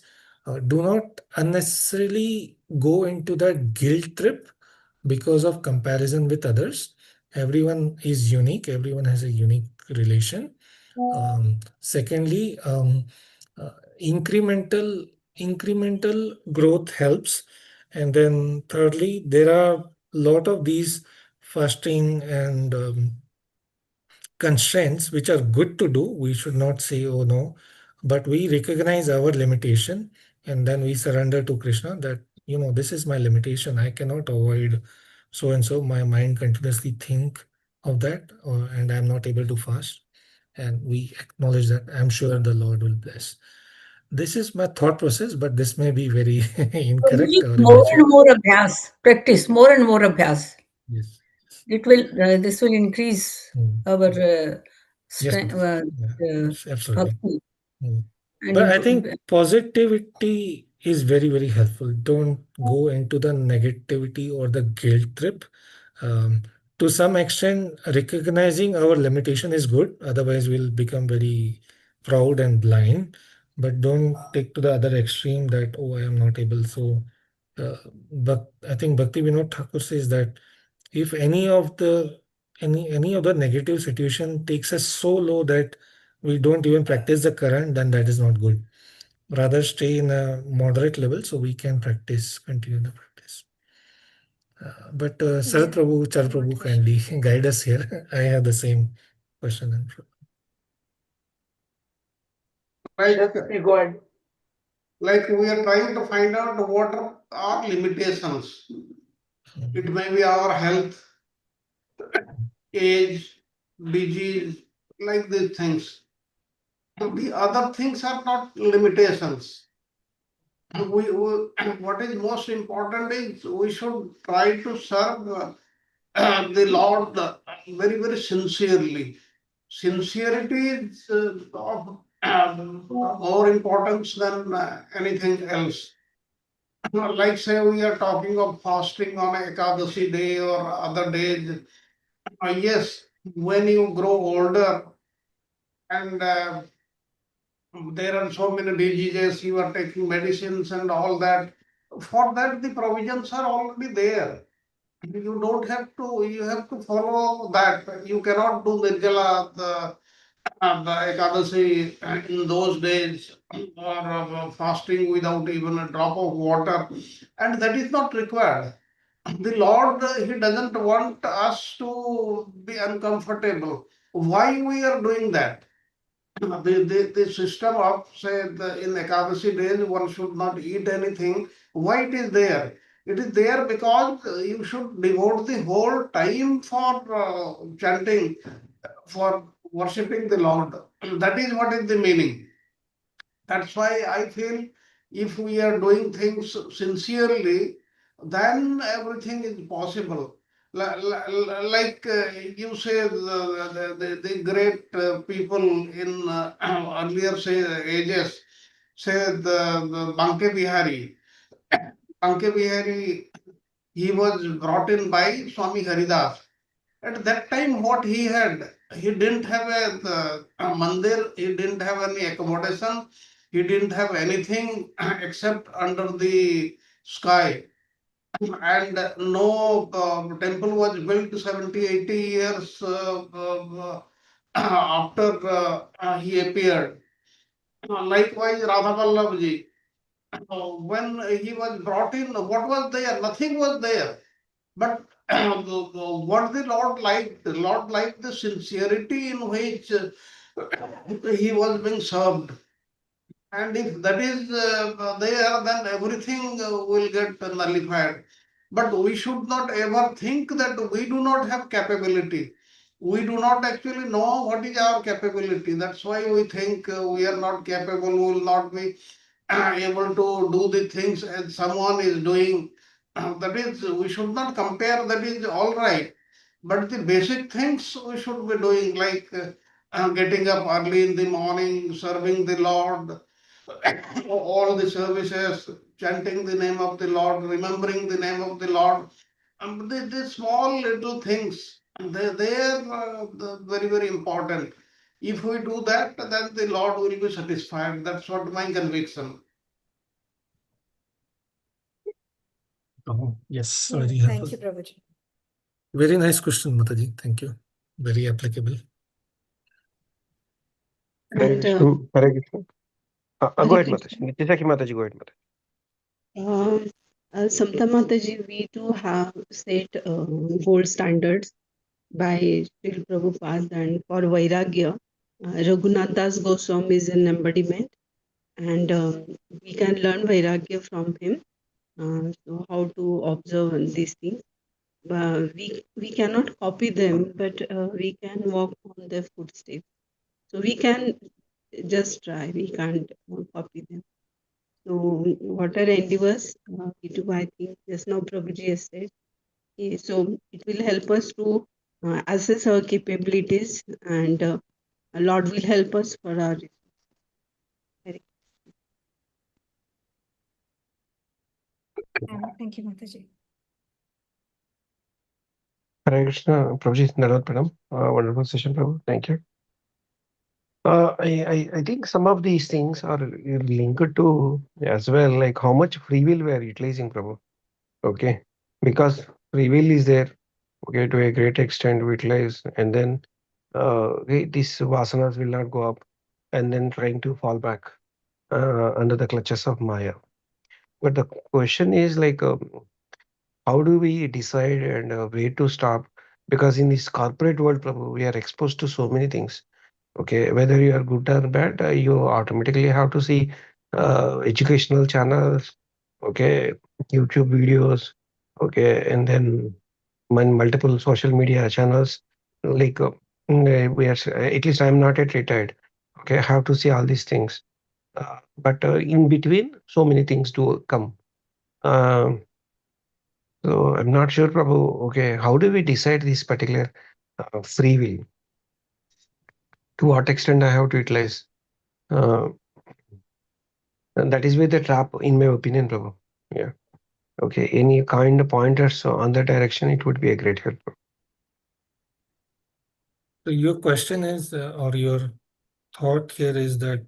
do not unnecessarily go into that guilt trip because of comparison with others. Everyone is unique. Everyone has a unique relation. Secondly, uh, incremental incremental growth helps, and then thirdly, there are a lot of these fasting and constraints which are good to do. We should not say oh no, but we recognize our limitation and then we surrender to Krishna that this is my limitation. I cannot avoid so and so. My mind continuously think of that, and I'm not able to fast, and we acknowledge that. I'm sure the Lord will bless. This is my thought process, but this may be very So we incorrect need or more and immature. more abhyas, practice more and more abhyas. Yes. It will this will increase Mm. our Yes, strength, ma'am. Yeah, absolutely. bhakti, Mm. But I and think positivity is very, very helpful. Don't go into the negativity or the guilt trip. Um, to some extent, recognizing our limitation is good. Otherwise, we'll become very proud and blind, but don't take to the other extreme that, oh, I am not able. So, but I think Bhakti Vinod Thakur says that if any of the negative situation takes us so low that we don't even practice the current, then that is not good. Rather stay in a moderate level so we can continue the practice. But Sarat Prabhu, Char Prabhu kindly guide us here. I have the same question. Like, You go ahead. like we are trying to find out what are our limitations. It may be our health, age, disease, like these things. The other things are not limitations. What is most important is we should try to serve the Lord very, very sincerely. Sincerity is of more importance than anything else. Like say we are talking of fasting on Ekadasi day or other days. Yes, when you grow older and there are so many diseases, you are taking medicines and all that. For that, the provisions are already there. You don't have to, you have to follow that. You cannot do Nirjala, the Ekadasi in those days, or fasting without even a drop of water. And that is not required. The Lord, He doesn't want us to be uncomfortable. Why we are doing that? The system of, say, in Ekadasi days, one should not eat anything. Why it is there? It is there because you should devote the whole time for chanting, for worshipping the Lord. That is what is the meaning. That's why I feel if we are doing things sincerely, then everything is possible. Like you say, the great people in earlier say ages, say the Banke Bihari. Banke Bihari, he was brought in by Swami Haridas. At that time, what he didn't have a mandir, he didn't have any accommodation, he didn't have anything except under the sky. And no temple was built 70, 80 years after he appeared. Likewise, Radha Vallabhji, when he was brought in, what was there? Nothing was there. But what the Lord liked the sincerity in which he was being served. And if that is there, then everything will get nullified. But we should not ever think that we do not have capability. We do not actually know what is our capability. That's why we think we are not capable, we will not be able to do the things as someone is doing. That is, we should not compare, that is all right. But the basic things we should be doing, like getting up early in the morning, serving the Lord, all the services, chanting the name of the Lord, remembering the name of the Lord. The small little things, they are very, very important. If we do that, then the Lord will be satisfied. That's what my conviction. Oh, yes, Yeah, very thank helpful. you, Prabhuji. Very nice question, Mataji. Thank you. Very applicable. And Hare Krishna. Go Hare ahead, Krishna. Mataji. Nityasaki Mataji, go ahead, Mataji. Samta Mataji, we do have set gold standards by Srila Prabhupada, and for Vairagya, Raghunath Das Goswami is an embodiment, and we can learn Vairagya from him. So how to observe these things. We cannot copy them, but we can walk on their footsteps. So we can just try. We can't copy them. So what are endeavors we do? I think just now Prabhuji has said. So it will help us to assess our capabilities, and Lord will help us for our. Thank you, Mataji. Hare Krishna. Prabhuji, Nalad Pranam. Wonderful session, Prabhu. Thank you. I think some of these things are linked to as well, like how much free will we are utilizing, Prabhu. Okay, because free will is there, okay, to a great extent we utilize, and then these vasanas will not go up, and then trying to fall back under the clutches of Maya. But the question is like, how do we decide and where to stop? Because in this corporate world, Prabhu, we are exposed to so many things. Okay, whether you are good or bad, you automatically have to see educational channels, okay, YouTube videos, okay, and then multiple social media channels. Like we are, at least I'm not yet retired. Okay, I have to see all these things. But in between, so many things do come. Um, so I'm not sure, Prabhu. Okay, how do we decide this particular free will? To what extent I have to utilize? Uh, And that is where the trap, in my opinion, Prabhu. Yeah. Okay. Any kind of pointers on that direction, it would be a great help. So your question is, or your thought here is that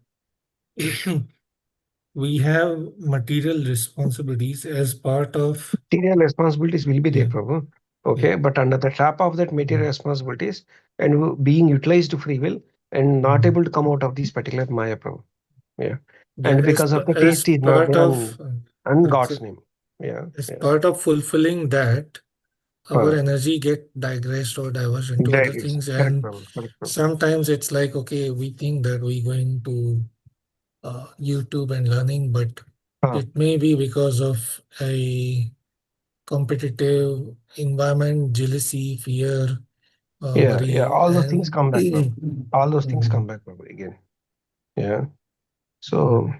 we have material responsibilities as part of. Material responsibilities will be there, Yeah, Prabhu. yeah, Okay. But under the trap of that material responsibilities and being utilized to free will and not able to come out of this particular Maya, Prabhu. Yeah. yeah, And because of the as taste is not part there of on okay, God's name. Yeah. as Yeah. part of fulfilling that, our Uh, energy get digressed or diverged into that other is things, correct, and Prabhu. Correct, Prabhu. sometimes it's like, okay, we think that we're going to YouTube and learning, but Uh, it may be because of a competitive environment, jealousy, fear, yeah. Yeah. worry, All those things and come back, Prabhu. All those things come back, Prabhu, again. Yeah. So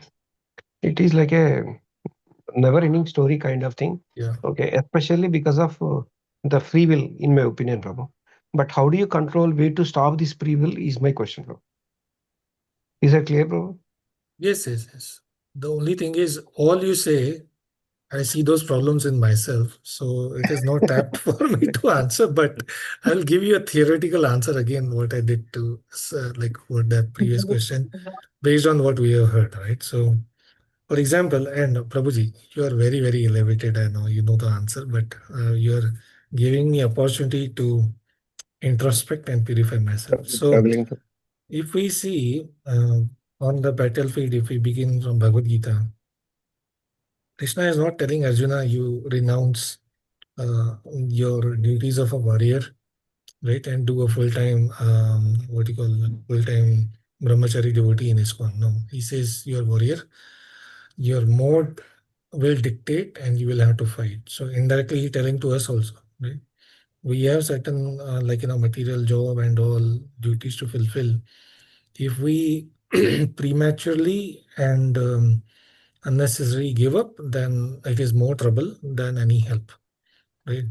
it is like a never ending story kind of thing. yeah. Okay, especially because of the free will, in my opinion, Prabhu. But how do you control where to stop this free will is my question, Prabhu. Is that clear, Prabhu? Yes, yes, yes. The only thing is, all you say, I see those problems in myself. So it is not apt for me to answer, but I'll give you a theoretical answer again, what I did to, like, what that previous question, based on what we have heard, right? So, for example, and Prabhuji, you are very, very elevated. I know you know the answer, but you are giving me opportunity to introspect and purify myself. So, Struggling. if we see on the battlefield, if we begin from Bhagavad Gita, Krishna is not telling Arjuna, you renounce your duties of a warrior, right, and do a full-time, what do you call it, full-time brahmachari devotee in ISKCON. No, he says you're a warrior, your mode will dictate and you will have to fight. So indirectly he telling to us also, right? We have certain like material job and all duties to fulfill. If we prematurely and unnecessarily give up, then it is more trouble than any help, right?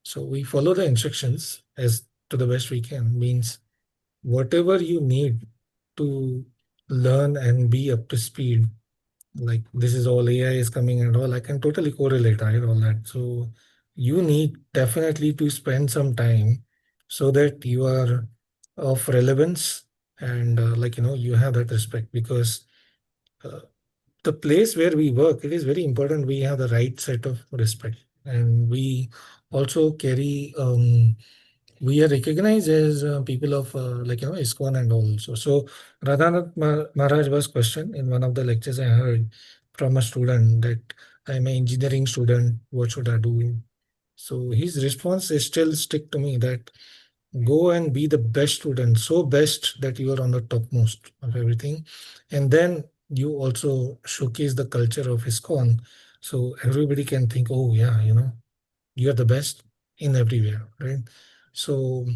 So we follow the instructions as to the best we can. Means whatever you need to learn and be up to speed, like this is all AI is coming and all, I can totally correlate, right? All that. So you need definitely to spend some time so that you are of relevance and like you have that respect, because uh, the place where we work, it is very important we have the right set of respect, and we also carry we are recognized as people of like ISKCON and also. So Radhanath Maharaj was questioned in one of the lectures I heard from a student that I'm an engineering student, what should I do? So his response is still stick to me that go and be the best student, so best that you are on the topmost of everything, and then you also showcase the culture of ISKCON, so everybody can think, oh yeah, you are the best in everywhere, right? So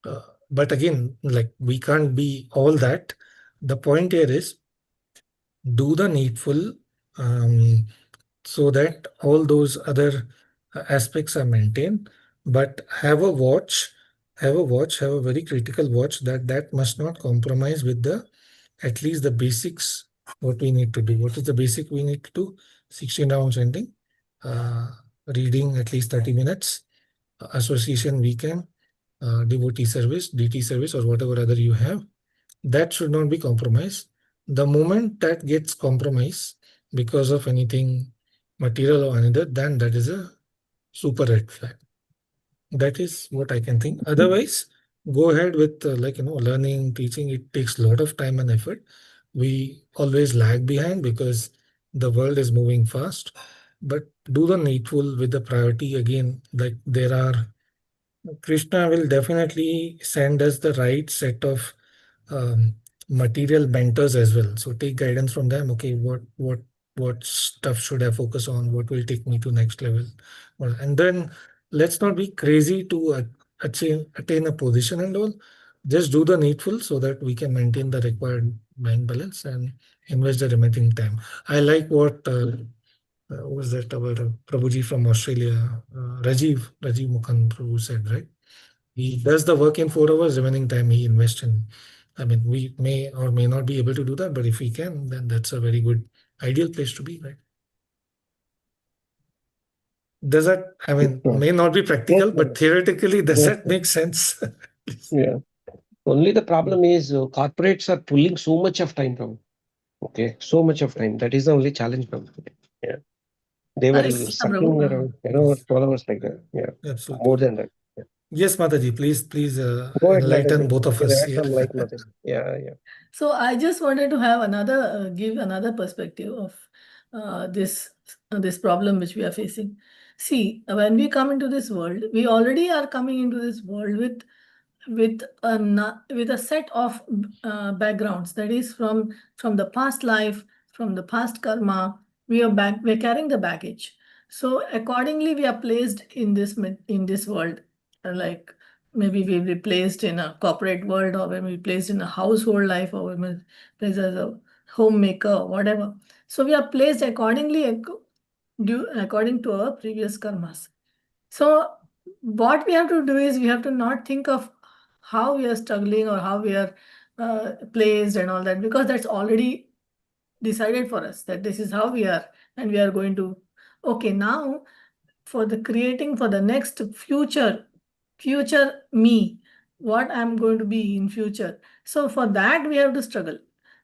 uh, but again, like we can't be all that. The point here is do the needful, um, so that all those other aspects are maintained, but have a very critical watch that must not compromise with the at least the basics what we need to do. What is the basic we need to do? 16 rounds ending, uh, reading at least 30 minutes, association weekend, devotee service, DT service, or whatever other you have, that should not be compromised. The moment that gets compromised because of anything material or another, then that is a super red flag. That is what I can think. Otherwise, go ahead with learning, teaching. It takes a lot of time and effort. We always lag behind because the world is moving fast. But do the needful with the priority again. Like there are, Krishna will definitely send us the right set of um, material mentors as well. So take guidance from them. Okay, what stuff should I focus on? What will take me to next level? Well, and then let's not be crazy to attain a position and all. Just do the needful so that we can maintain the required bank balance and invest the remaining time. I like what was that our Prabhuji from Australia, Rajiv Mukhan Prabhu said, right? He does the work in 4 hours, remaining time he invests in. I mean, we may or may not be able to do that, but if we can, then that's a very good, ideal place to be, right? Does that, I mean, Yeah. may not be practical, Yes, but theoretically, does yes, that make sense? yeah. Only the problem is corporates are pulling so much of time from. Okay, so much of time. That is the only challenge from. Yeah, they Hare were Krishna, sucking Prabhu. around, Yes. 12 hours like that. Yeah, Absolutely. more than that. Yeah. Yes, Mataji, please Go ahead, enlighten Mataji. both You of can us add here. some light, Mataji. Yeah, yeah. So I just wanted to have another give another perspective of this problem which we are facing. See, when we come into this world, we already are coming into this world with a set of backgrounds, that is from the past life, from the past karma. We're carrying the baggage. So accordingly, we are placed in this world, like maybe we'll be placed in a corporate world, or we'll be placed in a household life, or we'll be placed as a homemaker, or whatever. So we are placed accordingly according to our previous karmas. So what we have to do is we have to not think of how we are struggling or how we are placed and all that, because that's already decided for us that this is how we are, and we are going to, okay, now for the creating for the next future me, what I'm going to be in future. So for that we have to struggle.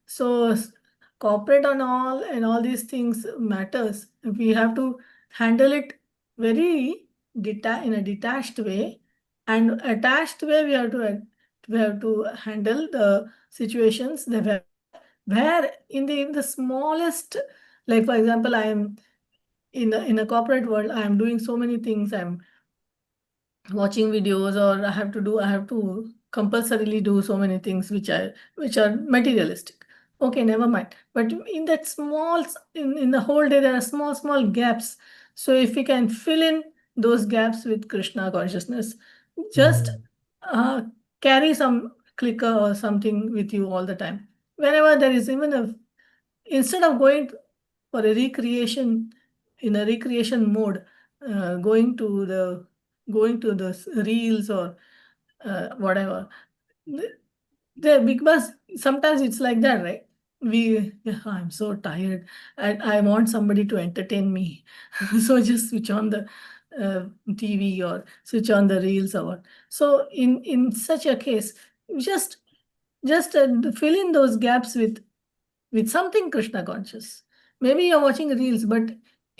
So corporate and all these things matters. We have to handle it very in a detached way, and attached way we have to handle the situations where in the smallest, like for example, I am in a corporate world, I am doing so many things. I'm watching videos, or I have to compulsorily do so many things which are materialistic. Okay, never mind. But in that in the whole day, there are small gaps. So if we can fill in those gaps with Krishna consciousness, just uh, carry some clicker or something with you all the time. Whenever there is even instead of going for a recreation, in a recreation mode, uh, going to the going to the reels or whatever. Because sometimes it's like that, right? I'm so tired and I want somebody to entertain me. So just switch on the TV or switch on the reels or what. So in such a case, just fill in those gaps with something Krishna conscious. Maybe you're watching reels, but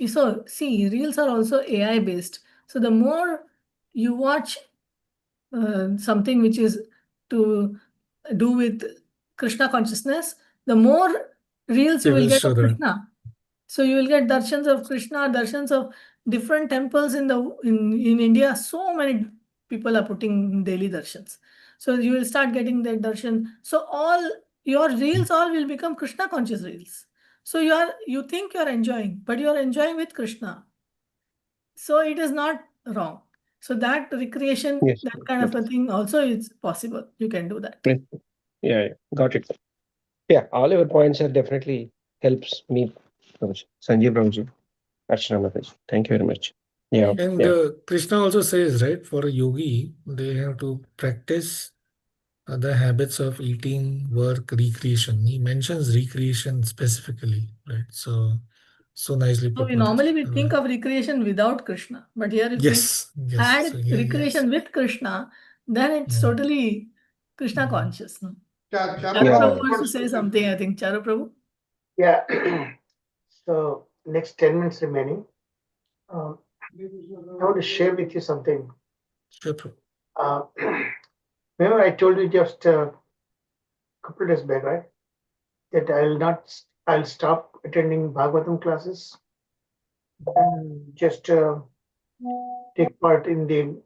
so see, reels are also AI based. So the more you watch something which is to do with Krishna consciousness, the more reels They you will will get show of that. Krishna. So you will get darshans of Krishna, darshans of different temples in India. So many people are putting daily darshans. So you will start getting that darshan. So all your reels all will become Krishna conscious reels. So you think you're enjoying, but you're enjoying with Krishna. So it is not wrong. So that recreation, Yes, that kind yes, of a thing also is possible. You can do that. yes. Yeah, yeah. Got it. Yeah, all your points are definitely helps me, Prabhuji. Sanjeev Prabhuji, Archana Mataji. Thank you very much. Yeah, And yeah. Krishna also says, right, for a yogi, they have to practice the habits of eating, work, recreation. He mentions recreation specifically, right? So nicely So put, we Mataji. normally we think of recreation without Krishna, but here if we Yes, yes. So add here, yes. recreation with Krishna, then it's totally Krishna conscious. No? Charu Yeah. Prabhu wants to say something, I think. Charu Prabhu? Yeah. So next 10 minutes remaining. I want to share with you something. Sure, Prabhu. Remember I told you just a couple of days back, right? That I'll stop attending Bhagavatam classes and just take part in the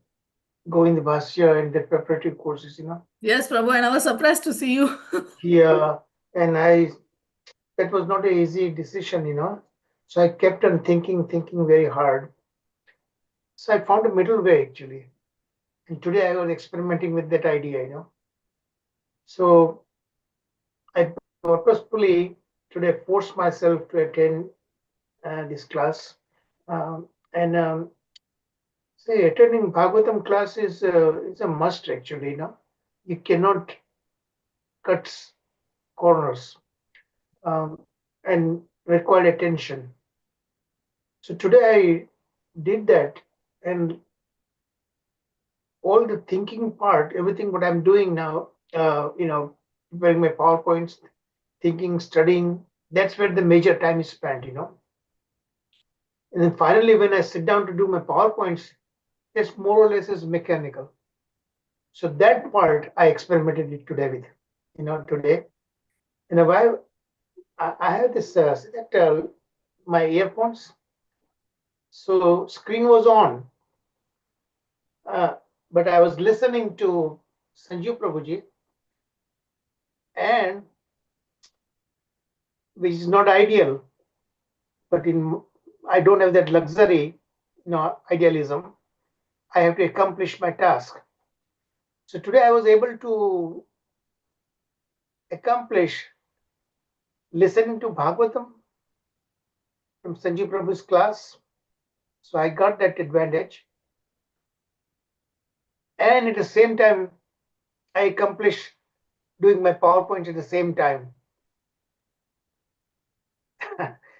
Govinda Bhashya and the preparatory courses, Yes, Prabhu, and I was surprised to see you. Yeah, and that was not an easy decision. So I kept on thinking very hard. So I found a middle way actually. And today I was experimenting with that idea. So I purposefully today forced myself to attend this class. And say attending Bhagavatam class is a must actually. You cannot cut corners and require attention. So today I did that, and all the thinking part, everything what I'm doing now, preparing my PowerPoints, thinking, studying, that's where the major time is spent. And then finally, when I sit down to do my PowerPoints, it's more or less is mechanical. So that part I experimented it today with, today. And while I have this, my earphones, so screen was on, but I was listening to Sanjeev Prabhuji, and which is not ideal, but I don't have that luxury, idealism. I have to accomplish my task. So today I was able to accomplish listening to Bhagavatam from Sanjeev Prabhu's class. So I got that advantage. And at the same time, I accomplished doing my PowerPoint at the same time.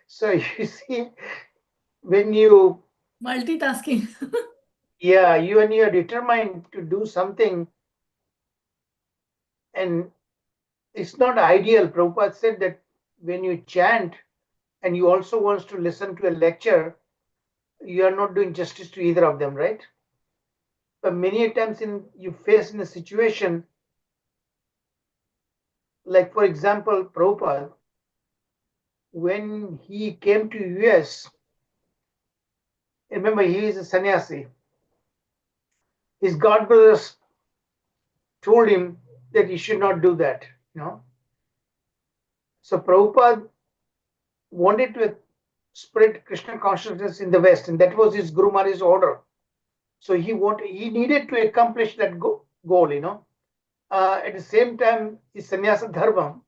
So you see, when you Multitasking. yeah, you are determined to do something, and it's not ideal. Prabhupada said that when you chant and you also wants to listen to a lecture, you are not doing justice to either of them, right? But many times you face in a situation, like for example, Prabhupada, when he came to US, remember he is a sannyasi. His god brothers told him that he should not do that, So Prabhupada wanted to spread Krishna consciousness in the West, and that was his Guru Maharaj's order. So he needed to accomplish that goal, At the same time, his sannyasa dharma.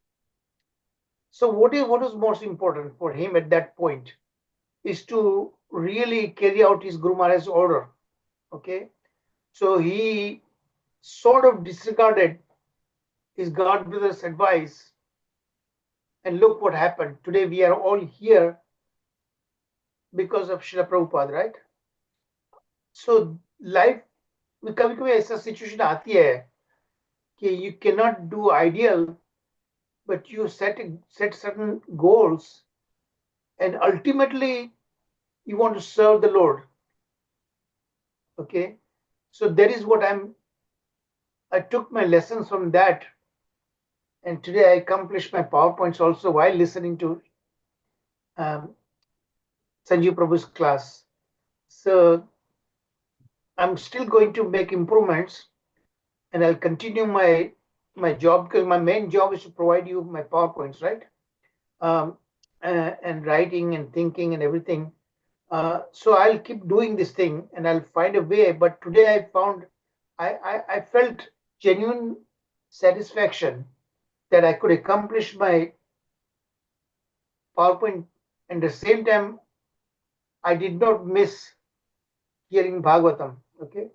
So what was most important for him at that point is to really carry out his Guru Maharaj's order. Okay, so he sort of disregarded his God brother's advice, and look what happened. Today we are all here because of Srila Prabhupada, right? So life में कभी कभी ऐसा situation आती है कि you cannot do ideal, but you set certain goals, and ultimately you want to serve the Lord. Okay, so that is what I took my lessons from that, and today I accomplished my PowerPoints also while listening to Sanjeev Prabhu's class. So I'm still going to make improvements, and I'll continue my job, because my main job is to provide you my PowerPoints, right? And writing and thinking and everything. So I'll keep doing this thing, and I'll find a way. But today I found I felt genuine satisfaction that I could accomplish my PowerPoint, and at the same time I did not miss hearing Bhagavatam. Okay,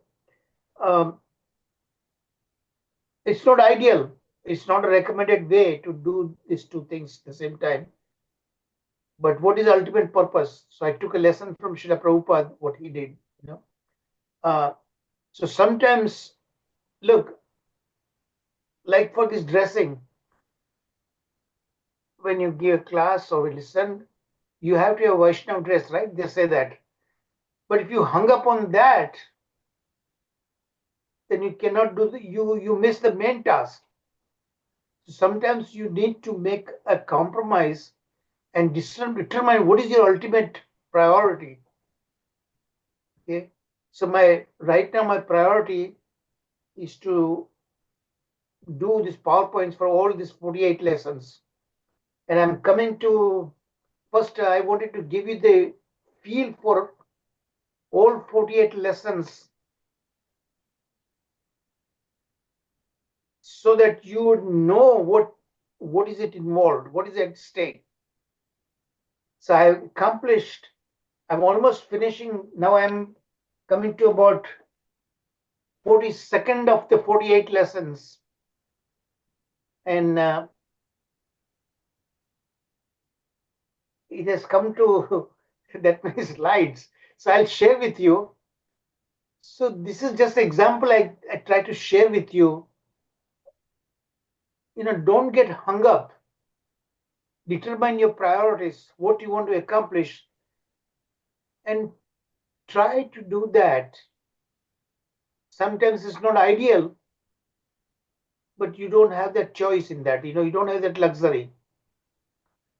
it's not ideal. It's not a recommended way to do these two things at the same time. But what is the ultimate purpose? So I took a lesson from Srila Prabhupada, what he did. So sometimes, look, like for this dressing, when you give a class or listen, you have to have Vaishnav dress, right? They say that. But if you hung up on that, then you cannot do you miss the main task. Sometimes you need to make a compromise and determine what is your ultimate priority. Okay, so right now my priority is to do these PowerPoints for all these 48 lessons, and I'm coming to first. I wanted to give you the feel for all 48 lessons, so that you would know what is it involved, what is at stake. So I've accomplished. I'm almost finishing now. I'm coming to about 42nd of the 48 lessons, and it has come to that many slides. So I'll share with you. So this is just an example I try to share with you. Don't get hung up. Determine your priorities, what you want to accomplish, and try to do that. Sometimes it's not ideal, but you don't have that choice in that. You don't have that luxury.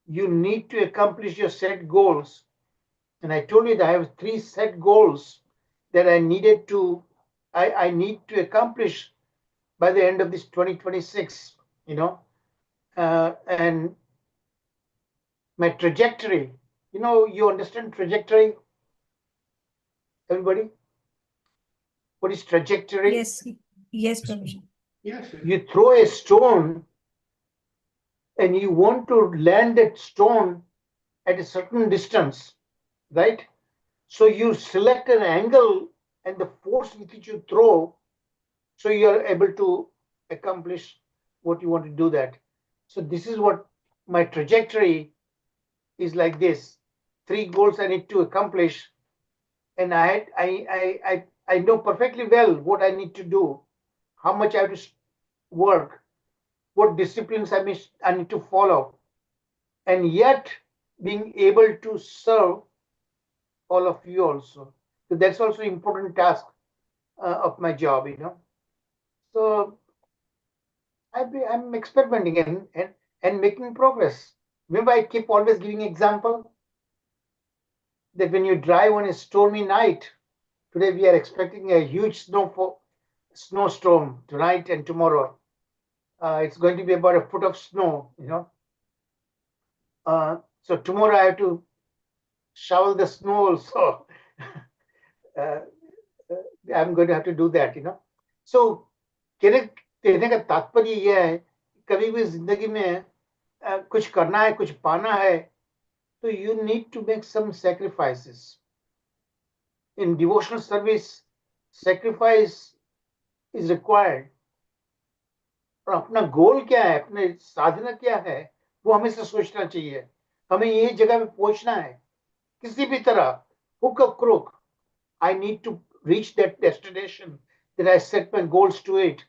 You need to accomplish your set goals. And I told you that I have 3 set goals that I need to accomplish by the end of this 2026, and my trajectory, you understand trajectory, everybody? What is trajectory? Yes, Prabhuji. Yes. You throw a stone and you want to land that stone at a certain distance, right? So you select an angle and the force with which you throw, so you are able to accomplish what you want to do that. So this is what my trajectory is like this. 3 goals I need to accomplish, and I know perfectly well what I need to do, how much I have to work, what disciplines I need to follow, and yet being able to serve all of you also. So that's also an important task of my job, So I'm experimenting and making progress. Remember, I keep always giving example that when you drive on a stormy night, today we are expecting a huge snowstorm tonight and tomorrow. It's going to be about a foot of snow, So tomorrow I have to shovel the snow also. I'm going to have to do that, So कहने का तात्पर्य यह है, कभी भी जिंदगी में कुछ करना है, कुछ पाना है, तो you need to make some sacrifices. In devotional service, sacrifice is required. और अपना गोल क्या है, अपने साधना क्या है, वो हमेशा सोचना चाहिए. हमें ये जगह पे पहुंचना है, किसी भी तरह, hook or crook. I need to reach that destination that I set my goals to it.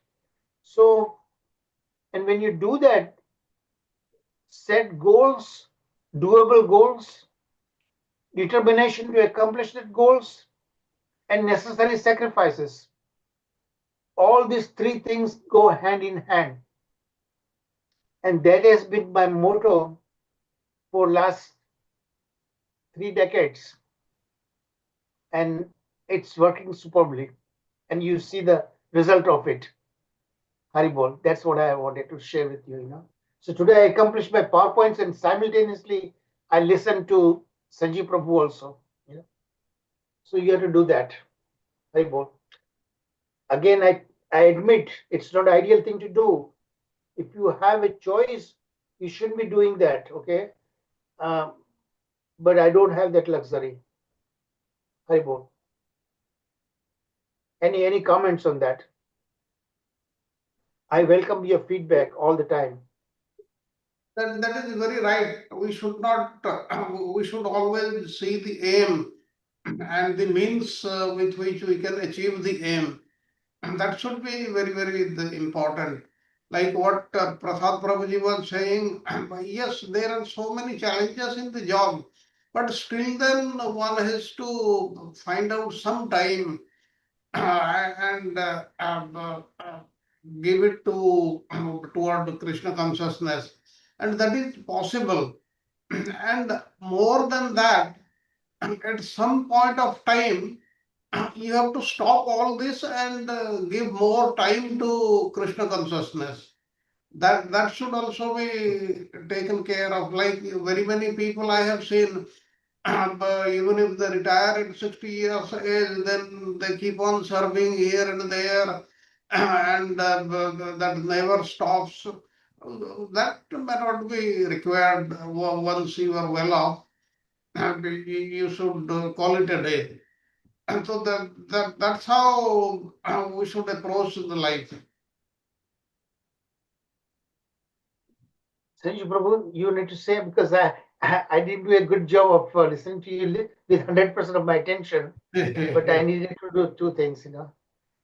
So, and when you do that, set goals, doable goals, determination to accomplish that goals, and necessary sacrifices. All these 3 things go hand in hand. And that has been my motto for last 3 decades. And it's working superbly. And you see the result of it. Haribol, that's what I wanted to share with you, So today I accomplished my PowerPoints, and simultaneously I listened to Sanjeev Prabhu also. So you have to do that. Haribol. Again, I admit it's not an ideal thing to do. If you have a choice, you shouldn't be doing that, okay? But I don't have that luxury. Haribol. Any comments on that? I welcome your feedback all the time. That is very right. We should not, we should always see the aim and the means with which we can achieve the aim. And that should be very, very important. like what Prasad Prabhuji was saying, yes, there are so many challenges in the job, but still then one has to find out some time and give it to toward Krishna consciousness, and that is possible. And more than that, at some point of time, you have to stop all this and give more time to Krishna consciousness. That should also be taken care of. Like very many people I have seen, even if they retire at 60 years age, then they keep on serving here and there, and that never stops. That may not be required once you are well off. You should call it a day. And so that's how we should approach the life. Sanjeev Prabhu, you need to say, because I didn't do a good job of listening to you with 100% of my attention, but I needed to do two things,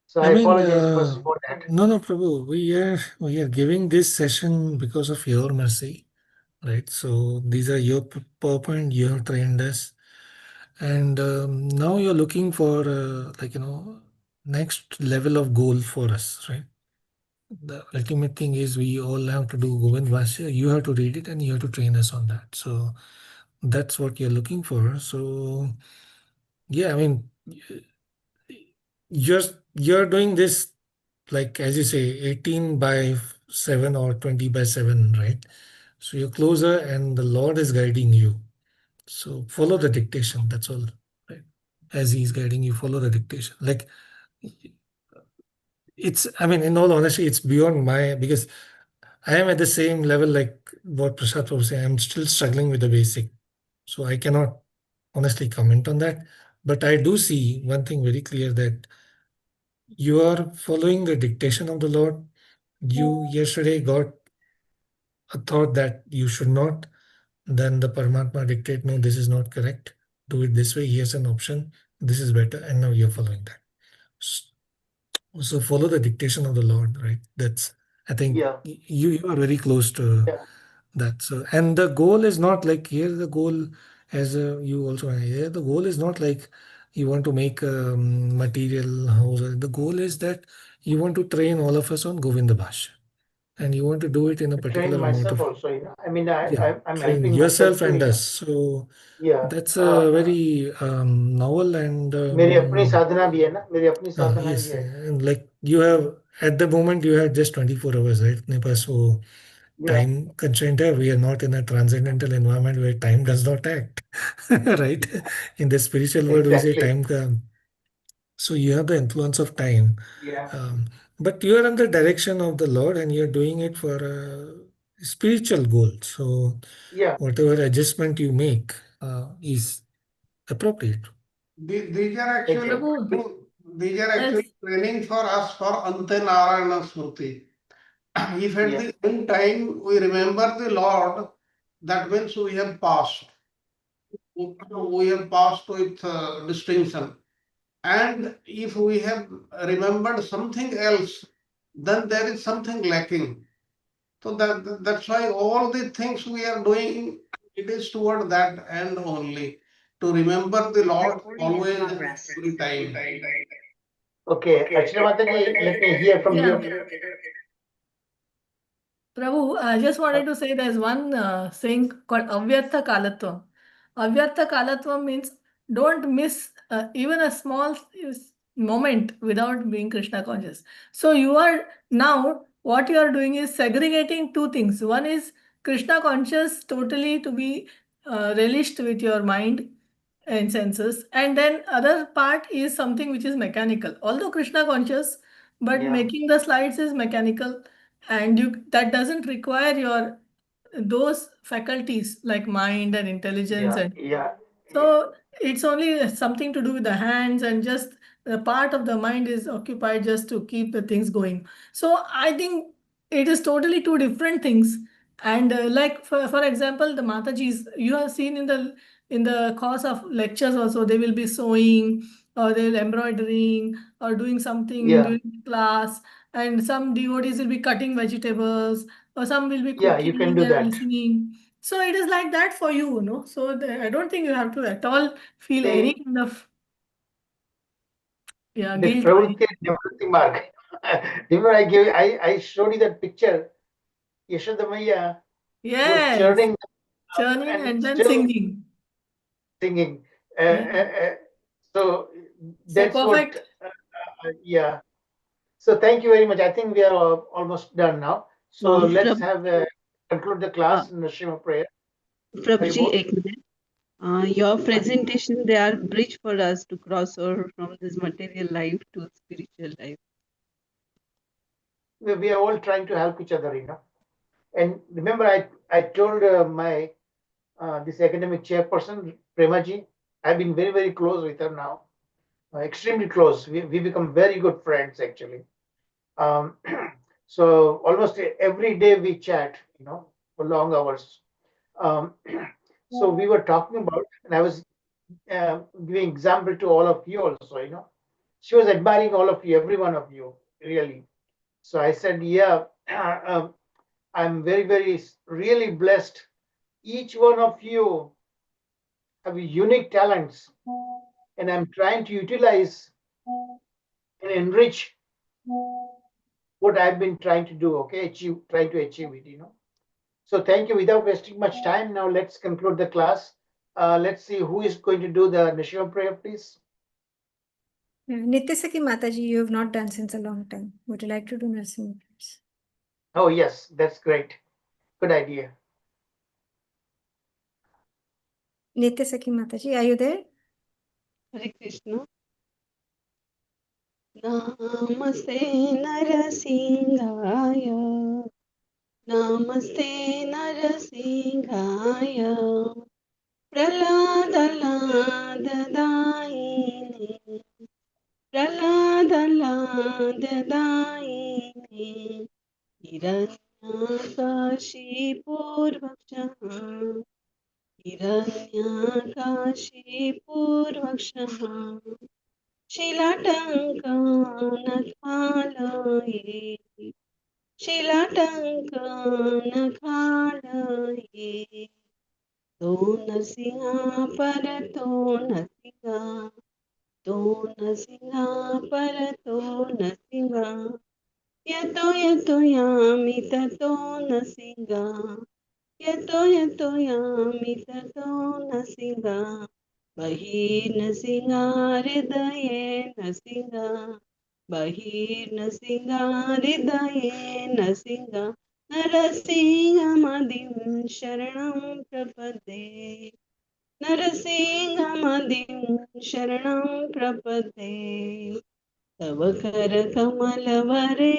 So I apologize first for that. No, Prabhu, we are giving this session because of your mercy, right? So these are your PowerPoint, you have trained us, and now you're looking for next level of goal for us, right? The ultimate thing is we all have to do Govind Vasya. You have to read it and you have to train us on that. So that's what you're looking for. So yeah, I mean, you're doing this, like as you say, 18 by 7 or 20 by 7, right? So you're closer and the Lord is guiding you. So follow the dictation. That's all, right? As He's guiding you, follow the dictation. Like it's, I mean, in all honesty, it's beyond my, because I am at the same level like what Prasad was saying. I'm still struggling with the basic. So I cannot honestly comment on that. But I do see one thing very clear, that you are following the dictation of the Lord. You yesterday got a thought that you should not, then the Paramatma dictate, no, this is not correct. Do it this way. Here's an option. This is better. And now you're following that. So follow the dictation of the Lord, right? That's, I think you are very close to that. So, and the goal is not like, here the goal, as you also here, the goal is not like you want to make a material house. The goal is that you want to train all of us on Govinda Bhasha, and you want to do it in a Train particular amount myself of, also, I mean, I'm train helping myself yourself to, and us. So Yeah. that's a very novel and मेरी अपनी साधना भी है ना, मेरी अपनी साधना yes, भी है. and like you have at the moment you have just 24 hours, right? अपने पास वो time constraint है. We are not in a transcendental environment where time does not act, right? In the spiritual world, we say time का. So you have the influence of time, but you are in the direction of the Lord, and you're doing it for a spiritual goal. So whatever adjustment you make is appropriate. These are actually training for us for Ante Narayana Smriti. If at the end time we remember the Lord, that means we have passed. We have passed with distinction. And if we have remembered something else, then there is something lacking. So that's why all the things we are doing, it is toward that end only, to remember the Lord always every time. Okay, Archana Mataji, let me hear from you. Prabhu, I just wanted to say there's one saying called Avyartha Kalatvam. Avyartha Kalatvam means don't miss even a small moment without being Krishna conscious. So you are now, what you are doing is segregating two things. One is Krishna conscious totally to be relished with your mind and senses. And then other part is something which is mechanical. Although Krishna conscious, but making the slides is mechanical, and that doesn't require your those faculties like mind and intelligence, and so it's only something to do with the hands, and just the part of the mind is occupied just to keep the things going. So I think it is totally two different things. And like for example, the Matajis you have seen in the course of lectures also, they will be sewing or they will embroidering or doing something during class, and some devotees will be cutting vegetables, or some will be Yeah, you cooking can and do they're that. listening. So it is like that for you, you know. So I don't think you have to at all feel any kind of The guilt. pravritti and nivritti mark. Remember, I showed you that picture. Yashoda Maya was Yes, churning up churning and and then still singing. singing. Yeah. So So that's what, perfect. yeah. So thank you very much. I think we are almost done now. So let's have conclude the class in the Shema prayer. Prabhuji, Haribol. ek minute. Your presentation, they are bridge for us to cross over from this material life to spiritual life. We are all trying to help each other, you know. And remember, I told my this academic chairperson, Premaji, I've been very, very close with her now, extremely close. We become very good friends, actually. Um, so almost every day we chat, you know, for long hours. Um, so we were talking about, and I was giving example to all of you also, you know. She was admiring all of you, every one of you, really. So I said, yeah, I'm very, very, really blessed. Each one of you have unique talents, and I'm trying to utilize and enrich what I've been trying to do, okay, trying to achieve it, you know. So thank you. Without wasting much time, now let's conclude the class. Let's see who is going to do the Nishima prayer, please. Nityasaki Mataji, you have not done since a long time. Would you like to do nursing prayers? Oh, yes, that's great. Good idea. Nityasaki Mataji, are you there? Hare Krishna. Namaste Narasingaya. Namaste Narasingaya. Praladaladaini. Praladaladaini. Hiranyakashipurvakshah. Hiranyakashipurvakshah. शिलाटङ्कानखालये शिलाटङ्कानखालये तो नरसिंहा परतो नरसिंहा तो नरसिंहा परतो नरसिंहा यतो यतो यामि ततो नरसिंहा यतो यतो यामि ततो नरसिंहा बहिर्नसिंहा हृदये नसिंहा बहिर्नसिंहा हृदये नसिंहा नरसिंहमदिं शरणं प्रपद्ये नरसिंहमदिं शरणं प्रपद्ये तव करकमलवरे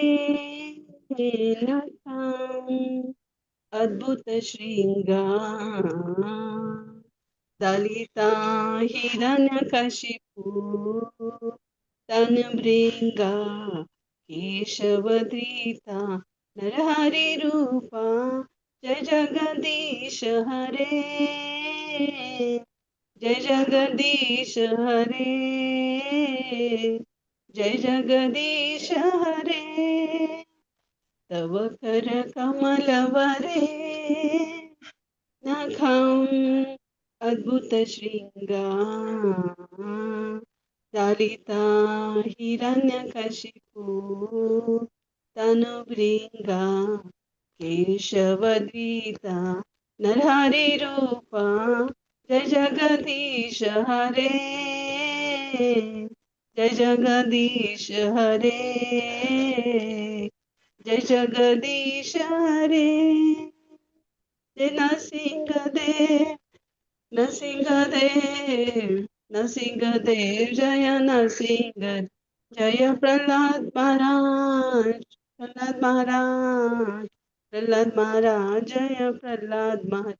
नताम् अद्भुतशृङ्गार दलिता हिरण्यकशिपु तनमृङ्गा केशवधृता नरहरिरूपा जय जगदीश हरे जय जगदीश हरे जय जगदीश हरे तव कर कमलवरे नखम् अद्भुत शृङ्गार दलिता हिरण्यकशिपु तनुभृङ्गा केशवद्वीता नरहरिरूपा जय जगदीश हरे जय जगदीश हरे जय जगदीश हरे जय नरसिंहदेव नरसिंहदेव नरसिंहदेव जय नरसिंह जय प्रहलाद महाराज प्रहलाद महाराज प्रहलाद महाराज जय प्रहलाद महाराज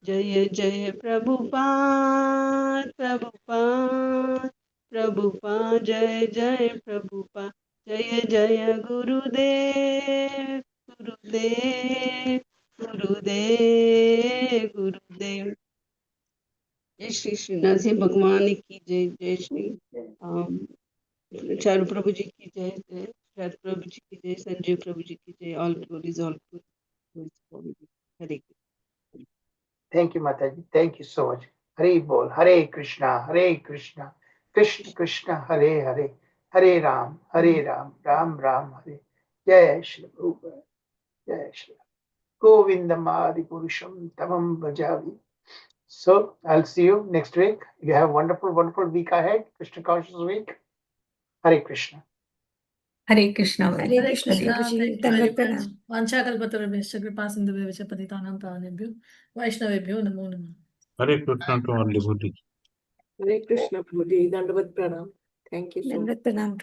जय जय प्रभुपाद प्रभुपाद प्रभुपाद जय जय प्रभुपाद जय जय गुरुदेव गुरुदेव गुरुदेव गुरुदेव जय श्री श्री नरसिंह भगवान की जय जय श्री चारू प्रभु जी की जय जय Sharad Prabhu ji ki jai, Sanjeev Prabhu ji ki jai, all glories, all glories. Hare Krishna. Thank you, Mataji. Thank you so much. Hare Bol, Hare Krishna, Krishna Krishna, Hare Hare, Hare Ram, Ram Ram, Hare. Jai Shri Prabhupada, Jai Shri Govindam Adi Purusham Tamam Bhajavi. So I'll see you next week. You have wonderful, wonderful week ahead. Krishna conscious week. Hare Krishna. Hare Krishna. Hare Krishna, Krishna, Prabhuji. thank you very Dandavat much. pranam. Vanchakalpatarubhyascha kripasindhubhyavach patitanam pavanebhyo Vaishnavebhyo namo namah. Hare Krishna to all devotees. Hare Krishna, Prabhuji. Dandavat pranam. Thank you so much. Dandavat pranam.